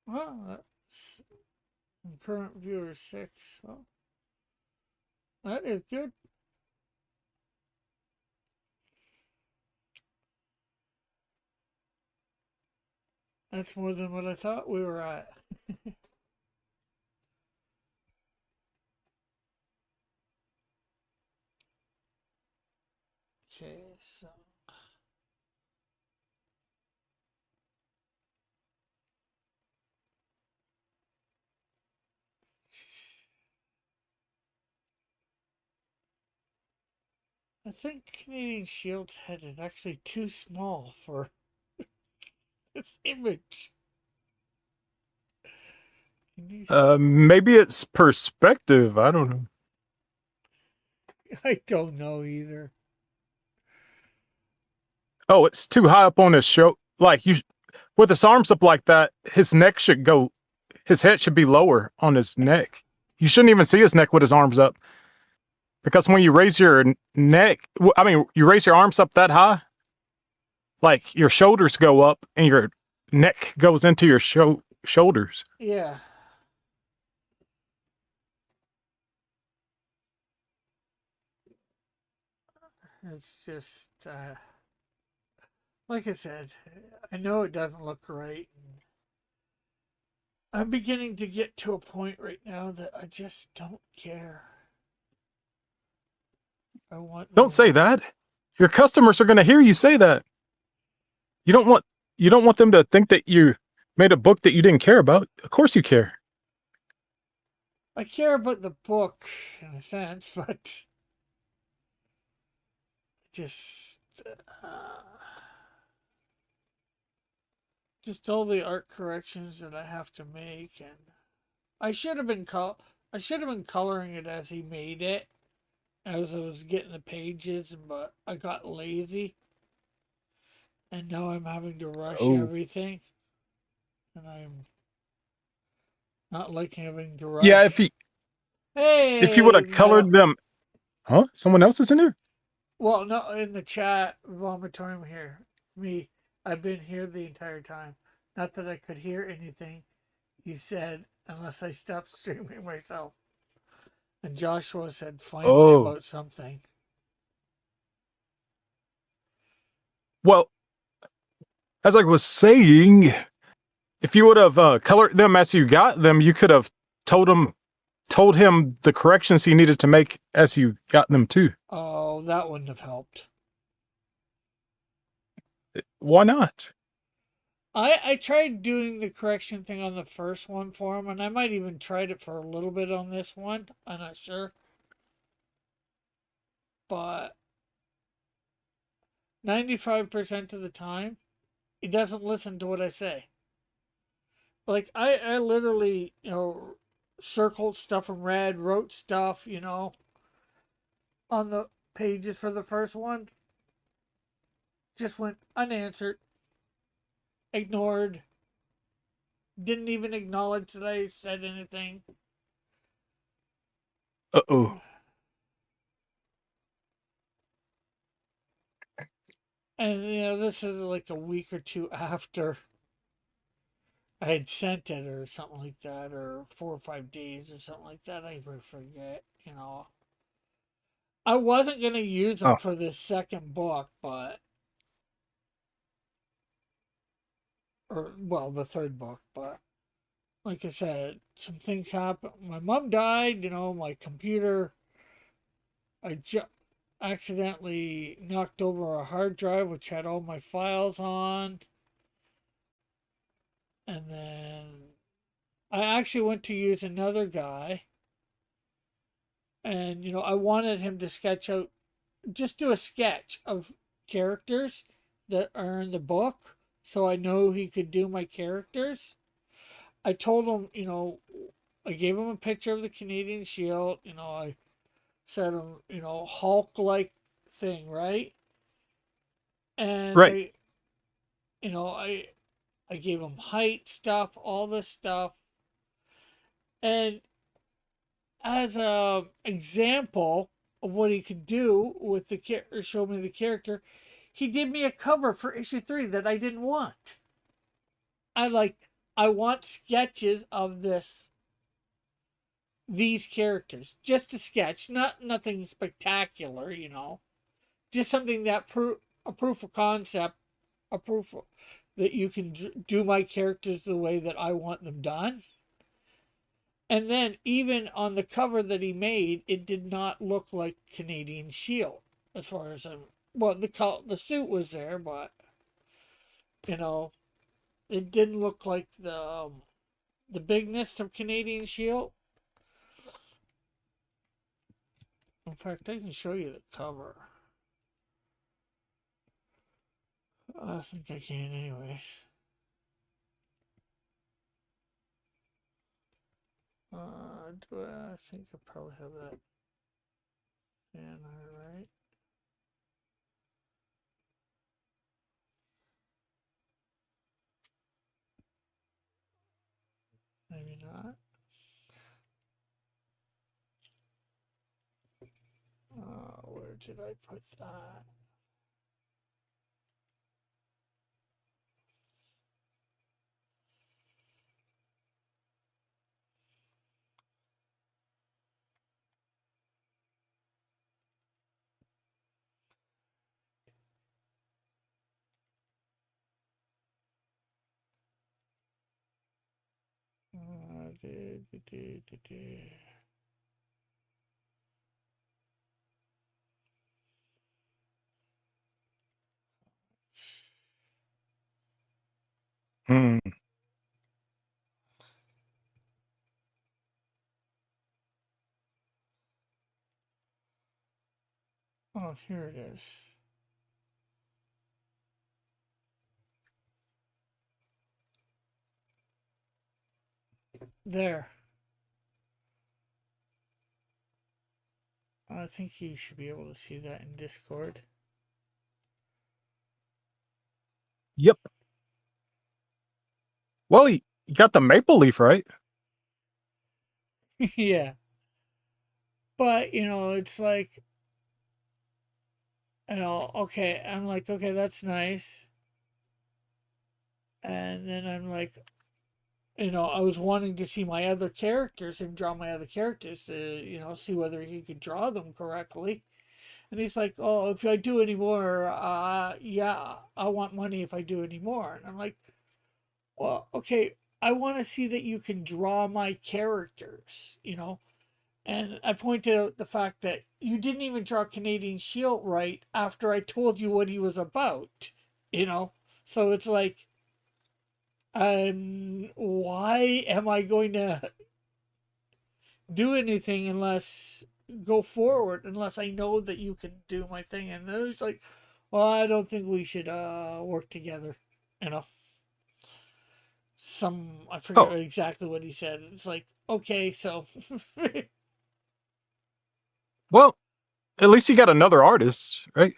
Well, that's current viewers 6. Well, that is good. That's more than what I thought we were at. Okay, so I think Canadian Shield's head is actually too small for this image. Can you see? Maybe it's perspective. I don't know. I don't know either. Oh, it's too high up on his show. Like with his arms up like that, his neck should go. His head should be lower on his neck. You shouldn't even see his neck with his arms up. Because when you raise your neck, I mean, you raise your arms up that high, like your shoulders go up and your neck goes into your shoulders. Yeah. It's just, like I said, I know it doesn't look right. I'm beginning to get to a point right now that I just don't care. I want. Don't say that. Your customers are going to hear you say that. You don't want them to think that you made a book that you didn't care about. Of course you care. I care about the book in a sense, but just just all the art corrections that I have to make, and I should have been coloring it as he made it, as I was getting the pages, but I got lazy, and now I'm having to rush everything, and I'm not liking having to rush. Yeah, if you would have colored them, huh? Someone else is in there. Well, no, in the chat, Vomitorium here. Me, I've been here the entire time. Not that I could hear anything you said unless I stopped streaming myself. And Joshua said finally about something. Well, as I was saying, if you would have colored them as you got them, you could have told him the corrections he needed to make as you got them too. Oh, that wouldn't have helped. Why not? I tried doing the correction thing on the first one for him, and I might even tried it for a little bit on this one. I'm not sure. But 95% of the time, he doesn't listen to what I say. Like, I literally, circled stuff in red, wrote stuff, on the pages for the first one. Just went unanswered, ignored, didn't even acknowledge that I said anything. Uh-oh. And, this is like a week or two after I had sent it or something like that, or 4 or 5 days or something like that. I forget, I wasn't going to use them for this second book, but the third book, but like I said, some things happened. My mom died, my computer, accidentally knocked over a hard drive which had all my files on. And then I actually went to use another guy. And, I wanted him to just do a sketch of characters that are in the book. So I know he could do my characters. I told him, I gave him a picture of the Canadian Shield. I said him, Hulk like thing, right? And Right. I gave him height stuff, all this stuff. And as a example of what he could do with the character, show me the character, he did me a cover for issue 3 that I didn't want. I want sketches of these characters, just a sketch, nothing spectacular, just something that a proof of concept, a proof that you can do my characters the way that I want them done. And then even on the cover that he made, it did not look like Canadian Shield as far as the suit was there, but it didn't look like the bigness of Canadian Shield. In fact, I can show you the cover. I think I can, anyways. I think I probably have that banner, right? Maybe not. Where did I put that? Hmm. Oh, here it is. There. I think you should be able to see that in Discord. Yep. Well, you got the maple leaf, right? Yeah. But, it's like, okay, I'm like, okay, that's nice. And then I'm like, I was wanting to see my other characters and draw my other characters to, see whether he could draw them correctly. And he's like, oh, if I do any more, yeah, I want money if I do any more. And I'm like, well, okay, I want to see that you can draw my characters. And I pointed out the fact that you didn't even draw Canadian Shield right after I told you what he was about. So it's like, why am I going to do anything unless go forward unless I know that you can do my thing? And then it's like, well, I don't think we should work together. You know, I forget Oh, exactly what he said. It's like, okay, so well, at least you got another artist, right?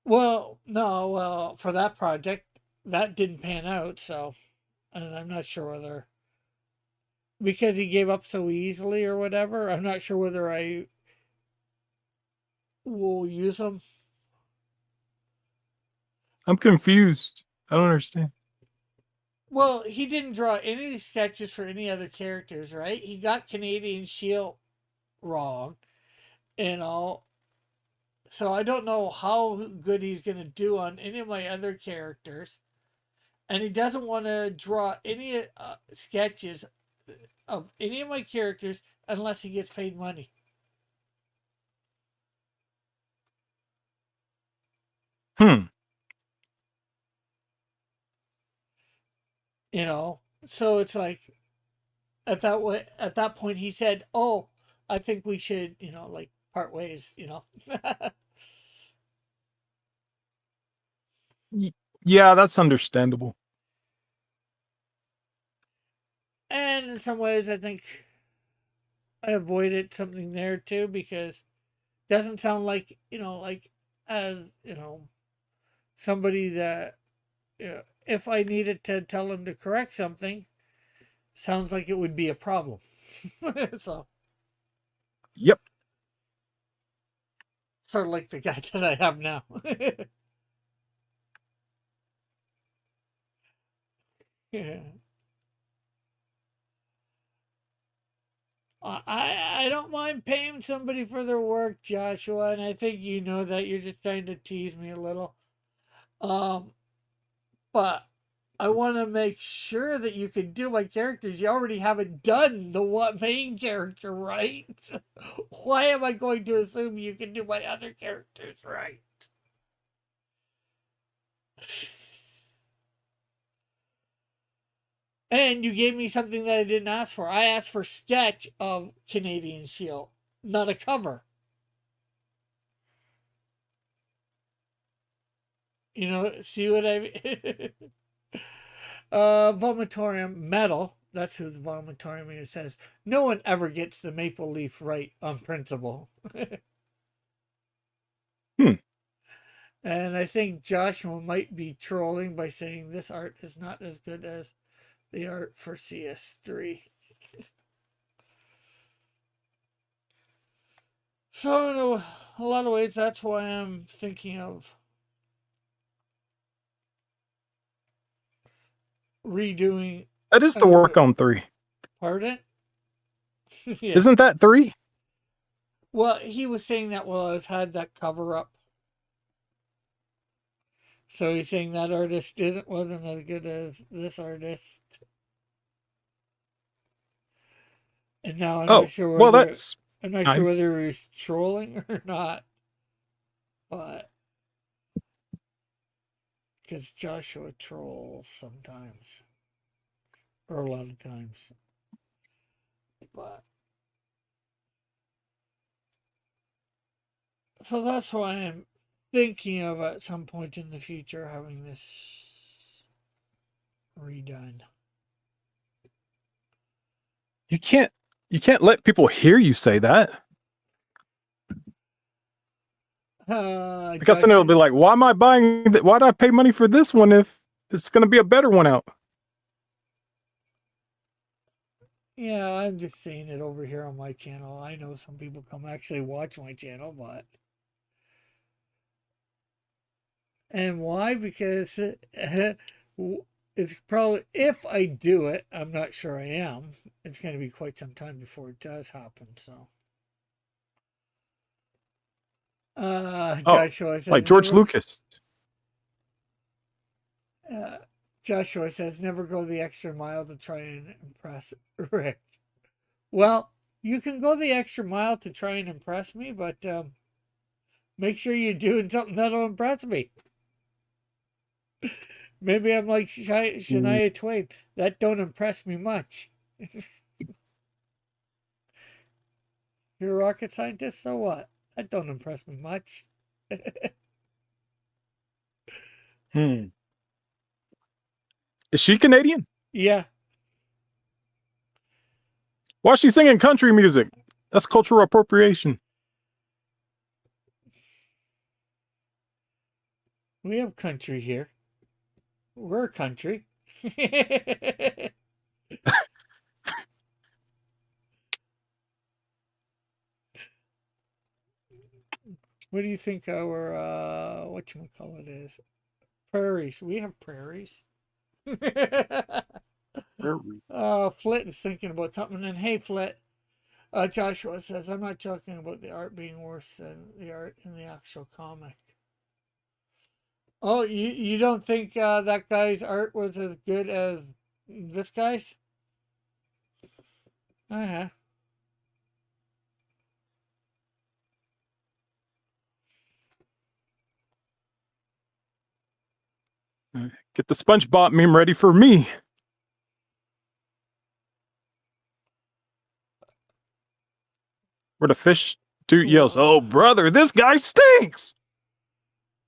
well, no, well, for that project, that didn't pan out. So, and I'm not sure whether because he gave up so easily or whatever. I'm not sure whether I will use him. I'm confused. I don't understand. Well, he didn't draw any sketches for any other characters, right? He got Canadian Shield wrong and all. So I don't know how good he's going to do on any of my other characters. and he doesn't want to draw any sketches of any of my characters unless he gets paid money. Hmm. You know, so it's like at that point he said, "Oh, I think we should, like part ways." Yeah, that's understandable. And in some ways, I think I avoided something there too because it doesn't sound like like as somebody that if I needed to tell him to correct something, sounds like it would be a problem. So Yep. sort of like the guy that I have now. Yeah. I don't mind paying somebody for their work, Joshua, and I think you know that you're just trying to tease me a little. But I want to make sure that you can do my characters. You already haven't done the main character right. Why am I going to assume you can do my other characters right? And you gave me something that I didn't ask for. I asked for sketch of Canadian Shield, not a cover. See what I mean? Vomitorium Metal. That's who the Vomitorium is. Says no one ever gets the maple leaf right on principle. Hmm. And I think Joshua might be trolling by saying this art is not as good as the art for CS3. So in a lot of ways, that's why I'm thinking of redoing. That is the work on 3. Pardon? Yeah. Isn't that 3? Well, he was saying that I had that cover up. So he's saying that artist wasn't as good as this artist. And now I'm not sure well, whether that's I'm not nice. sure whether he was trolling or not. But because Joshua trolls sometimes. Or a lot of times. But so that's why I'm thinking of at some point in the future having this redone. You can't let people hear you say that. Because then it'll be like, why am I buying that? Why do I pay money for this one if it's going to be a better one out? Yeah, I'm just saying it over here on my channel. I know some people come actually watch my channel, but and why? Because it's probably, if I do it, I'm not sure I am. It's going to be quite some time before it does happen. So, Joshua says, like George Lucas. Joshua says, never go the extra mile to try and impress Rick. Well, you can go the extra mile to try and impress me, but make sure you're doing something that'll impress me. Maybe I'm like Shania Twain. That don't impress me much. You're a rocket scientist, so what? That don't impress me much. Is she Canadian? Yeah. Why is she singing country music? That's cultural appropriation. We have country here. We're a country. What do you think our whatchamacallit is? Prairies. We have prairies. Flit is thinking about something, and hey, Flit. Joshua says, I'm not joking about the art being worse than the art in the actual comic. Oh, you don't think that guy's art was as good as this guy's? Uh-huh. Get the SpongeBob meme ready for me. Where the fish dude yells, "Oh, brother, this guy stinks!"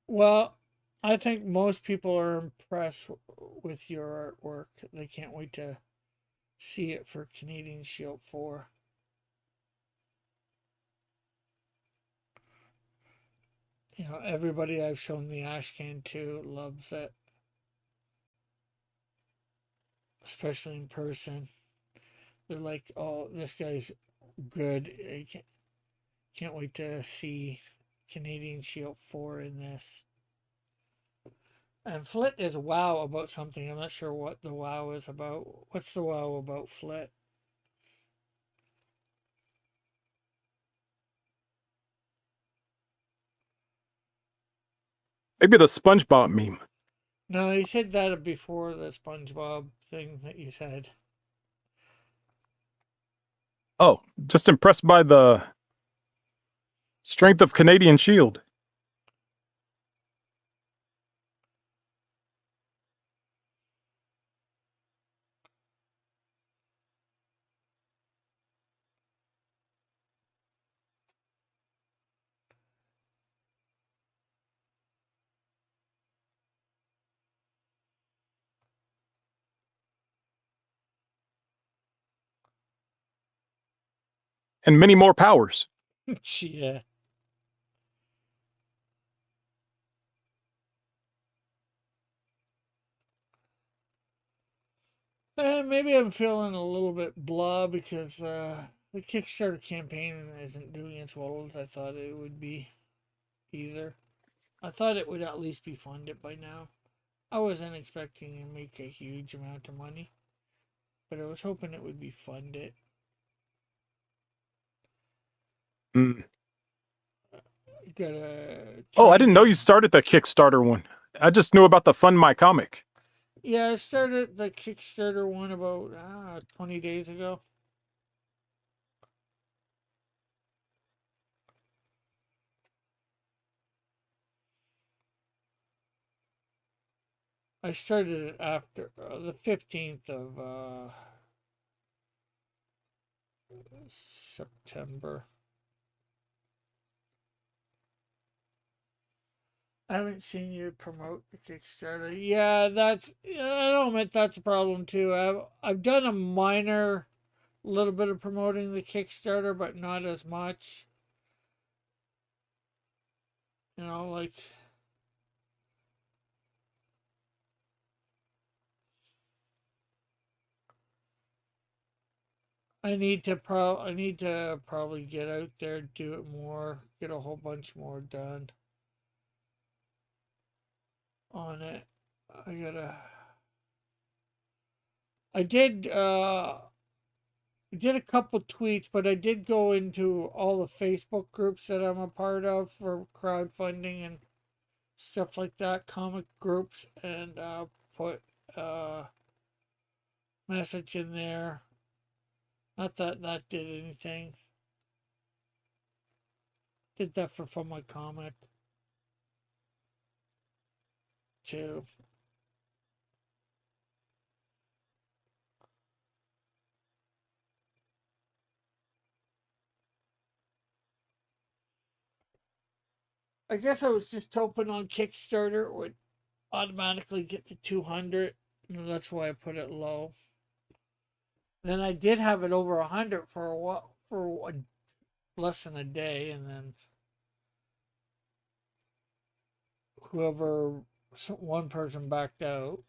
Well, I think most people are impressed with your artwork. They can't wait to see it for Canadian Shield 4. You know, everybody I've shown the Ashcan to loves it, especially in person. They're like, "Oh, this guy's good. I can't wait to see Canadian Shield 4 in this." And Flit is wow about something. I'm not sure what the wow is about. What's the wow about Flit? Maybe the SpongeBob meme. No, he said that before the SpongeBob thing that you said. Oh, just impressed by the strength of Canadian Shield. And many more powers. Yeah. Maybe I'm feeling a little bit blah because the Kickstarter campaign isn't doing as well as I thought it would be either. I thought it would at least be funded by now. I wasn't expecting to make a huge amount of money, but I was hoping it would be funded. Mm. Gotta Oh, try I and didn't know get- you started the Kickstarter one. I just knew about the Fund My Comic. Yeah, I started the Kickstarter one about 20 days ago. I started it after the 15th of September. I haven't seen you promote the Kickstarter. Yeah, I don't admit that's a problem too. I've done a minor little bit of promoting the Kickstarter, but not as much. You know, like I need to probably get out there, do it more, get a whole bunch more done on it. I gotta I did a couple tweets, but I did go into all the Facebook groups that I'm a part of for crowdfunding and stuff like that, comic groups, and put a message in there. Not that that did anything. Did that for Fun My Comic too. I guess I was just hoping on Kickstarter it would automatically get to 200. That's why I put it low. Then I did have it over 100 for a while, less than a day, and then whoever one person backed out.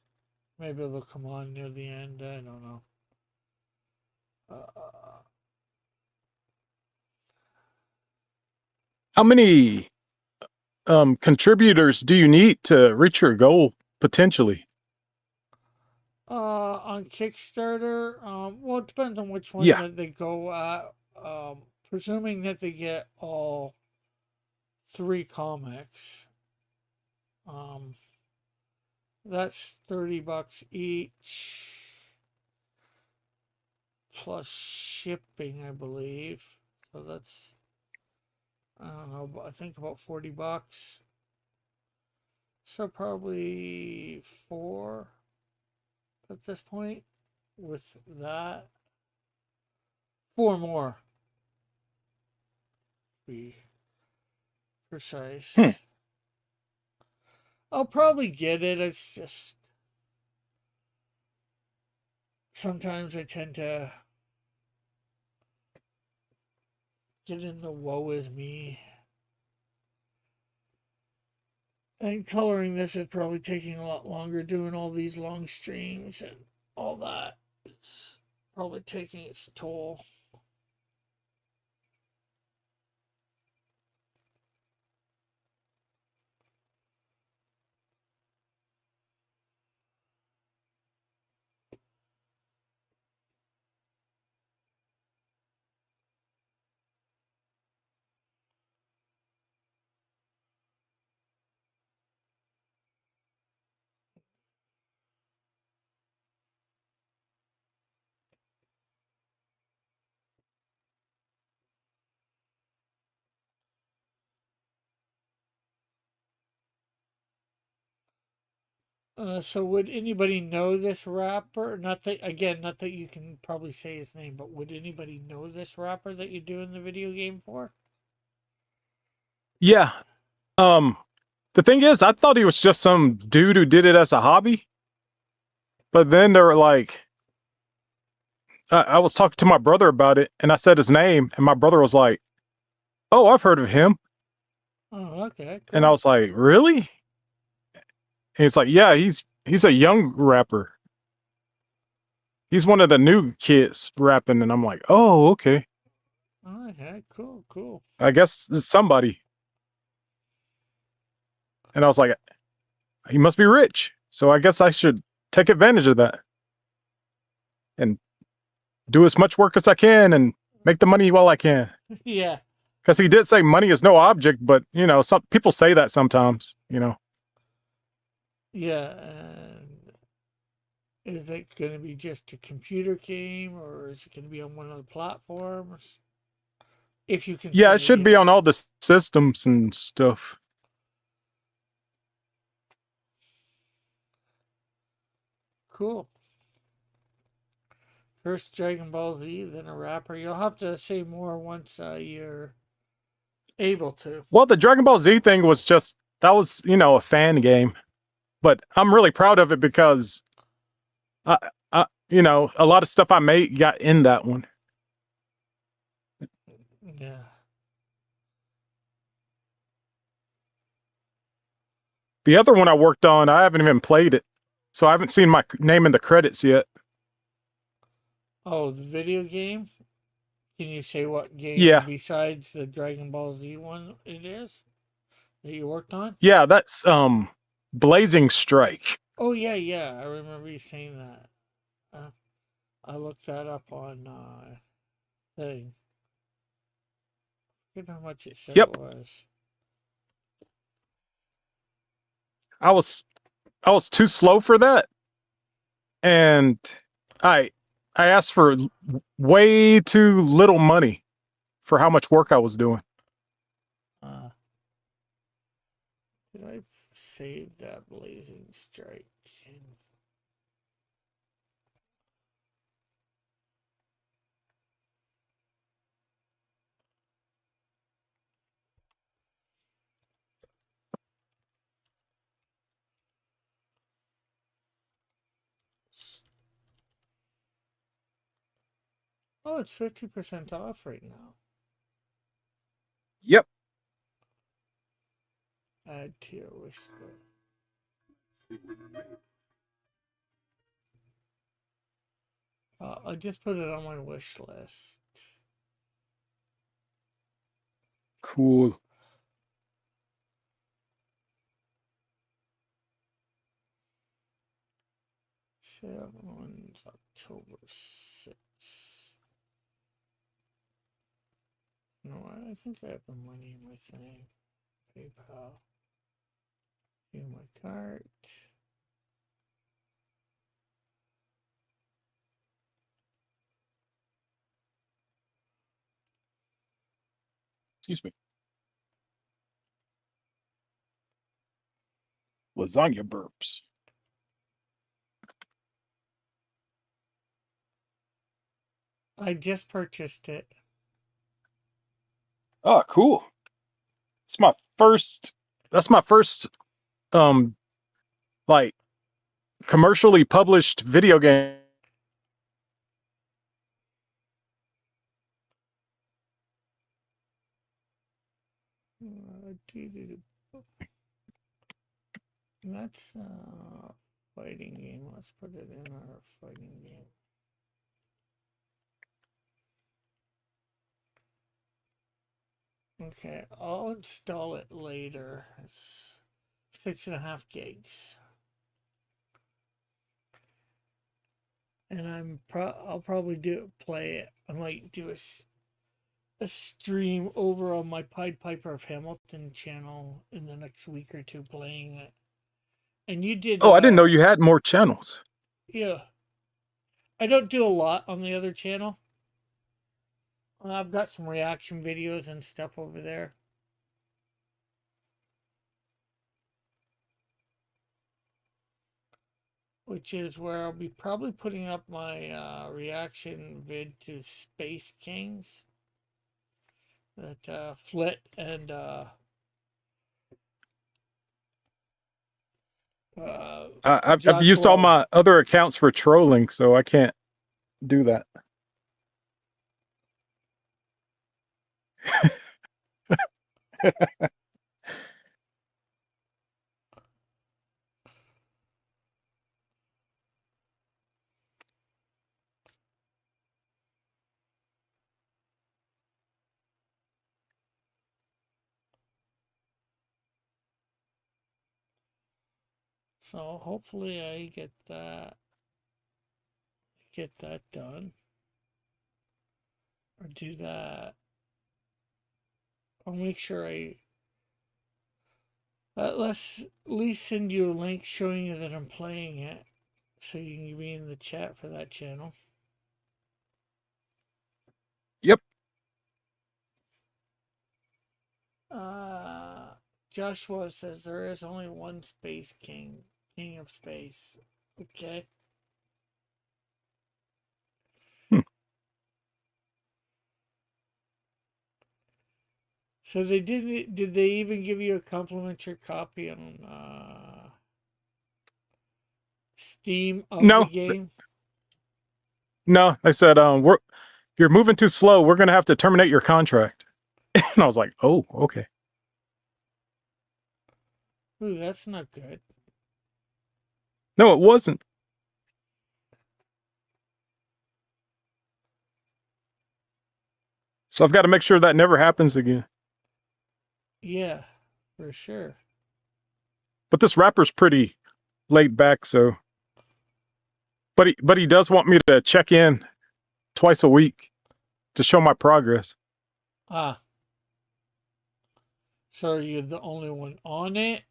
Maybe they'll come on near the end. I don't know. How many contributors do you need to reach your goal potentially? On Kickstarter, well, it depends on which one Yeah. that they go at. Presuming that they get all 3 comics. That's $30 each. Plus shipping, I believe. So that's, I don't know, but I think about $40. So probably 4 at this point with that. 4 more. Be precise. I'll probably get it. It's just sometimes I tend to get in the woe is me. And coloring this is probably taking a lot longer, doing all these long streams and all that. It's probably taking its toll. So would anybody know this rapper? Not that, again, not that you can probably say his name, but would anybody know this rapper that you're doing the video game for? Yeah. The thing is, I thought he was just some dude who did it as a hobby. But then they were like, I was talking to my brother about it, and I said his name, and my brother was like, "Oh, I've heard of him." Oh, okay. Cool. And I was like, "Really?" And he's like, "Yeah, he's a young rapper. He's one of the new kids rapping." And I'm like, "Oh, okay. Okay, cool. I guess it's somebody." And I was like, "He must be rich, so I guess I should take advantage of that and do as much work as I can and make the money while I can." Yeah. Because he did say money is no object, but some people say that sometimes. Yeah, and is it going to be just a computer game, or is it going to be on one of the platforms? If you can Yeah, it say, should be on all the systems and stuff. Cool. First Dragon Ball Z, then a rapper. You'll have to say more once you're able to. Well, the Dragon Ball Z thing was that was a fan game, but I'm really proud of it because a lot of stuff I made got in that one. Yeah. The other one I worked on, I haven't even played it, so I haven't seen my name in the credits yet. Oh, the video game? Can you say what game Yeah. besides the Dragon Ball Z one it is that you worked on? Yeah, that's Blazing Strike. Oh yeah. I remember you saying that. I looked that up on thing. I forget how much it said Yep. it was. I was too slow for that, and I asked for way too little money for how much work I was doing. Did I save that Blazing Strike? Oh, it's 50% off right now. Yep. Add to your wish list. I just put it on my wish list. Cool. Sale runs October 6th. No, I think I have the money in my thing. PayPal. View my cart. Excuse me. Lasagna burps. I just purchased it. Oh, cool. It's my first. That's my first, like commercially published video game. That's a fighting game. Let's put it in our fighting game. Okay, I'll install it later. It's 6.5 gigs. And I'll probably play it. I might do a stream over on my Pied Piper of Hamilton channel in the next week or two playing it. And you did. Oh, I didn't know you had more channels. Yeah. I don't do a lot on the other channel. I've got some reaction videos and stuff over there. Which is where I'll be probably putting up my reaction vid to Space Kings. That Flit and I've used all my other accounts for trolling, so I can't do that. So hopefully I get that done. Or do that. I'll make sure let's at least send you a link showing you that I'm playing it, so you can be in the chat for that channel. Yep. Joshua says there is only one Space King, King of Space. Okay. So did they even give you a complimentary copy on Steam of the game? No, they said you're moving too slow. We're gonna have to terminate your contract. And I was like, oh, okay. Ooh, that's not good. No, it wasn't. So I've got to make sure that never happens again. Yeah, for sure. But this rapper's pretty laid back, so. But he does want me to check in twice a week to show my progress. Ah. So are you the only one on it?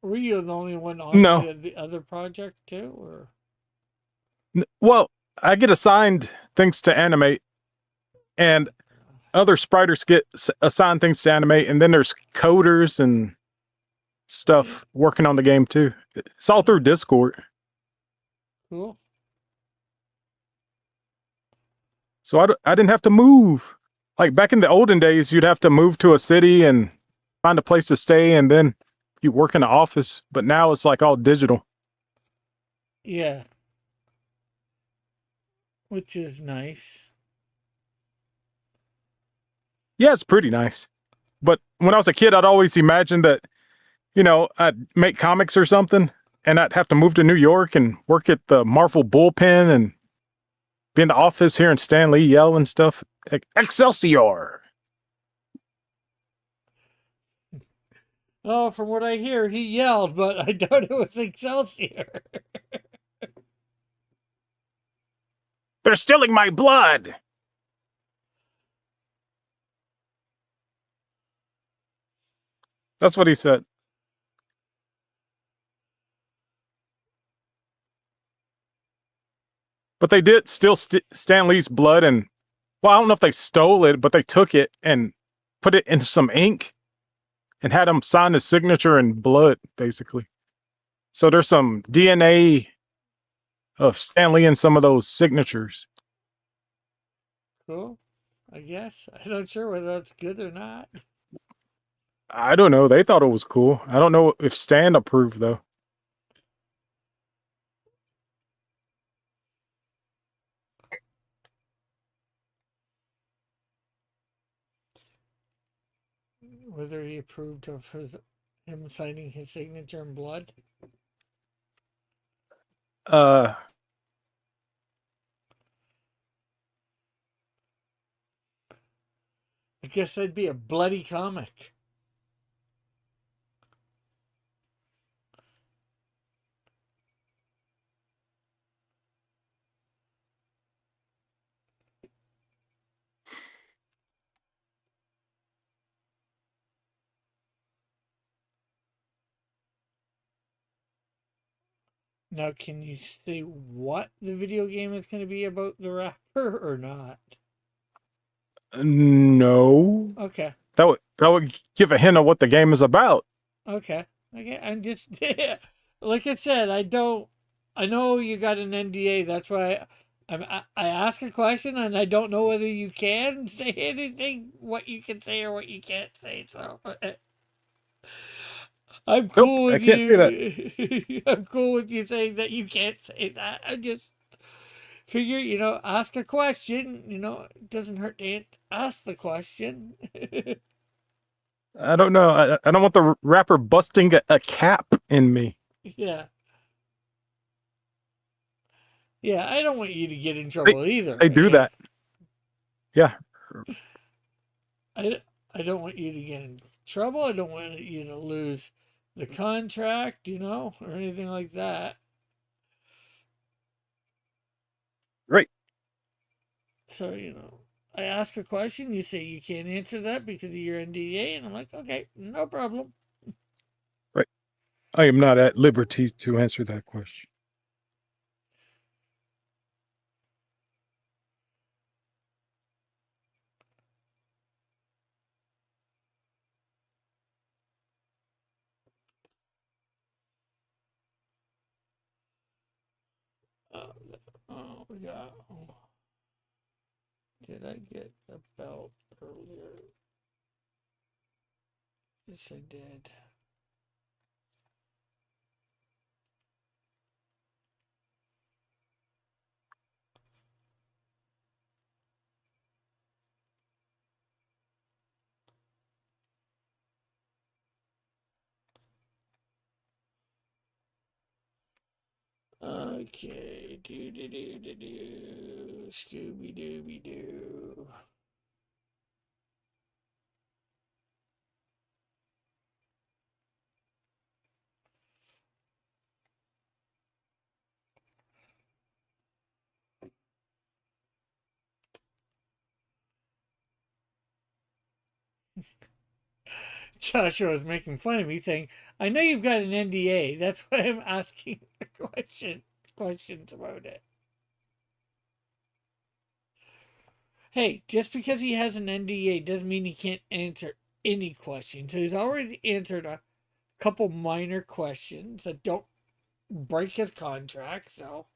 Were you the only one on the other project too, or? Well, I get assigned things to animate, and other spriters get assigned things to animate, and then there's coders and stuff working on the game too. It's all through Discord. Cool. So I didn't have to move. Like back in the olden days, you'd have to move to a city and find a place to stay, and then you work in the office. But now it's like all digital. Yeah. Which is nice. Yeah, it's pretty nice. But when I was a kid, I'd always imagined that, you know, I'd make comics or something, and I'd have to move to New York and work at the Marvel bullpen and be in the office hearing Stan Lee yell and stuff. Excelsior! Oh, from what I hear, he yelled, but I doubt it was Excelsior. They're stealing my blood! That's what he said. But they did steal Stan Lee's blood, and, well, I don't know if they stole it, but they took it and put it in some ink and had him sign his signature in blood, basically. So there's some DNA of Stanley in some of those signatures. Cool. I guess. I'm not sure whether that's good or not. I don't know. They thought it was cool. I don't know if Stan approved, though. Whether he approved of him signing his signature in blood. Uh, I guess that'd be a bloody comic. Now, can you say what the video game is going to be about the rapper or not? no. Okay. That would give a hint of what the game is about. Okay. I'm just like I said, I know you got an NDA. That's why I ask a question and I don't know whether you can say anything, what you can say or what you can't say. So I'm cool Nope, I with can't say that. you. I'm cool with you saying that you can't say that. I just figure, ask a question. It doesn't hurt to ask the question. I don't know. I don't want the rapper busting a cap in me. Yeah. Yeah, I don't want you to get in trouble either. They do that. Yeah. I don't want you to get in trouble. I don't want you to lose the contract, or anything like that. Right. So, I ask a question, you say you can't answer that because of your NDA, and I'm like, okay, no problem. Right. I am not at liberty to answer that question. We got. Did I get the belt earlier? Yes, I did. Okay, Scooby Dooby Doo. Joshua was making fun of me, saying, "I know you've got an NDA. That's why I'm asking questions about it." Hey, just because he has an NDA doesn't mean he can't answer any questions. So he's already answered a couple minor questions that don't break his contract. So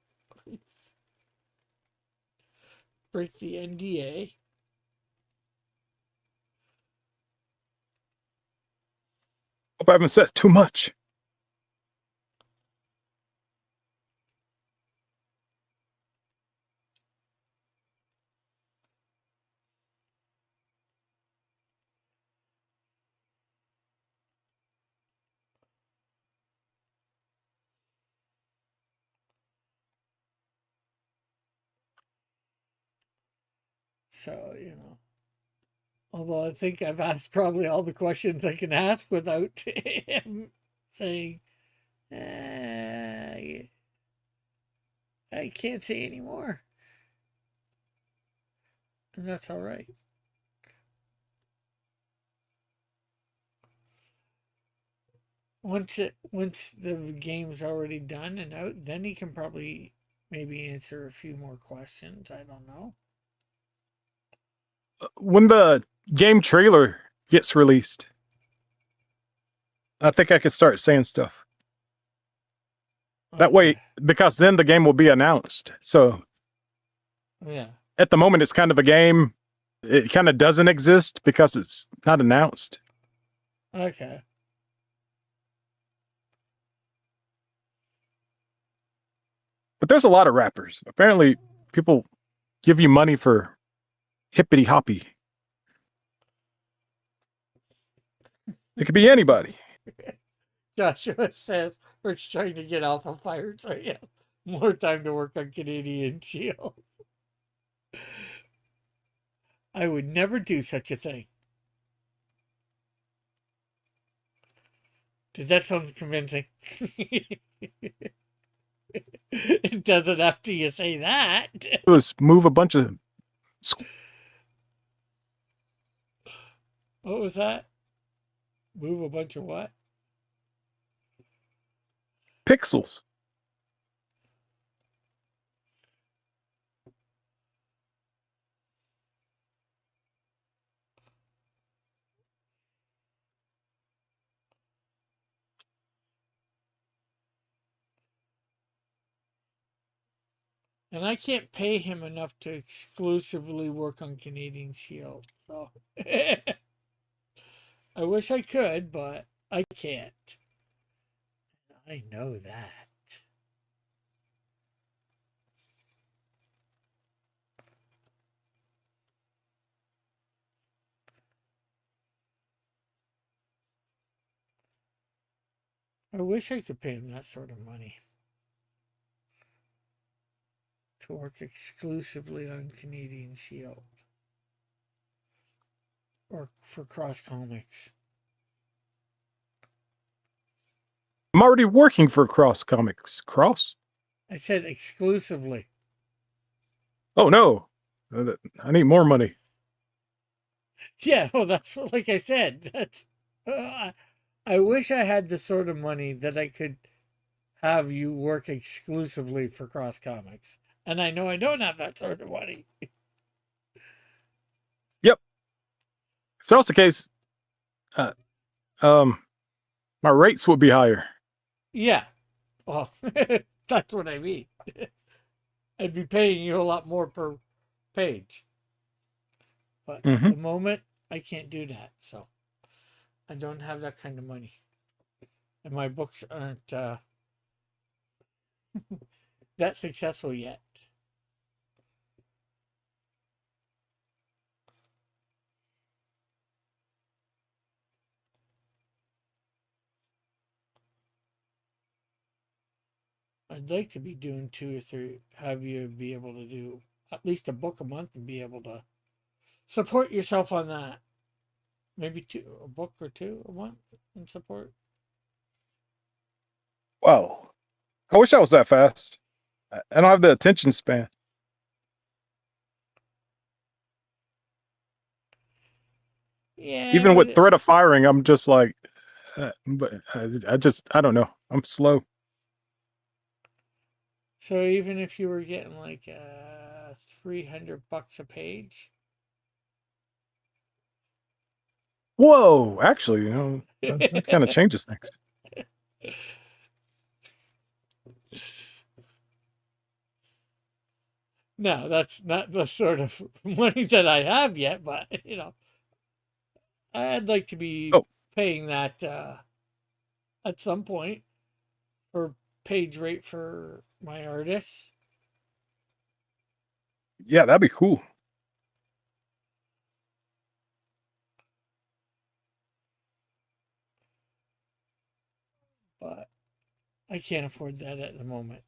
break the NDA. Hope I haven't said too much. So, although I think I've asked probably all the questions I can ask without him saying, I can't say anymore. And that's all right. Once the game's already done and out, then he can probably maybe answer a few more questions. I don't know. When the game trailer gets released. I think I could start saying stuff. That way, Okay. because then the game will be announced. So Yeah. at the moment, it's kind of a game. It kind of doesn't exist because it's not announced. Okay. But there's a lot of rappers. Apparently, people give you money for hippity hoppy. It could be anybody. Joshua says we're trying to get Alpha fired, so yeah, more time to work on Canadian Shield. I would never do such a thing. That sounds convincing. It doesn't after you say that. It was move a bunch of What was that? Move a bunch of what? pixels. And I can't pay him enough to exclusively work on Canadian Shield. So I wish I could, but I can't. I know that. I wish I could pay him that sort of money to work exclusively on Canadian Shield or for Cross Comics. I'm already working for Cross Comics. Cross? I said exclusively. Oh no. I need more money. Yeah, well, that's what, like I said, that's. I wish I had the sort of money that I could have you work exclusively for Cross Comics, and I know I don't have that sort of money. Yep. If that was the case, uh, my rates would be higher. Yeah, well, that's what I mean. I'd be paying you a lot more per page, but at the moment I can't do that, so I don't have that kind of money, and my books aren't that successful yet. I'd like to be doing 2 or 3, have you be able to do at least a book a month and be able to support yourself on that. Maybe a book or 2 a month and support. Wow. I wish I was that fast. I don't have the attention span. Yeah, Even with but threat of firing, I'm just like, but I don't know. I'm slow. so even if you were getting like $300 a page. Whoa, actually, you know, that kind of changes things. No, that's not the sort of money that I have yet, but you know, I'd like to be Oh, paying that at some point for page rate for my artists. yeah, that'd be cool. But I can't afford that at the moment.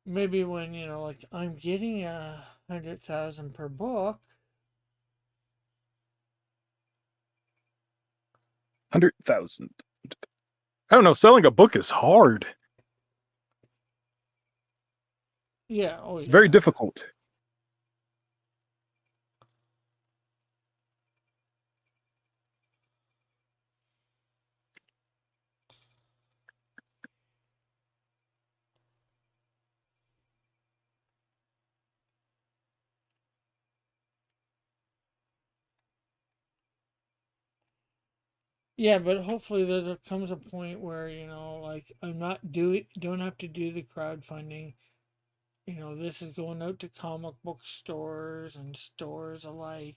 Maybe when, you know, like I'm getting 100,000 per book. 100,000. I don't know. Selling a book is hard. Yeah, oh It's very yeah. difficult. Yeah, but hopefully there comes a point where, like don't have to do the crowdfunding. This is going out to comic book stores and stores alike,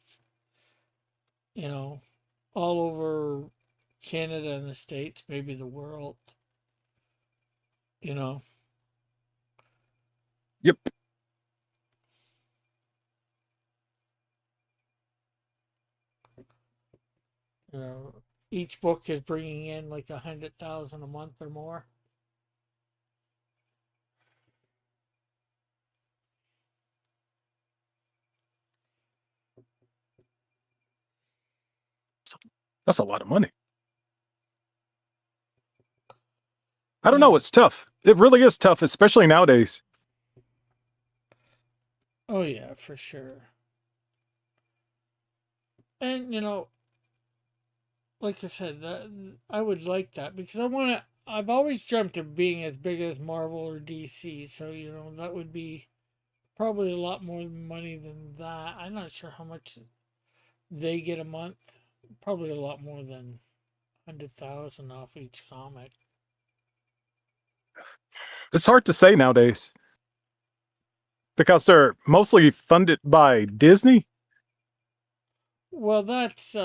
you know, all over Canada and the States, maybe the world, you know. Yep. You know, each book is bringing in like 100,000 a month or more. That's a lot of money. I don't know. Yeah. It's tough. It really is tough, especially nowadays. Oh yeah, for sure. And like I said, that I would like that because I want to. I've always dreamt of being as big as Marvel or DC, so that would be probably a lot more money than that. I'm not sure how much they get a month. Probably a lot more than 100,000 off each comic. It's hard to say nowadays because they're mostly funded by Disney. Well, that's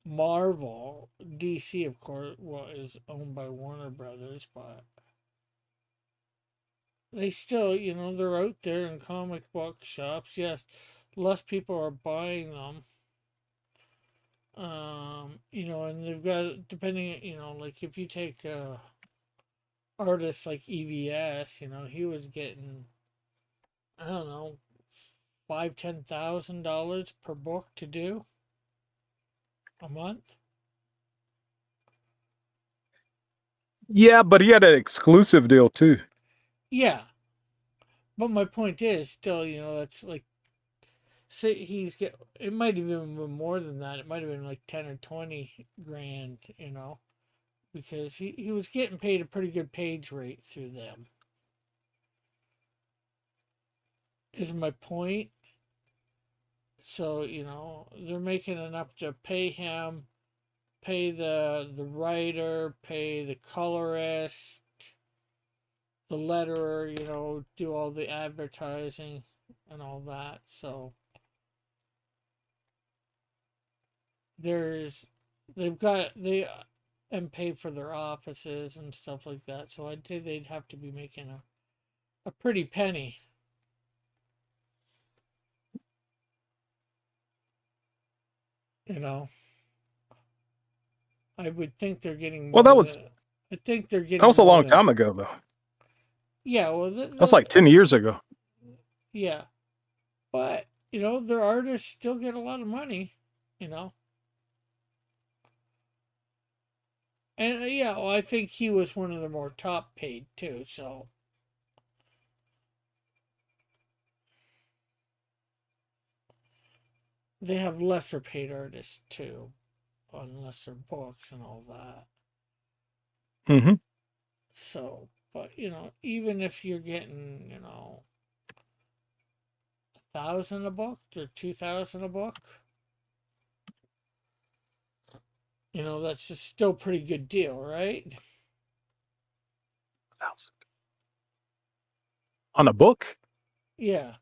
Marvel. DC, of course, is owned by Warner Brothers, but they still, they're out there in comic book shops. Yes, less people are buying them. And they've got, depending, like if you take artists like EVS, he was getting, I don't know, $5,000-$10,000 per book to do a month. Yeah, but he had an exclusive deal too. Yeah, but my point is still, that's like, say it might have even been more than that. It might have been like 10 or 20 grand, because he was getting paid a pretty good page rate through them. Is my point. So, they're making enough to pay him, pay the writer, pay the colorist, the letterer, do all the advertising and all that. So there's they and pay for their offices and stuff like that. So I'd say they'd have to be making a pretty penny. You know, I would think they're getting Well, more than. I think they're that getting was a more long than. time ago, though. Yeah, well, That's like 10 years ago. yeah, but their artists still get a lot of money. You know, and yeah, well, I think he was one of the more top paid too. So they have lesser paid artists too, on lesser books and all that. Hmm. So, but even if you're getting 1,000 a book or 2,000 a book, that's just still pretty good deal, right? On a book? Yeah.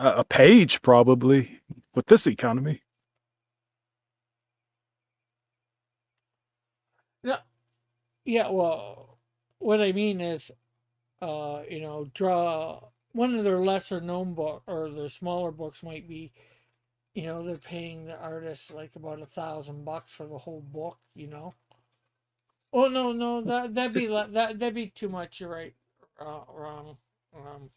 A page, probably, with this economy. No. Yeah. Well, what I mean is, draw one of their lesser known book or their smaller books might be, they're paying the artist like about $1,000 for the whole book. Oh no, no, that'd be too much. You're right, wrong. Um,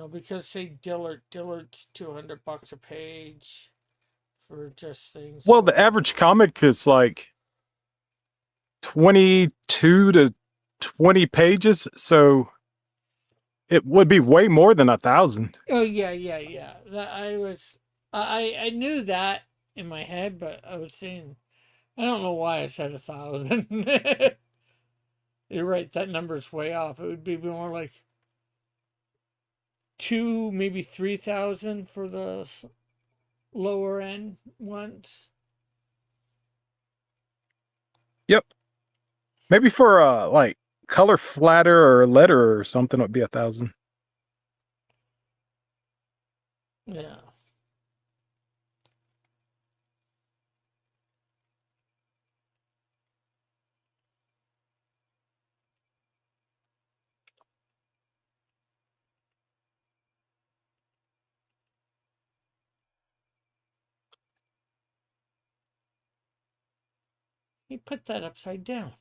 because say Dillard's $200 a page for just things. Well, the average comic is like 22 to 20 pages, so it would be way more than 1,000. Oh yeah, yeah, yeah. That I knew that in my head, but I was saying I don't know why I said 1,000. You're right, that number's way off. It would be more like 2, maybe 3,000 for the lower end ones. Yep. Maybe for like color flatter or letter or something would be 1,000. Yeah. He put that upside down.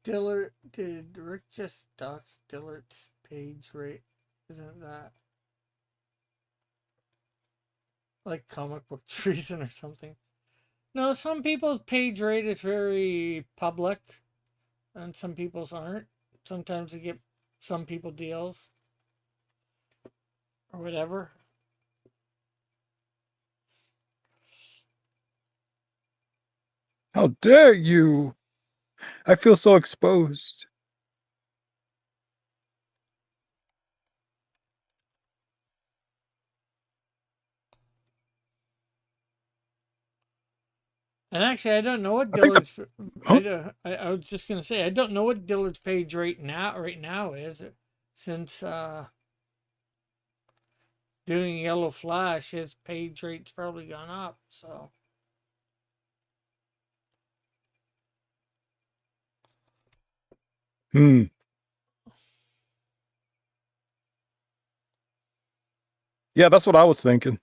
Did Rick just dox Dillert's page rate? Isn't that like comic book treason or something? No, some people's page rate is very public, and some people's aren't. Sometimes they get some people deals or whatever. How dare you? I feel so exposed. And actually, I don't know what I think the- Dillard's. Huh? I was just gonna say I don't know what Dillard's page rate right now is, since doing Yellow Flash, his page rate's probably gone up. So Hmm. Yeah, that's what I was thinking.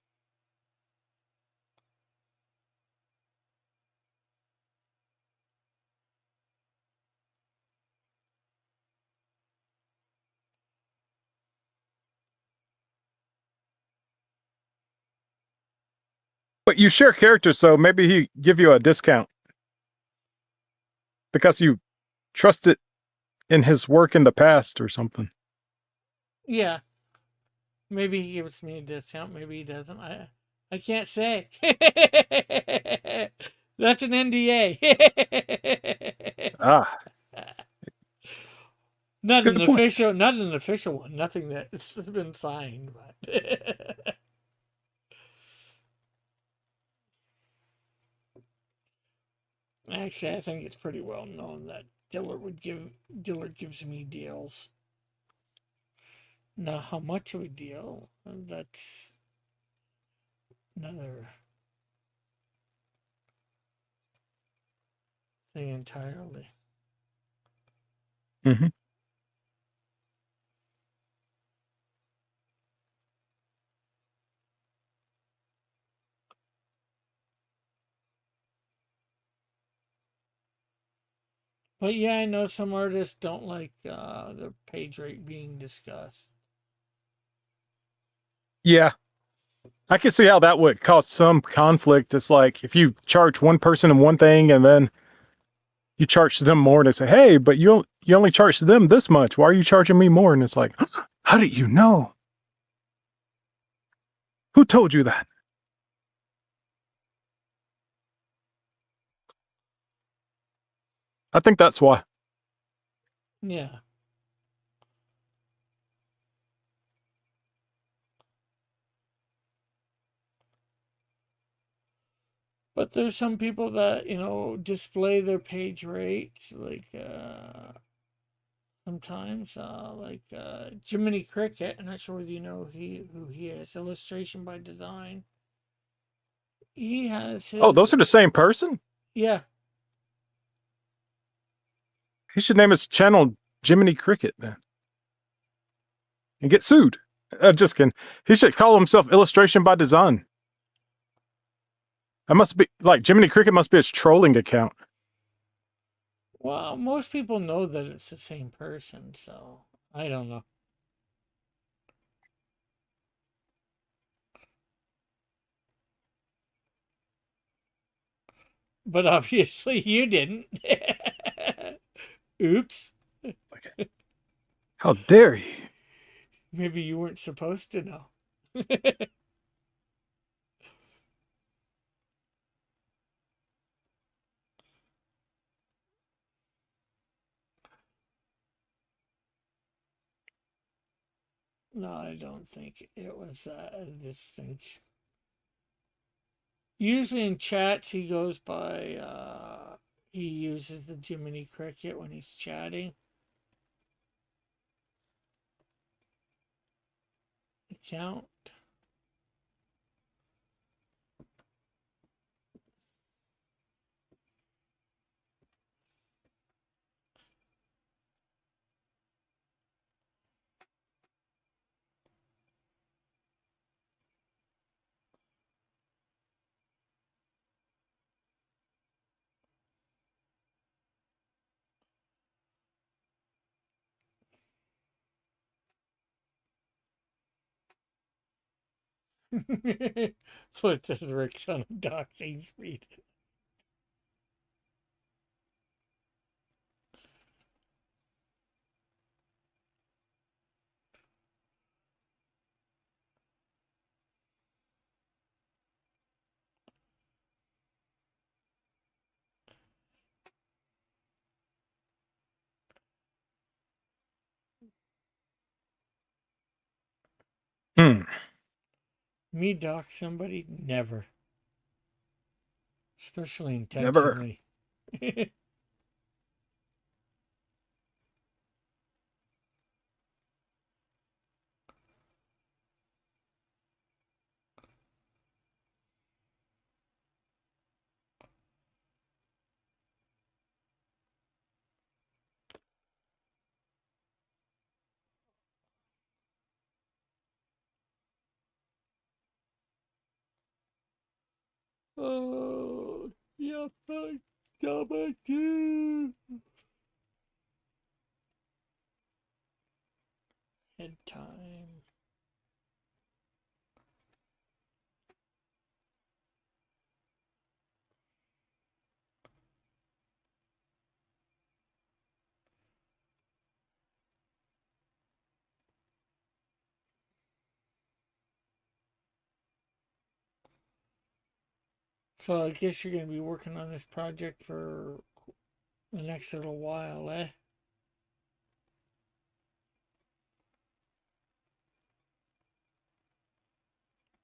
But you share characters, so maybe he give you a discount because you trusted in his work in the past or something. yeah, maybe he gives me a discount. Maybe he doesn't. I can't say. That's an NDA. Ah, Not good an point. official, not an official one. Nothing that's been signed, but actually, I think it's pretty well known that Dillard gives me deals. Now, how much of a deal? That's another thing entirely. Mm-hmm. But yeah, I know some artists don't like the page rate being discussed. Yeah, I can see how that would cause some conflict. It's like if you charge one person in one thing and then you charge them more, and they say, "Hey, but you only charge them this much. Why are you charging me more?" And it's like, "How did you know? Who told you that?" I think that's why. Yeah. But there's some people that, display their page rates, like sometimes, like Jiminy Cricket. I'm not sure whether you know who he is. Illustration by Design. He has his. Oh, those are the same person? Yeah. He should name his channel Jiminy Cricket then. And get sued. Just kidding. He should call himself Illustration by Design. That must be like Jiminy Cricket must be his trolling account. Well, most people know that it's the same person, so I don't know. But obviously you didn't. Oops. How dare you? Maybe you weren't supposed to know. No, I don't think it was this thing. Usually in chats, he goes by, he uses the Jiminy Cricket when he's chatting. Account. Puts his Rick's on a doxing speed. Hmm. Me dox somebody? Never. Especially Never. intentionally. Oh, yeah, fuck, double two. Head time. So I guess you're going to be working on this project for the next little while, eh?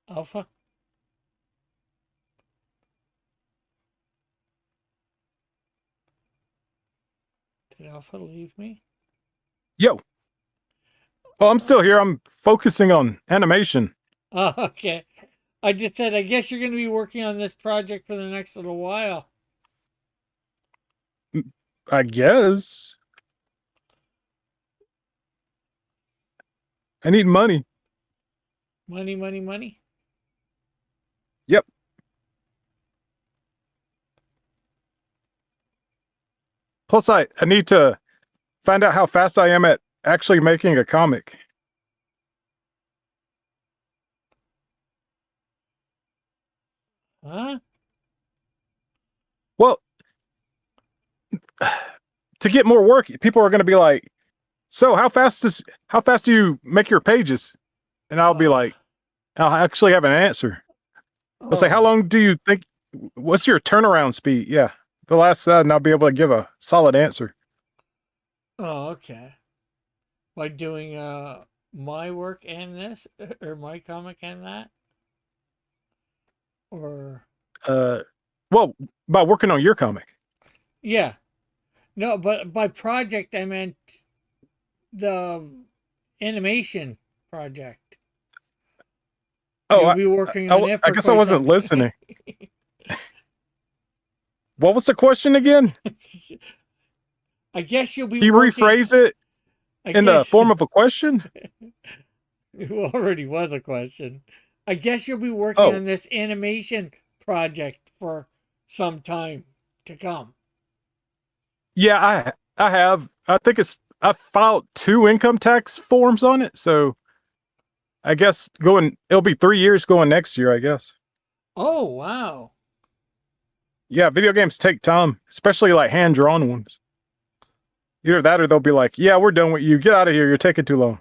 Alpha? Did Alpha leave me? Yo. Oh, I'm still here. I'm focusing on animation. Oh, okay. I just said, I guess you're going to be working on this project for the next little while. I guess. I need money. Money, money, money. Yep. Plus, I need to find out how fast I am at actually making a comic. Huh? Well, to get more work, people are going to be like, "So, how fast do you make your pages?" And I'll be like, I'll actually have an answer. I'll say, "How Oh, long do you think? What's your turnaround speed?" Yeah, the last that, and I'll be able to give a solid answer. oh, okay. By doing my work and this, or my comic and that? Or, Uh, well, by working on your comic. yeah. No, but by project, I meant the animation project. Oh, You'll be working on it I for guess I quite wasn't some listening. What was the question again? I guess you'll be Can you working. rephrase it I in the guess form of a question? it already was a question. I guess you'll be working Oh, on this animation project for some time to come. yeah, I have. I think I filed 2 income tax forms on it, so I guess it'll be 3 years going next year, I guess. Oh, wow. Yeah, video games take time, especially like hand drawn ones. Either that or they'll be like, yeah, we're done with you. Get out of here. You're taking too long.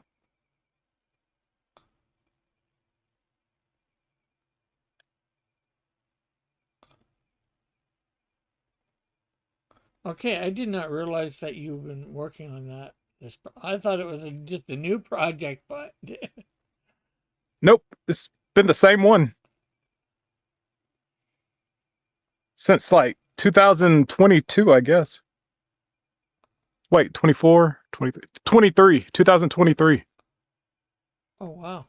Okay, I did not realize that you've been working on that. I thought it was just a new project, but Nope. It's been the same one since like 2022, I guess. Wait, 24, 23, 23, 2023. oh wow.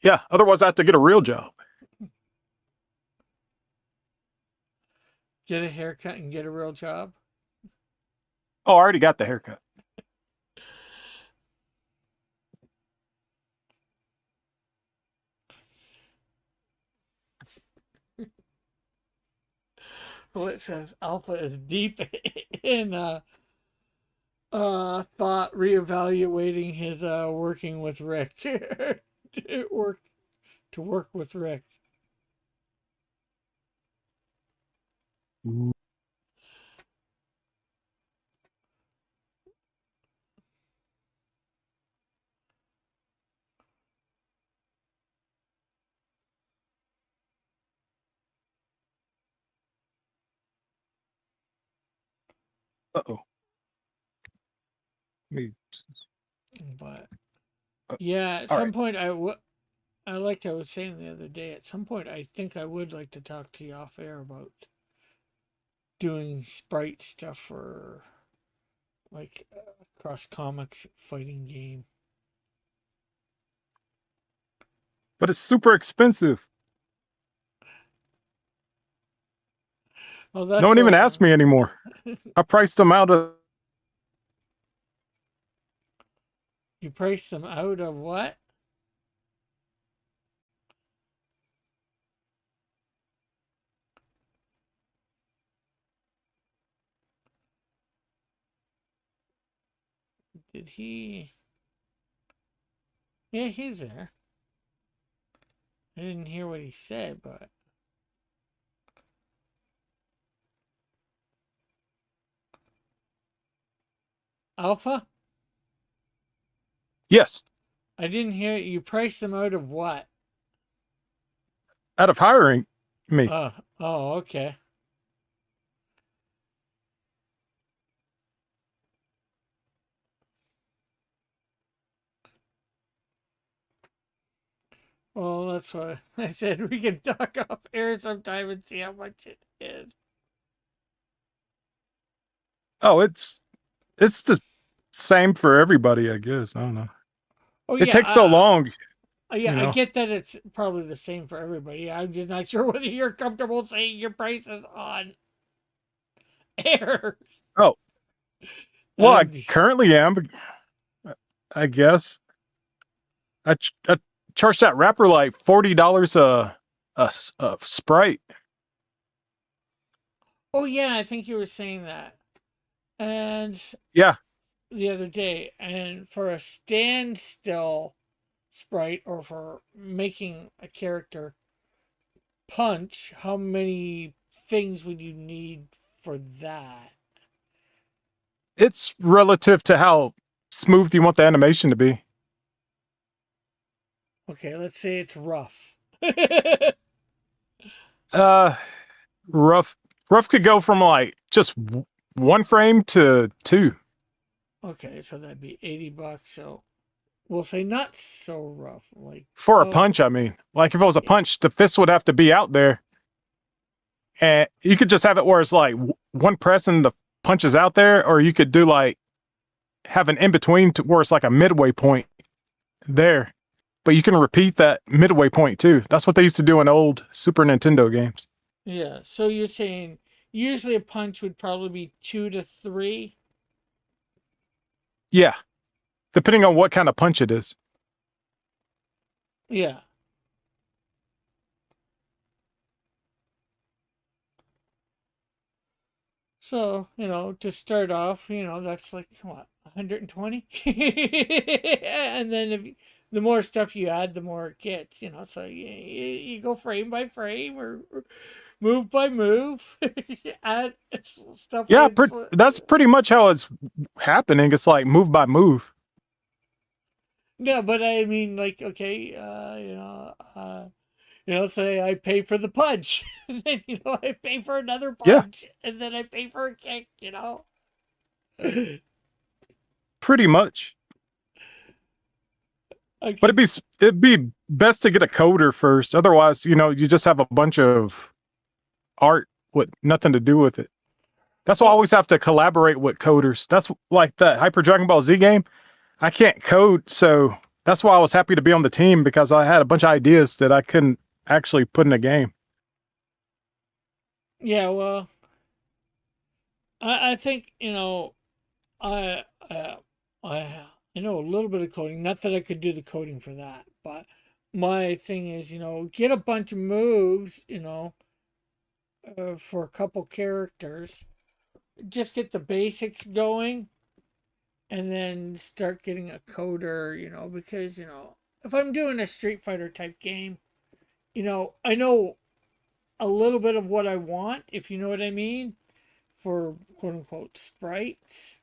Yeah, otherwise I have to get a real job. Get a haircut and get a real job. Oh, I already got the haircut. Well, it says Alpha is deep in thought reevaluating his working with Rick. to work with Rick. Uh-oh. Me. But Uh, yeah, at all some right. point like I was saying the other day, at some point I think I would like to talk to you off air about doing sprite stuff for like cross comics fighting game. But it's super expensive. Oh, that's No one even what asked me anymore. I priced them out of you price them out of what? Did he? Yeah, he's there. I didn't hear what he said, but Alpha? yes, I didn't hear you price them out of what? out of hiring me. Oh, okay. Well, that's why I said we can talk off air sometime and see how much it is. Oh, it's the same for everybody, I guess. I don't know. Oh It yeah, takes so long, yeah, I get that it's probably the same for everybody. I'm just not sure whether you're comfortable saying your prices on air. Oh, well, I Just, currently am, I guess. I charged that rapper like $40 a Sprite. oh yeah, I think you were saying that. And Yeah, the other day, and for a standstill sprite or for making a character punch, how many things would you need for that? it's relative to how smooth you want the animation to be. Okay, let's say it's rough. Uh, rough could go from like just one frame to two. Okay, so that'd be $80. So we'll say not so rough. Like For a punch, I mean. Like if it was a punch, the fist would have to be out there. And you could just have it where it's like one press and the punch is out there, or you could do like have an in between to where it's like a midway point there. But you can repeat that midway point too. That's what they used to do in old Super Nintendo games. yeah. So you're saying usually a punch would probably be 2 to 3. Yeah. Depending on what kind of punch it is. Yeah. So, to start off, that's like what, 120? And then the more stuff you add, the more it gets, so you go frame by frame or move by move, add stuff Yeah, in. that's pretty much how it's happening. It's like move by move. No, but I mean, like, okay, say I pay for the punch, and then I pay for another Yeah, punch, and then I pay for a kick. pretty much. I But could, it'd be best to get a coder first. Otherwise, you just have a bunch of art with nothing to do with it. That's why I well, always have to collaborate with coders. That's like the Hyper Dragon Ball Z game. I can't code, so that's why I was happy to be on the team because I had a bunch of ideas that I couldn't actually put in a game. yeah, well, I think I I know a little bit of coding. Not that I could do the coding for that, but my thing is, get a bunch of moves, for a couple characters. Just get the basics going, and then start getting a coder. Because if I'm doing a Street Fighter type game, I know a little bit of what I want, if you know what I mean, for quote unquote sprites.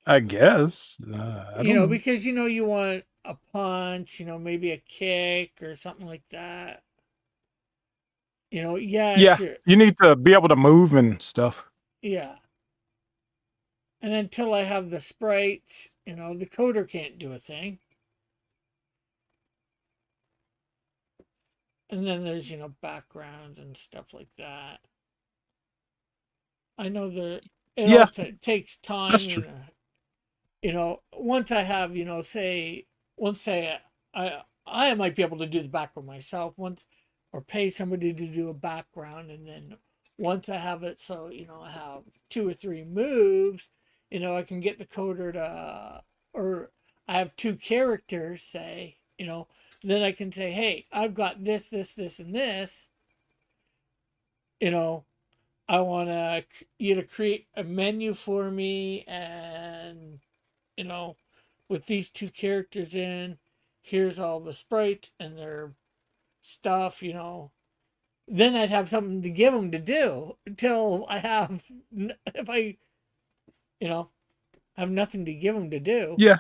I guess. I don't know. Because you want a punch, maybe a kick or something like that. Yeah, Yeah, sure. you need to be able to move and stuff. Yeah. And until I have the sprites, the coder can't do a thing. And then there's, backgrounds and stuff like that. I know it all Yeah, takes time, that's true. once I have, say I might be able to do the background myself once, or pay somebody to do a background, and then once I have it, so I have 2 or 3 moves, I can get the coder to, or I have 2 characters, say, then I can say, hey, I've got this, and this, you know, I want you to create a menu for me, and you know, with these 2 characters in, here's all the sprites and their stuff, Then I'd have something to give them to do until I have, if I, you know, have nothing to give them to do. Yeah,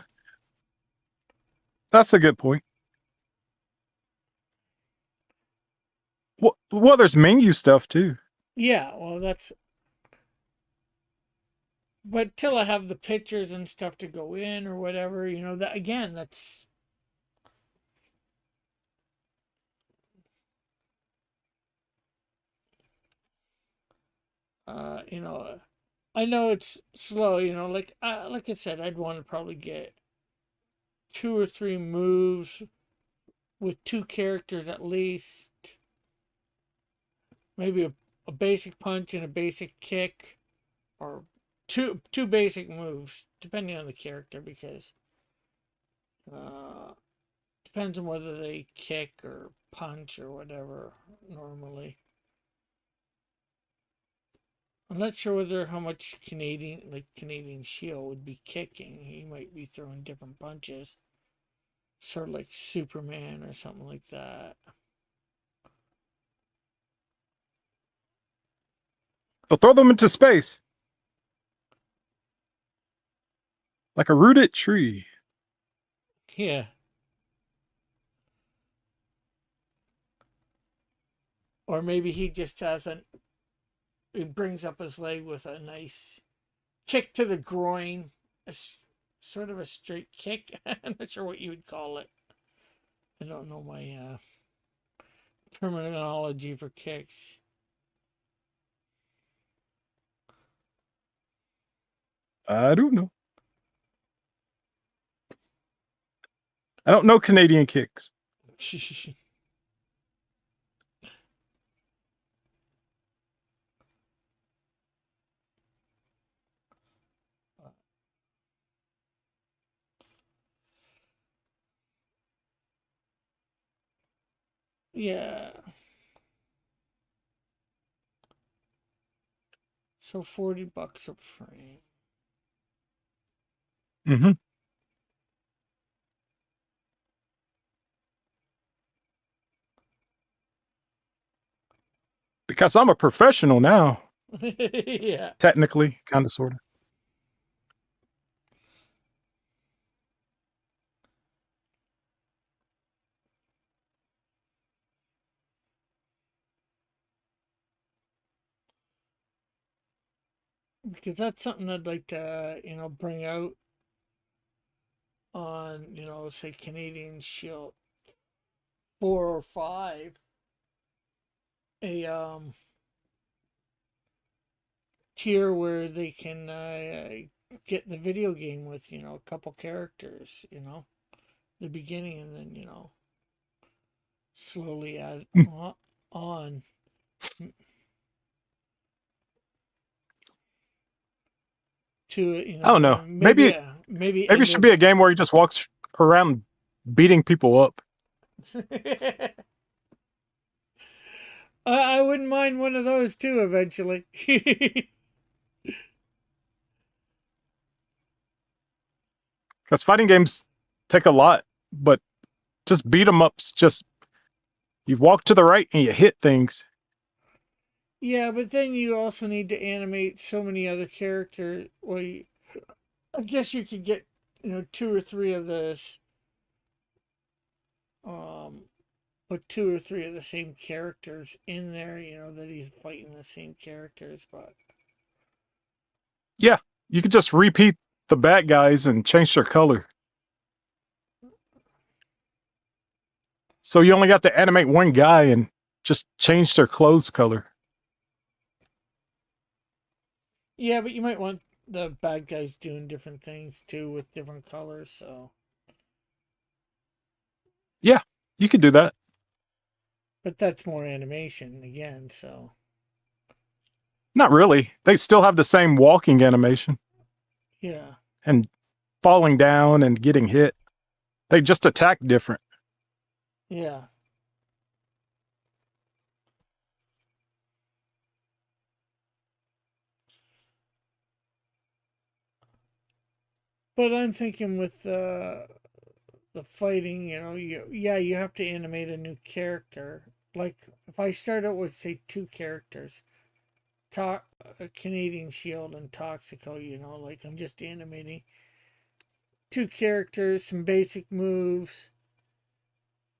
that's a good point. Well, there's menu stuff too. Yeah, well, but till I have the pictures and stuff to go in or whatever, that again, that's, uh, you know, I know it's slow, like I said, I'd want to probably get 2 or 3 moves with 2 characters at least. Maybe a basic punch and a basic kick, or two basic moves, depending on the character, because uh, depends on whether they kick or punch or whatever normally. I'm not sure whether how much Canadian Shield would be kicking. He might be throwing different punches, sort of like Superman or something like that. They'll throw them into space like a rooted tree. Yeah. Or maybe he just hasn't. He brings up his leg with a nice kick to the groin, sort of a straight kick. I'm not sure what you would call it. I don't know my terminology for kicks. I don't know. I don't know Canadian kicks. Yeah. So $40 a frame. 嗯哼。Because I'm a professional now, Yeah. technically, kind of, sort of. Because that's something I'd like to, bring out on, say Canadian Shield 4 or 5. A tier where they can get the video game with, a couple characters, the beginning, and then, slowly add on. To it, I don't know. Maybe maybe it should be a game where he just walks around beating people up. I wouldn't mind one of those too eventually. Because fighting games take a lot, but just beat 'em ups. Just you walk to the right and you hit things. Yeah, but then you also need to animate so many other characters. Well, I guess you could get 2 or 3 of this. Put 2 or 3 of the same characters in there. That he's fighting the same characters, but Yeah, you could just repeat the bad guys and change their color. So you only got to animate one guy and just change their clothes color. yeah, but you might want the bad guys doing different things too with different colors. So Yeah, you could do that. but that's more animation again. So Not really. They still have the same walking animation yeah. and falling down and getting hit. They just attack different. Yeah. But I'm thinking with the fighting, you have to animate a new character. Like if I start out with say 2 characters, Canadian Shield and Toxico, like I'm just animating 2 characters, some basic moves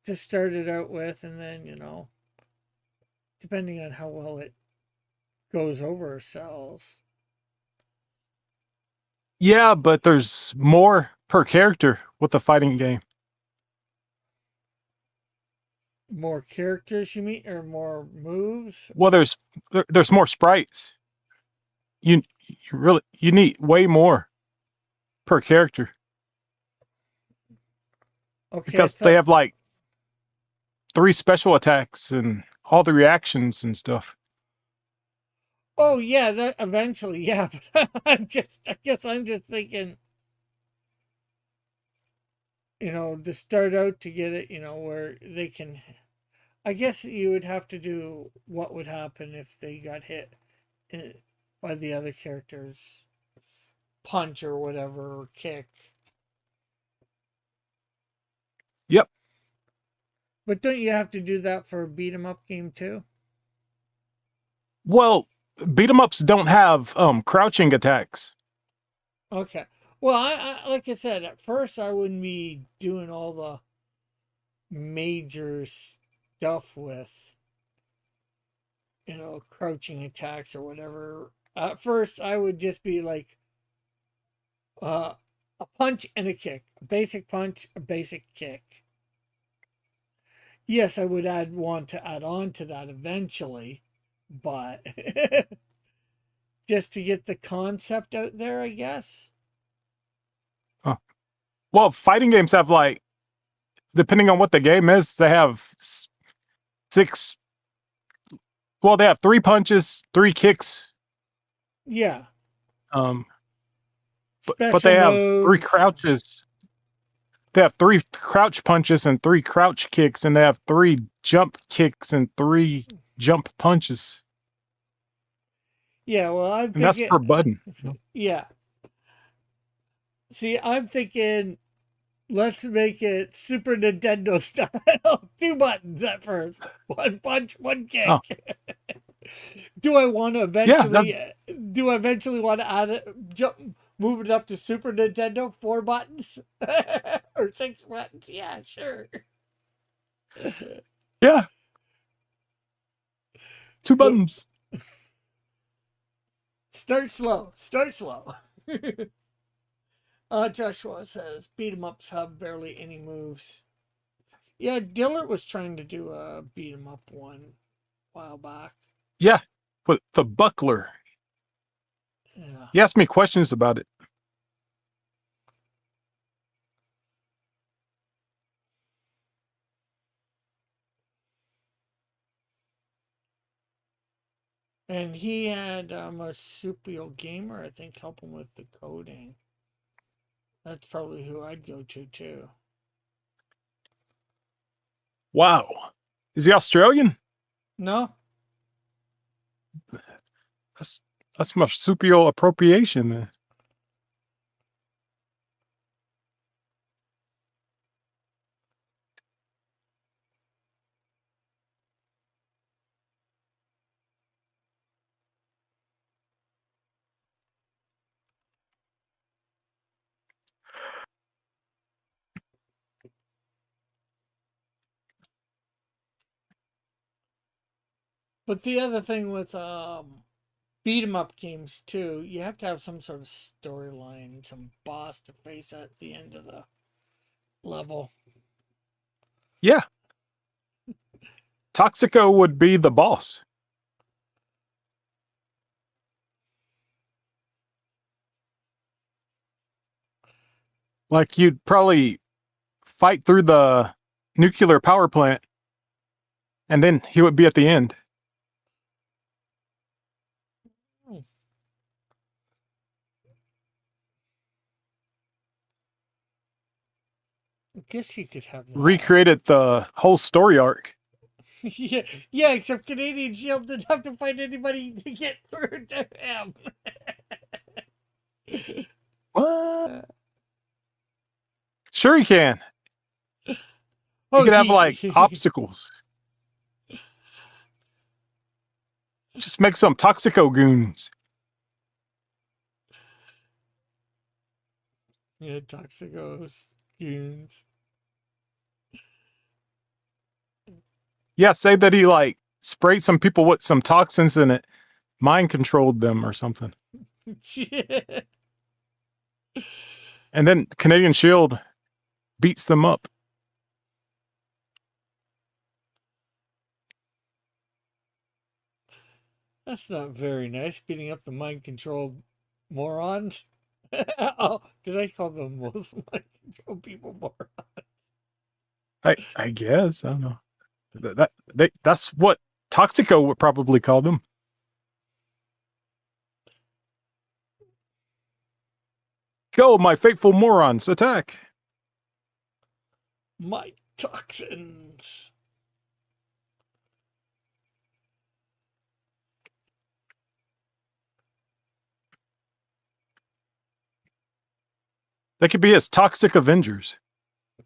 to start it out with, and then depending on how well it goes over or sells. Yeah, but there's more per character with the fighting game. More characters, you mean, or more moves? Well, there's more sprites. You need way more per character. Okay, Because they have like 3 special attacks and all the reactions and stuff. Oh yeah, that eventually, yeah. But I guess I'm just thinking, to start out to get it, where they can. I guess you would have to do what would happen if they got hit by the other character's punch or whatever, or kick. Yep. But don't you have to do that for a beat 'em up game too? Well, beat 'em ups don't have crouching attacks. Okay. Well, I like I said, at first I wouldn't be doing all the major stuff with, crouching attacks or whatever. At first, I would just be like a punch and a kick, a basic punch, a basic kick. Yes, I would want to add on to that eventually, but just to get the concept out there, I guess. Well, fighting games have like, depending on what the game is, they have 6. Well, they have 3 punches, 3 kicks. Yeah. But they have 3 crouches. They have 3 crouch punches and 3 crouch kicks, and they have 3 jump kicks and 3 jump punches. Yeah, well, and that's per button. Yeah. See, I'm thinking, let's make it Super Nintendo style. 2 buttons at first. 1 punch, 1 kick. Oh. Do I want to eventually? that's- Do I eventually want to add it? Move it up to Super Nintendo, 4 buttons or 6 buttons? Yeah, sure. Yeah. 2 buttons. Start slow. Start slow. Joshua says beat 'em ups have barely any moves. Yeah, Dillard was trying to do a beat 'em up one a while back. Yeah. With the buckler. Yeah. He asked me questions about it. And he had a Marsupial Gamer, I think, help him with the coding. That's probably who I'd go to too. Wow. Is he Australian? No? That's marsupial appropriation then. But the other thing with beat 'em up games too, you have to have some sort of storyline, some boss to face at the end of the level. Yeah. Toxico would be the boss. Like you'd probably fight through the nuclear power plant and then he would be at the end. I guess you could have that. Recreated the whole story arc. yeah, yeah, except Canadian Shield didn't have to fight anybody to get through to him. What? Sure you can. You Oh, could have like obstacles. Just make some Toxico goons. Yeah, Toxicos, goons. Yeah, say that he like sprayed some people with some toxins in it, mind controlled them or something. And then Canadian Shield beats them up. That's not very nice, beating up the mind-controlled morons. Oh, did I call them most mind-controlled people morons? I guess. I don't know. That's what Toxico would probably call them. Go, my fateful morons, attack. My toxins. They could be as toxic Avengers.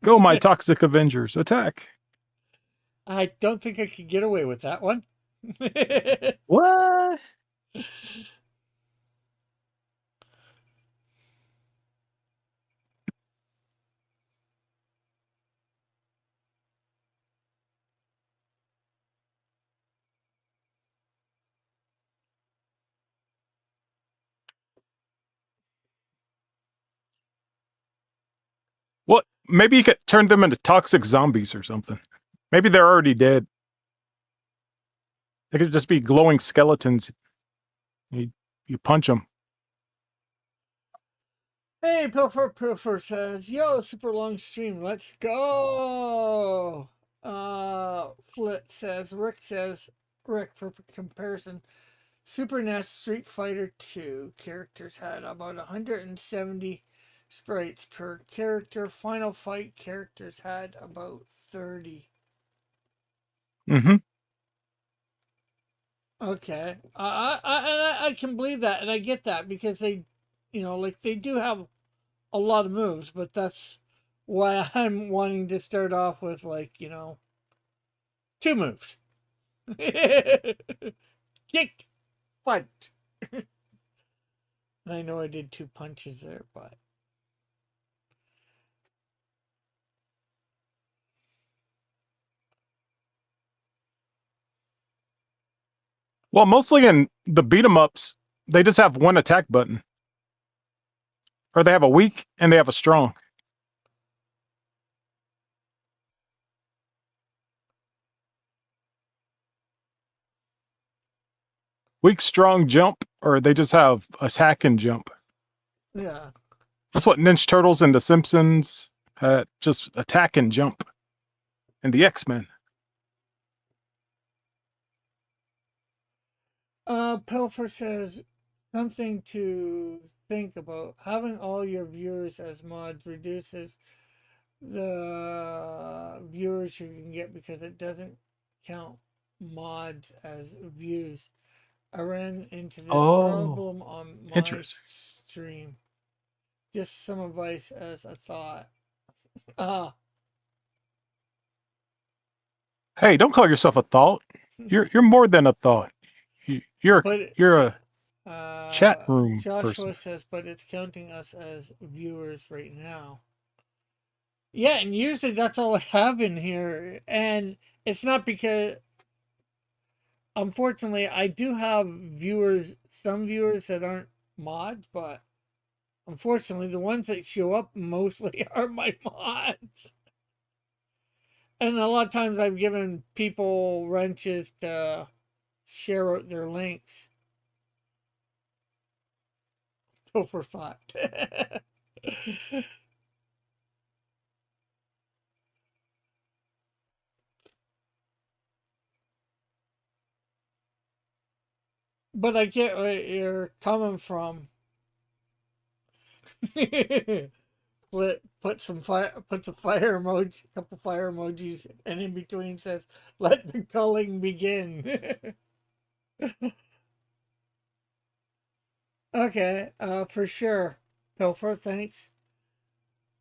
Go, my toxic Avengers, attack. I don't think I could get away with that one. What? What? Maybe you could turn them into toxic zombies or something. Maybe they're already dead. They could just be glowing skeletons. You punch them. Hey, Pilfer says, yo, super long stream, let's go. Flit says, Rick, for comparison, Super NES Street Fighter 2 characters had about 170 sprites per character. Final Fight characters had about 30. Mm-hmm. Okay. I can believe that, and I get that, because they, like, they do have a lot of moves, but that's why I'm wanting to start off with, like, 2 moves. Give Kick! Punch! I know I did 2 punches there, but... Well, mostly in the beat 'em ups, they just have one attack button. Or they have a weak and they have a strong. Weak, strong, jump, or they just have attack and jump. Yeah. That's what Ninja Turtles and The Simpsons had, just attack and jump. And the X-Men. Pilfer says something to think about. Having all your viewers as mods reduces the viewers you can get because it doesn't count mods as views. I ran into this problem on my interesting. stream. Just some advice as a thought. Hey, don't call yourself a thought. You're more than a thought. You're a chat room Joshua person. says, but it's counting us as viewers right now. Yeah, and usually that's all I have in here. And it's not because, unfortunately, I do have viewers, some viewers that aren't mods, but unfortunately, the ones that show up mostly are my mods. And a lot of times I've given people wrenches to share out their links. Go for thought. But I get where you're coming from. Put some fire, puts a fire emoji, a couple fire emojis, and in between says, "Let the culling begin." Okay, for sure. Pilfer, thanks.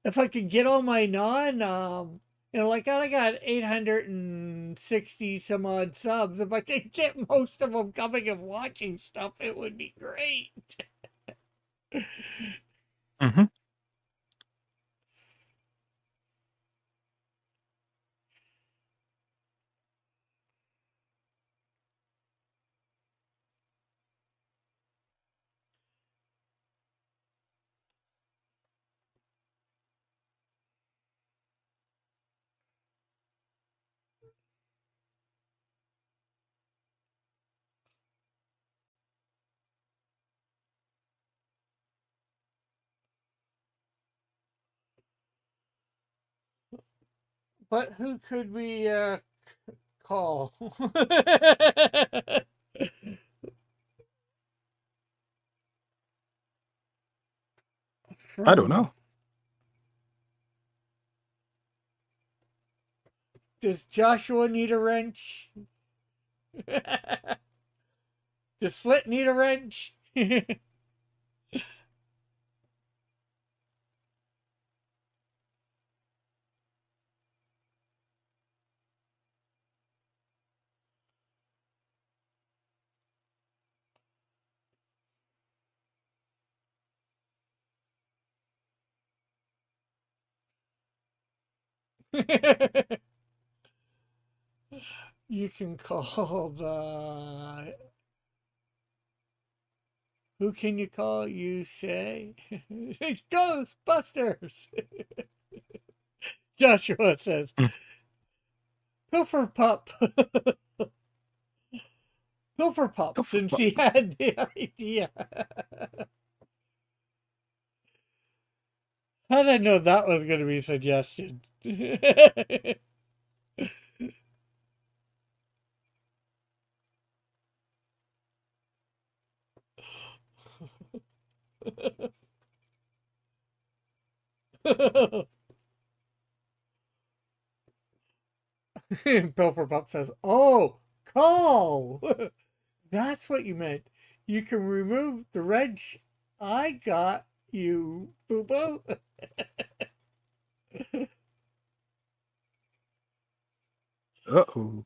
If I could get all my like I got 860 some odd subs. If I could get most of them coming and watching stuff, it would be great. Mm-hmm. But who could we call? I don't know. Does Joshua need a wrench? Does Flit need a wrench? You can call the... Who can you call? You say? Ghostbusters! Joshua says, Mm. Pilfer Pup. Pilfer Pup, since he had the idea. How did I know that was going to be a suggestion? Pilfer Pup says, "Oh, call! That's what you meant. You can remove the wrench I got you, boo boo." Uh-oh.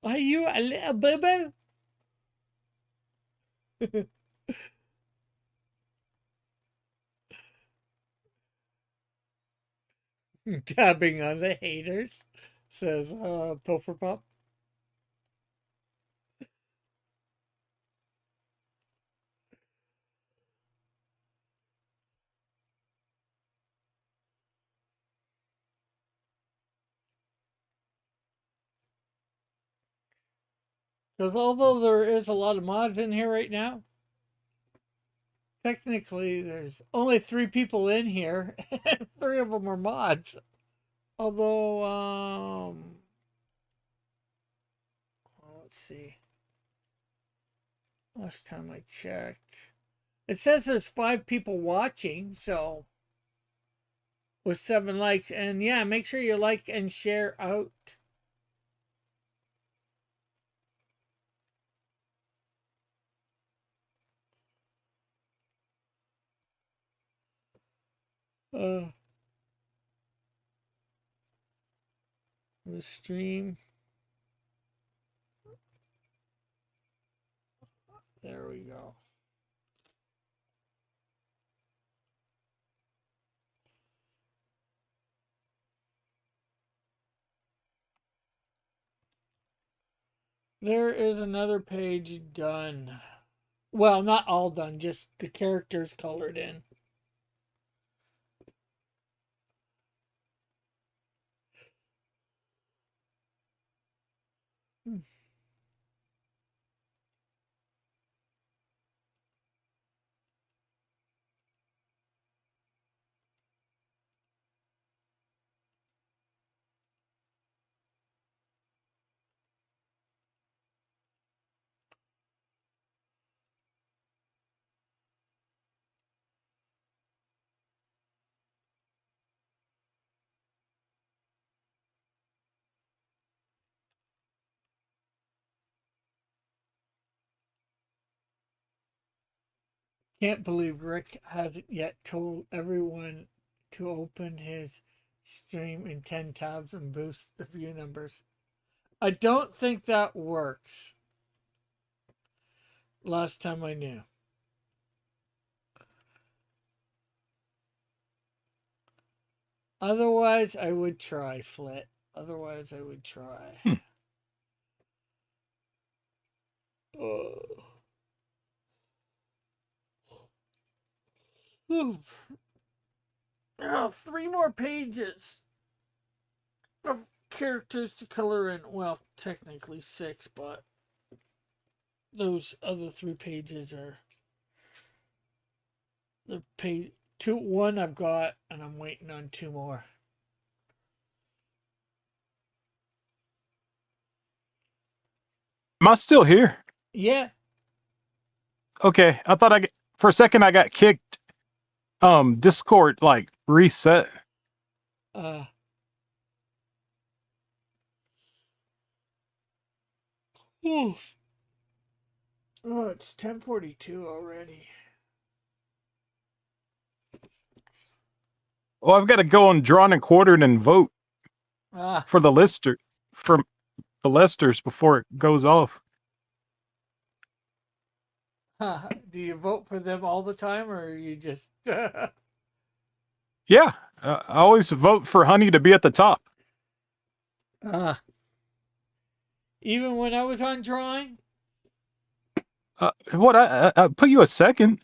Are you a little boo-boo? Dabbing on the haters, says Pilfer Pop. Because although there is a lot of mods in here right now, technically there's only 3 people in here, and 3 of them are mods. Although, let's see. Last time I checked, it says there's 5 people watching, so with 7 likes. And yeah, make sure you like and share out. The stream. There we go. There is another page done. Well, not all done, just the characters colored in. Can't believe Rick hasn't yet told everyone to open his stream in 10 tabs and boost the view numbers. I don't think that works. Last time I knew. Otherwise, I would try, Flit. Otherwise, I would try. Oh, 3 more pages of characters to color in. Well, technically 6, but those other 3 pages are the page 1 I've got, and I'm waiting on 2 more. Am I still here? Yeah. Okay, I thought for a second I got kicked. Discord like reset. Oh, it's 10:42 already. Well, I've got to go on Drawn and Quartered and vote for the listers before it goes off. Do you vote for them all the time, or you just? Yeah, I always vote for Honey to be at the top. Even when I was on drawing. What? I put you a second.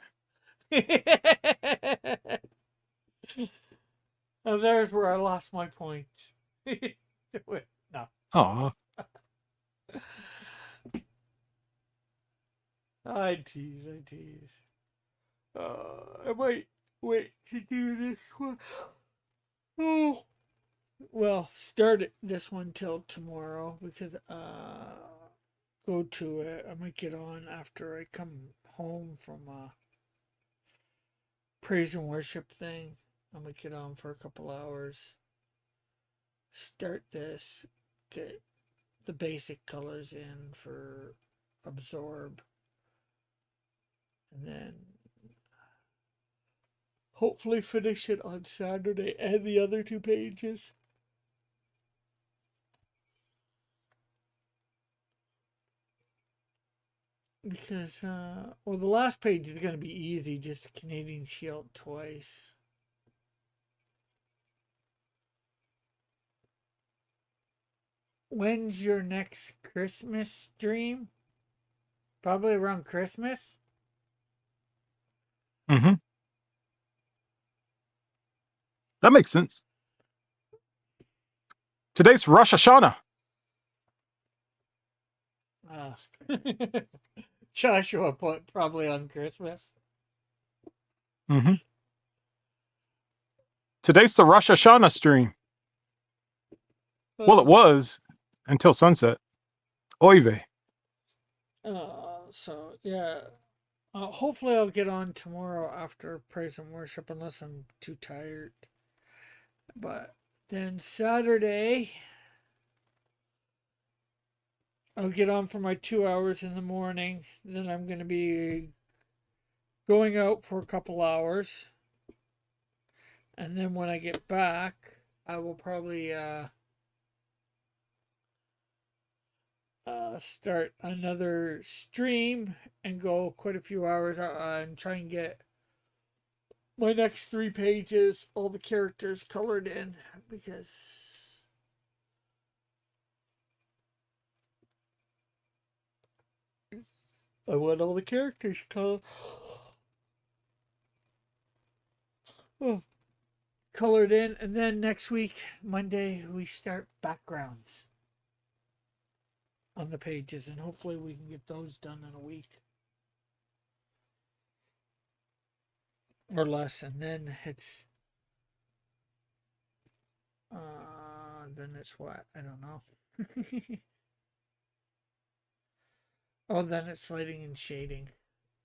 Oh, there's where I lost my points. No. Oh. I tease. I might wait to do this one. Oh. Well, start this one till tomorrow because go to it. I might get on after I come home from praise and worship thing. I'm gonna get on for a couple hours. Start this, get the basic colors in for absorb, and then hopefully finish it on Saturday and the other 2 pages. because well, the last page is going to be easy, just Canadian Shield twice. When's your next Christmas stream? Probably around Christmas. Mm-hmm. That makes sense. Today's Rosh Hashanah. Joshua put probably on Christmas. Mm-hmm. Today's the Rosh Hashanah stream. Well, it was until sunset. Oy vey. So yeah, hopefully I'll get on tomorrow after praise and worship, unless I'm too tired. But then Saturday, I'll get on for my 2 hours in the morning. Then I'm going to be going out for a couple hours. And then when I get back, I will probably start another stream and go quite a few hours and try and get my next 3 pages, all the characters colored in, because I want all the characters colored in. And then next week, Monday, we start backgrounds on the pages, and hopefully we can get those done in a week or less. And then it's what, I don't know. Oh, then it's lighting and shading,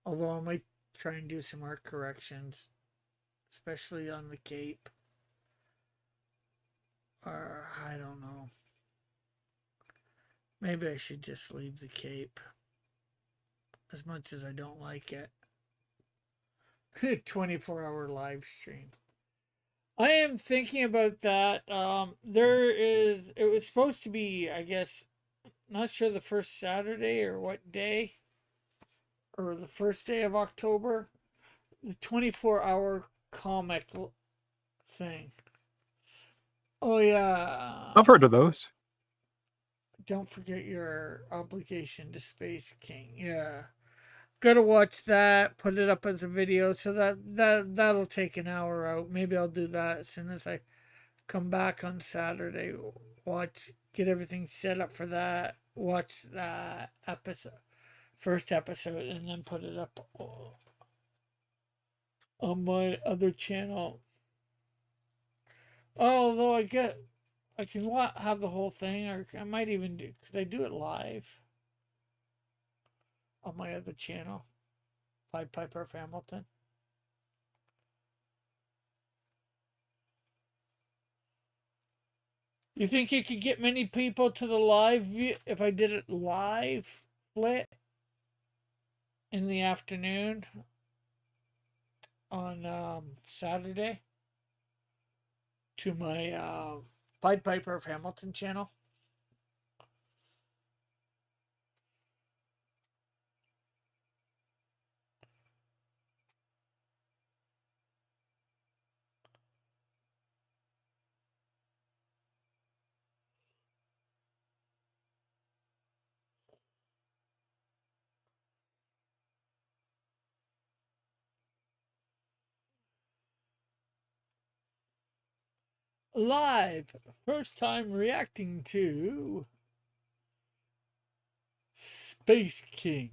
although I might try and do some art corrections, especially on the cape, or I don't know. Maybe I should just leave the cape, as much as I don't like it. 24-hour live stream. I am thinking about that. It was supposed to be, I guess, not sure the first Saturday or what day, or the first day of October, the 24-hour comic thing. Oh yeah. I've heard of those. Don't forget your obligation to Space King. Yeah. Gotta watch that, put it up as a video, so that'll take an hour out. Maybe I'll do that as soon as I come back on Saturday. Get everything set up for that, watch that first episode, and then put it up on my other channel. Although I can have the whole thing, or I might even could I do it live on my other channel, Pied Piper of Hamilton? You think you could get many people to the live view if I did it live, split in the afternoon on Saturday to my Pied Piper of Hamilton channel? Live, first time reacting to Space King.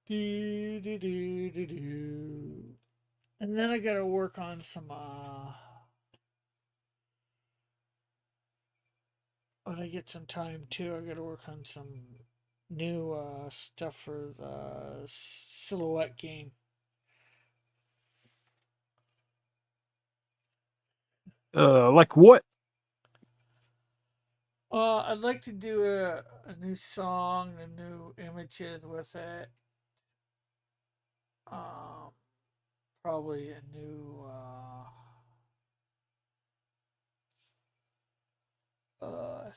Do, do, do, do, do. And then I gotta work on some when I get some time too, I gotta work on some new stuff for the Silhouette game. Like what? I'd like to do a new song and new images with it. probably a new uh,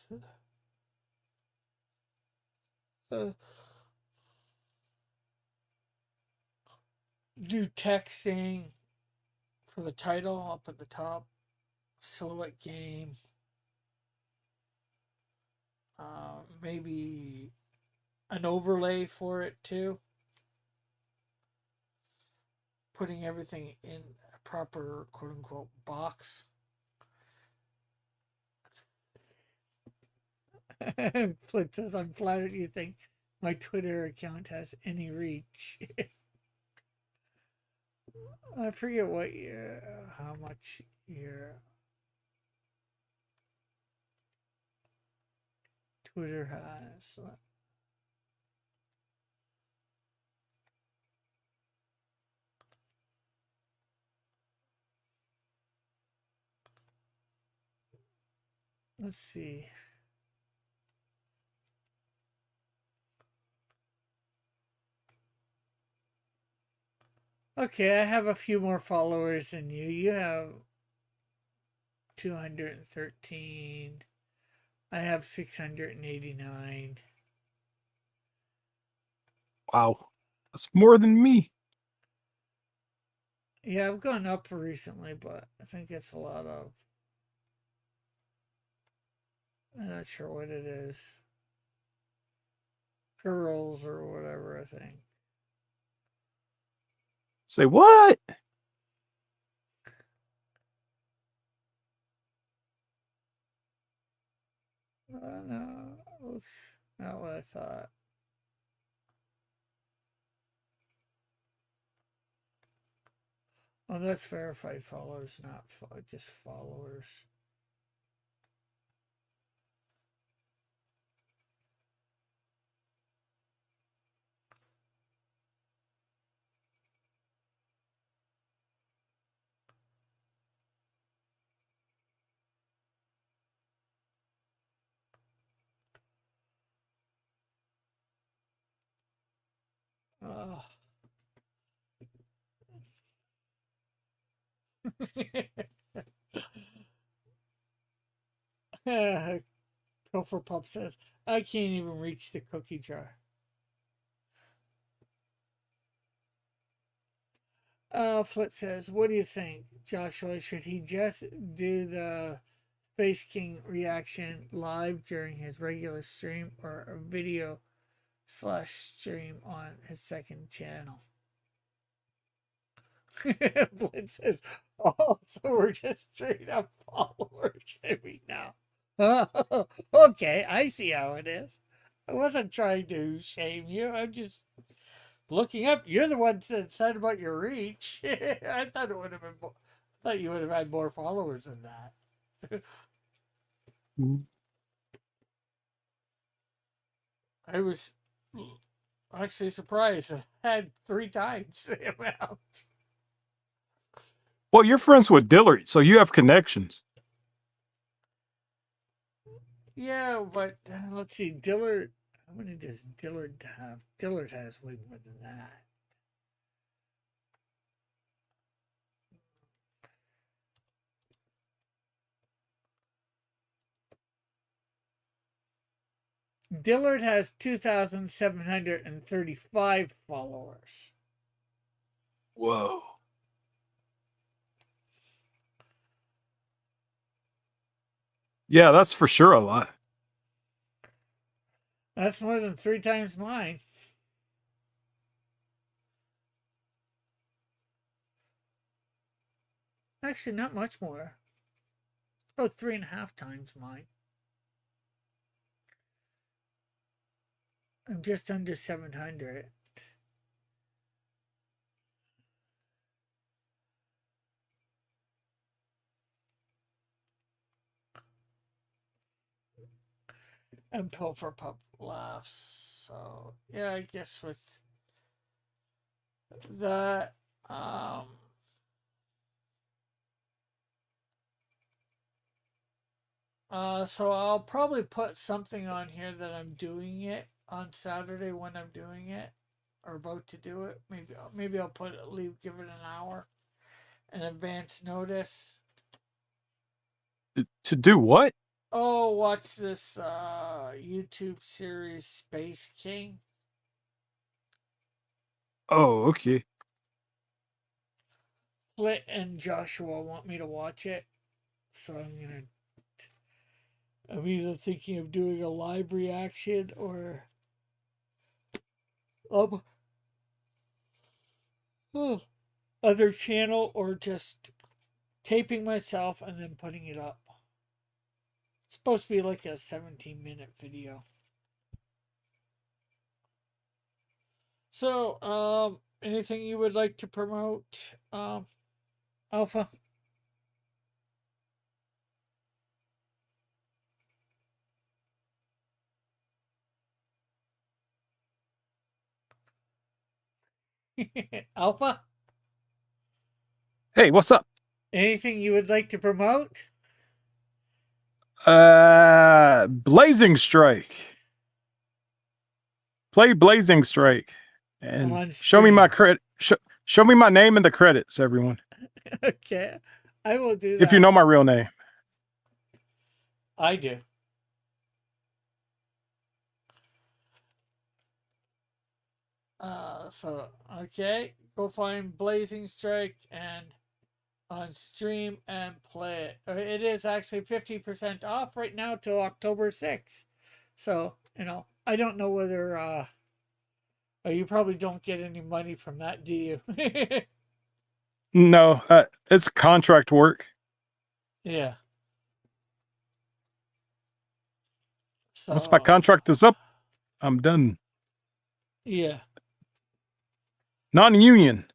new texting for the title up at the top. Silhouette game. Maybe an overlay for it too. Putting everything in a proper quote unquote box. Flint says, I'm flattered you think my Twitter account has any reach. I forget how much your Twitter has. Let's see. Okay, I have a few more followers than you. You have 213. I have 689. Wow. That's more than me. Yeah, I've gone up recently, but I think it's a lot of... I'm not sure what it is. Girls or whatever, I think. Say what? No, it's not what I thought. Oh, that's verified followers, not just followers. Oh. Pilfer Pup says, I can't even reach the cookie jar. Flit says, what do you think, Joshua? Should he just do the Space King reaction live during his regular stream or a video / stream on his second channel? Flit says, oh, so we're just straight up followers shaming now. Okay, I see how it is. I wasn't trying to shame you. I'm just looking up. You're the one that said about your reach. I thought it would have been. I thought you would have had more followers than that. I was actually surprised. I had 3 times the amount. Well, you're friends with Dillard, so you have connections. Yeah, but let's see. Dillard. How many does Dillard have? Dillard has way more than that. Dillard has 2,735 followers. Whoa. Yeah, that's for sure a lot. That's more than 3 times mine. Actually, not much more. About 3.5 times mine. I'm just under 700. And Pilfer Pup laughs. So yeah, I guess with that, so I'll probably put something on here that I'm doing it on Saturday when I'm doing it or about to do it. Maybe I'll give it an hour an advance notice. To do what? Oh, watch this YouTube series Space King. Oh, okay. Flit and Joshua want me to watch it, so I'm either thinking of doing a live reaction or oh, other channel, or just taping myself and then putting it up. It's supposed to be like a 17-minute video. So, anything you would like to promote, Alpha? Alpha? Hey, what's up? Anything you would like to promote? Blazing Strike. Play Blazing Strike and On show me my stream. credit. Show me my name in the credits, everyone. Okay, I will do that. If you know my real name. I do. So okay, go find Blazing Strike and on stream and play it. It is actually 50% off right now till October 6th. So, I don't know whether you probably don't get any money from that, do you? No, it's contract work. Yeah. Once my contract is up, I'm done. Yeah. Non-union.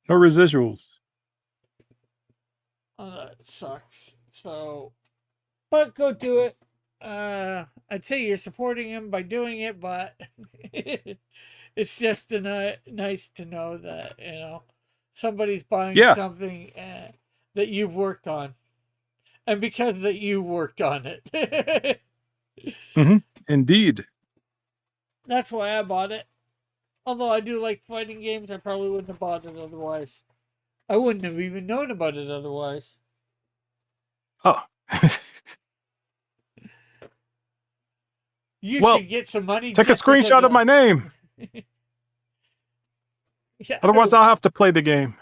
No residuals. Oh, that sucks. So, but go do it. I'd say you're supporting him by doing it, but it's just nice to know that somebody's buying something that you've worked on, and because that you worked on it. Indeed. That's why I bought it. Although I do like fighting games, I probably wouldn't have bought it otherwise. I wouldn't have even known about it otherwise. Oh. You should get some money. Take a screenshot of my name. Yeah, otherwise, I'll have to play the game.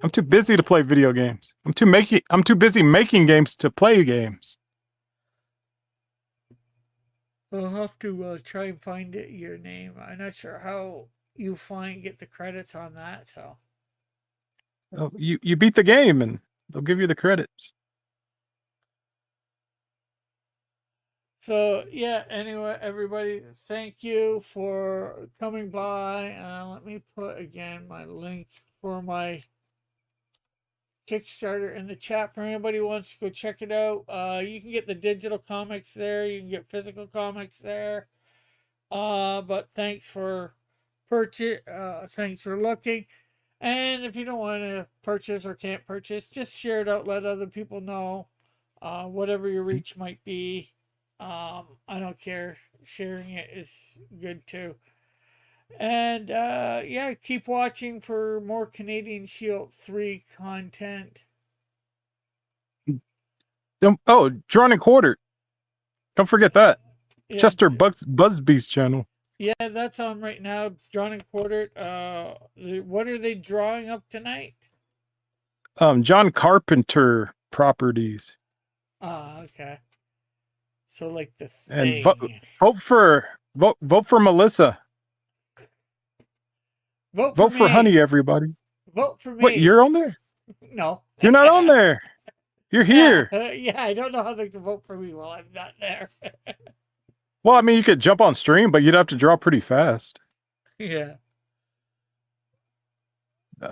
I'm too busy to play video games. I'm too busy making games to play games. I'll have to try and find your name. I'm not sure how you get the credits on that. So, oh, you beat the game, and they'll give you the credits. So yeah. Anyway, everybody, thank you for coming by. Let me put again my link for my Kickstarter in the chat for anybody who wants to go check it out. You can get the digital comics there. You can get physical comics there. But thanks for purchase. Thanks for looking. And if you don't want to purchase or can't purchase, just share it out. Let other people know. Whatever your reach might be. I don't care. Sharing it is good too. And yeah, keep watching for more Canadian Shield 3 content. Drawn and Quartered. Don't forget that. Yeah, Chester Busby's channel. Yeah, that's on right now. Drawn and Quartered. What are they drawing up tonight? John Carpenter properties. Okay. So like the thing. thing. And vote for Melissa. Vote for Honey, everybody. Vote for me. What, you're on there? No. You're not on there. You're here. Yeah, I don't know how they can vote for me while I'm not there. Well, I mean, you could jump on stream, but you'd have to draw pretty fast. Yeah.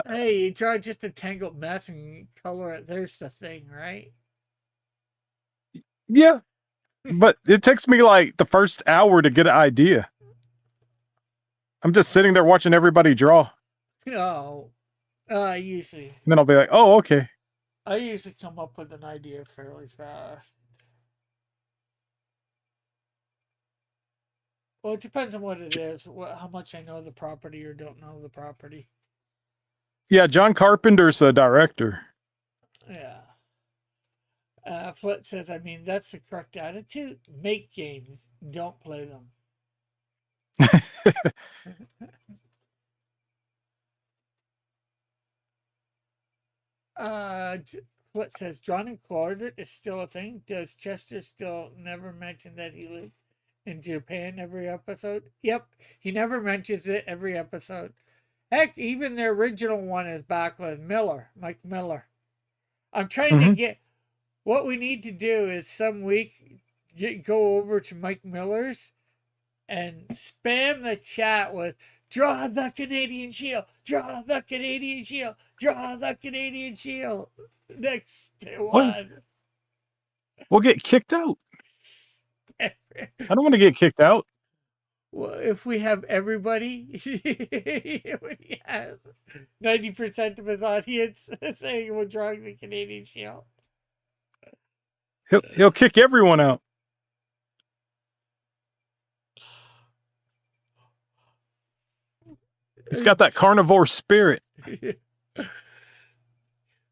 Hey, you draw just a tangled mess and color it. There's the thing, right? Yeah. But it takes me like the first hour to get an idea. I'm just sitting there watching everybody draw. No. Usually. And then I'll be like, oh, okay. I usually come up with an idea fairly fast. Well, it depends on what it is, how much I know the property or don't know the property. Yeah, John Carpenter's a director. Yeah. Flit says, I mean, that's the correct attitude. Make games, don't play them. Flit says, drawn and quartered is still a thing. Does Chester still never mention that he lives in Japan every episode? Yep, he never mentions it every episode. Heck, even the original one is back with Miller, Mike Miller. I'm trying to get. What we need to do is some week go over to Mike Miller's and spam the chat with draw the Canadian Shield, draw the Canadian Shield, draw the Canadian Shield. Next one. We'll get kicked out. I don't want to get kicked out. Well, if we have everybody, when he has 90% of his audience saying we're drawing the Canadian Shield. He'll kick everyone out. He's got that carnivore spirit.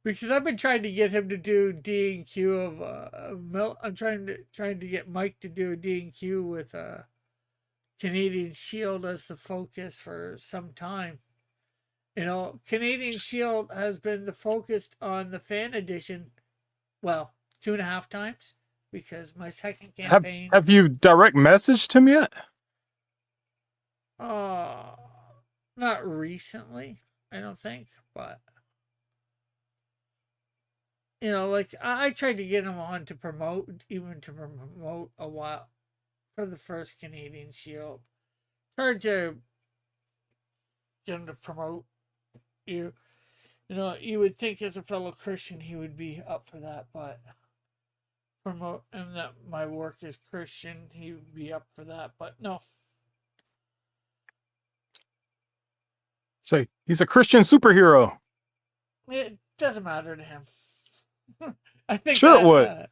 Because I've been trying to get him to do D&Q of I'm trying to get Mike to do a D&Q with Canadian Shield as the focus for some time. You know, Canadian Shield has been the focus on the fan edition, well, 2.5 times, because my second campaign. Have you direct messaged him yet? Not recently, I don't think, but you know, like I tried to get him on to promote a while for the first Canadian Shield. Tried to get him to promote you. You know, you would think as a fellow Christian he would be up for that, but promote and that my work is Christian, he would be up for that, but no. Say he's a Christian superhero. It doesn't matter to him. I think sure it would.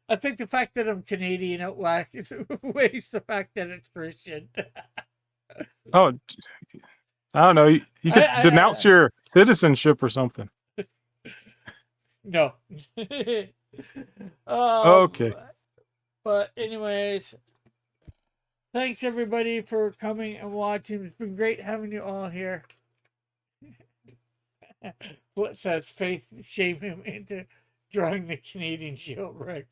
I think the fact that I'm Canadian outweighs the fact that it's Christian. Oh, I don't know. You could denounce your citizenship or something. No. Okay. But anyways, thanks everybody for coming and watching. It's been great having you all here. What says Faith shame him into drawing the Canadian Shield, Rick?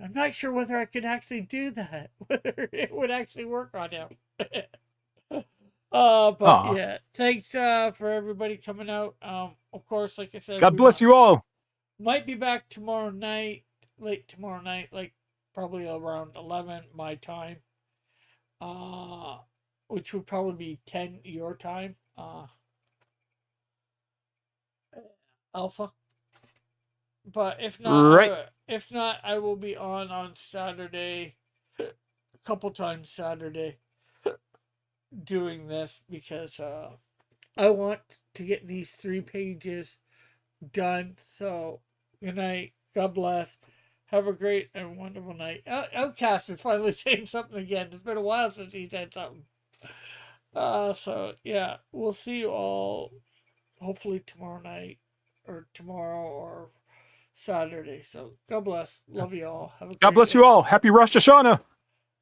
I'm not sure whether I could actually do that. Whether it would actually work on him. Yeah, thanks for everybody coming out. Of course, like I said, God bless you all. Might be back tomorrow night, late tomorrow night, like probably around 11 my time. Which would probably be 10 your time. Alpha. But if not, I will be on Saturday, a couple times Saturday, doing this because I want to get these 3 pages done. So good night, God bless, have a great and wonderful night. Outcast is finally saying something again. It's been a while since he said something. So yeah, we'll see you all hopefully tomorrow night or tomorrow or Saturday. So God bless. Love you all. God bless you all. Happy Rosh Hashanah.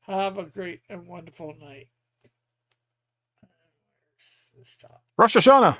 Have a great and wonderful night. Stop. Rosh Hashanah.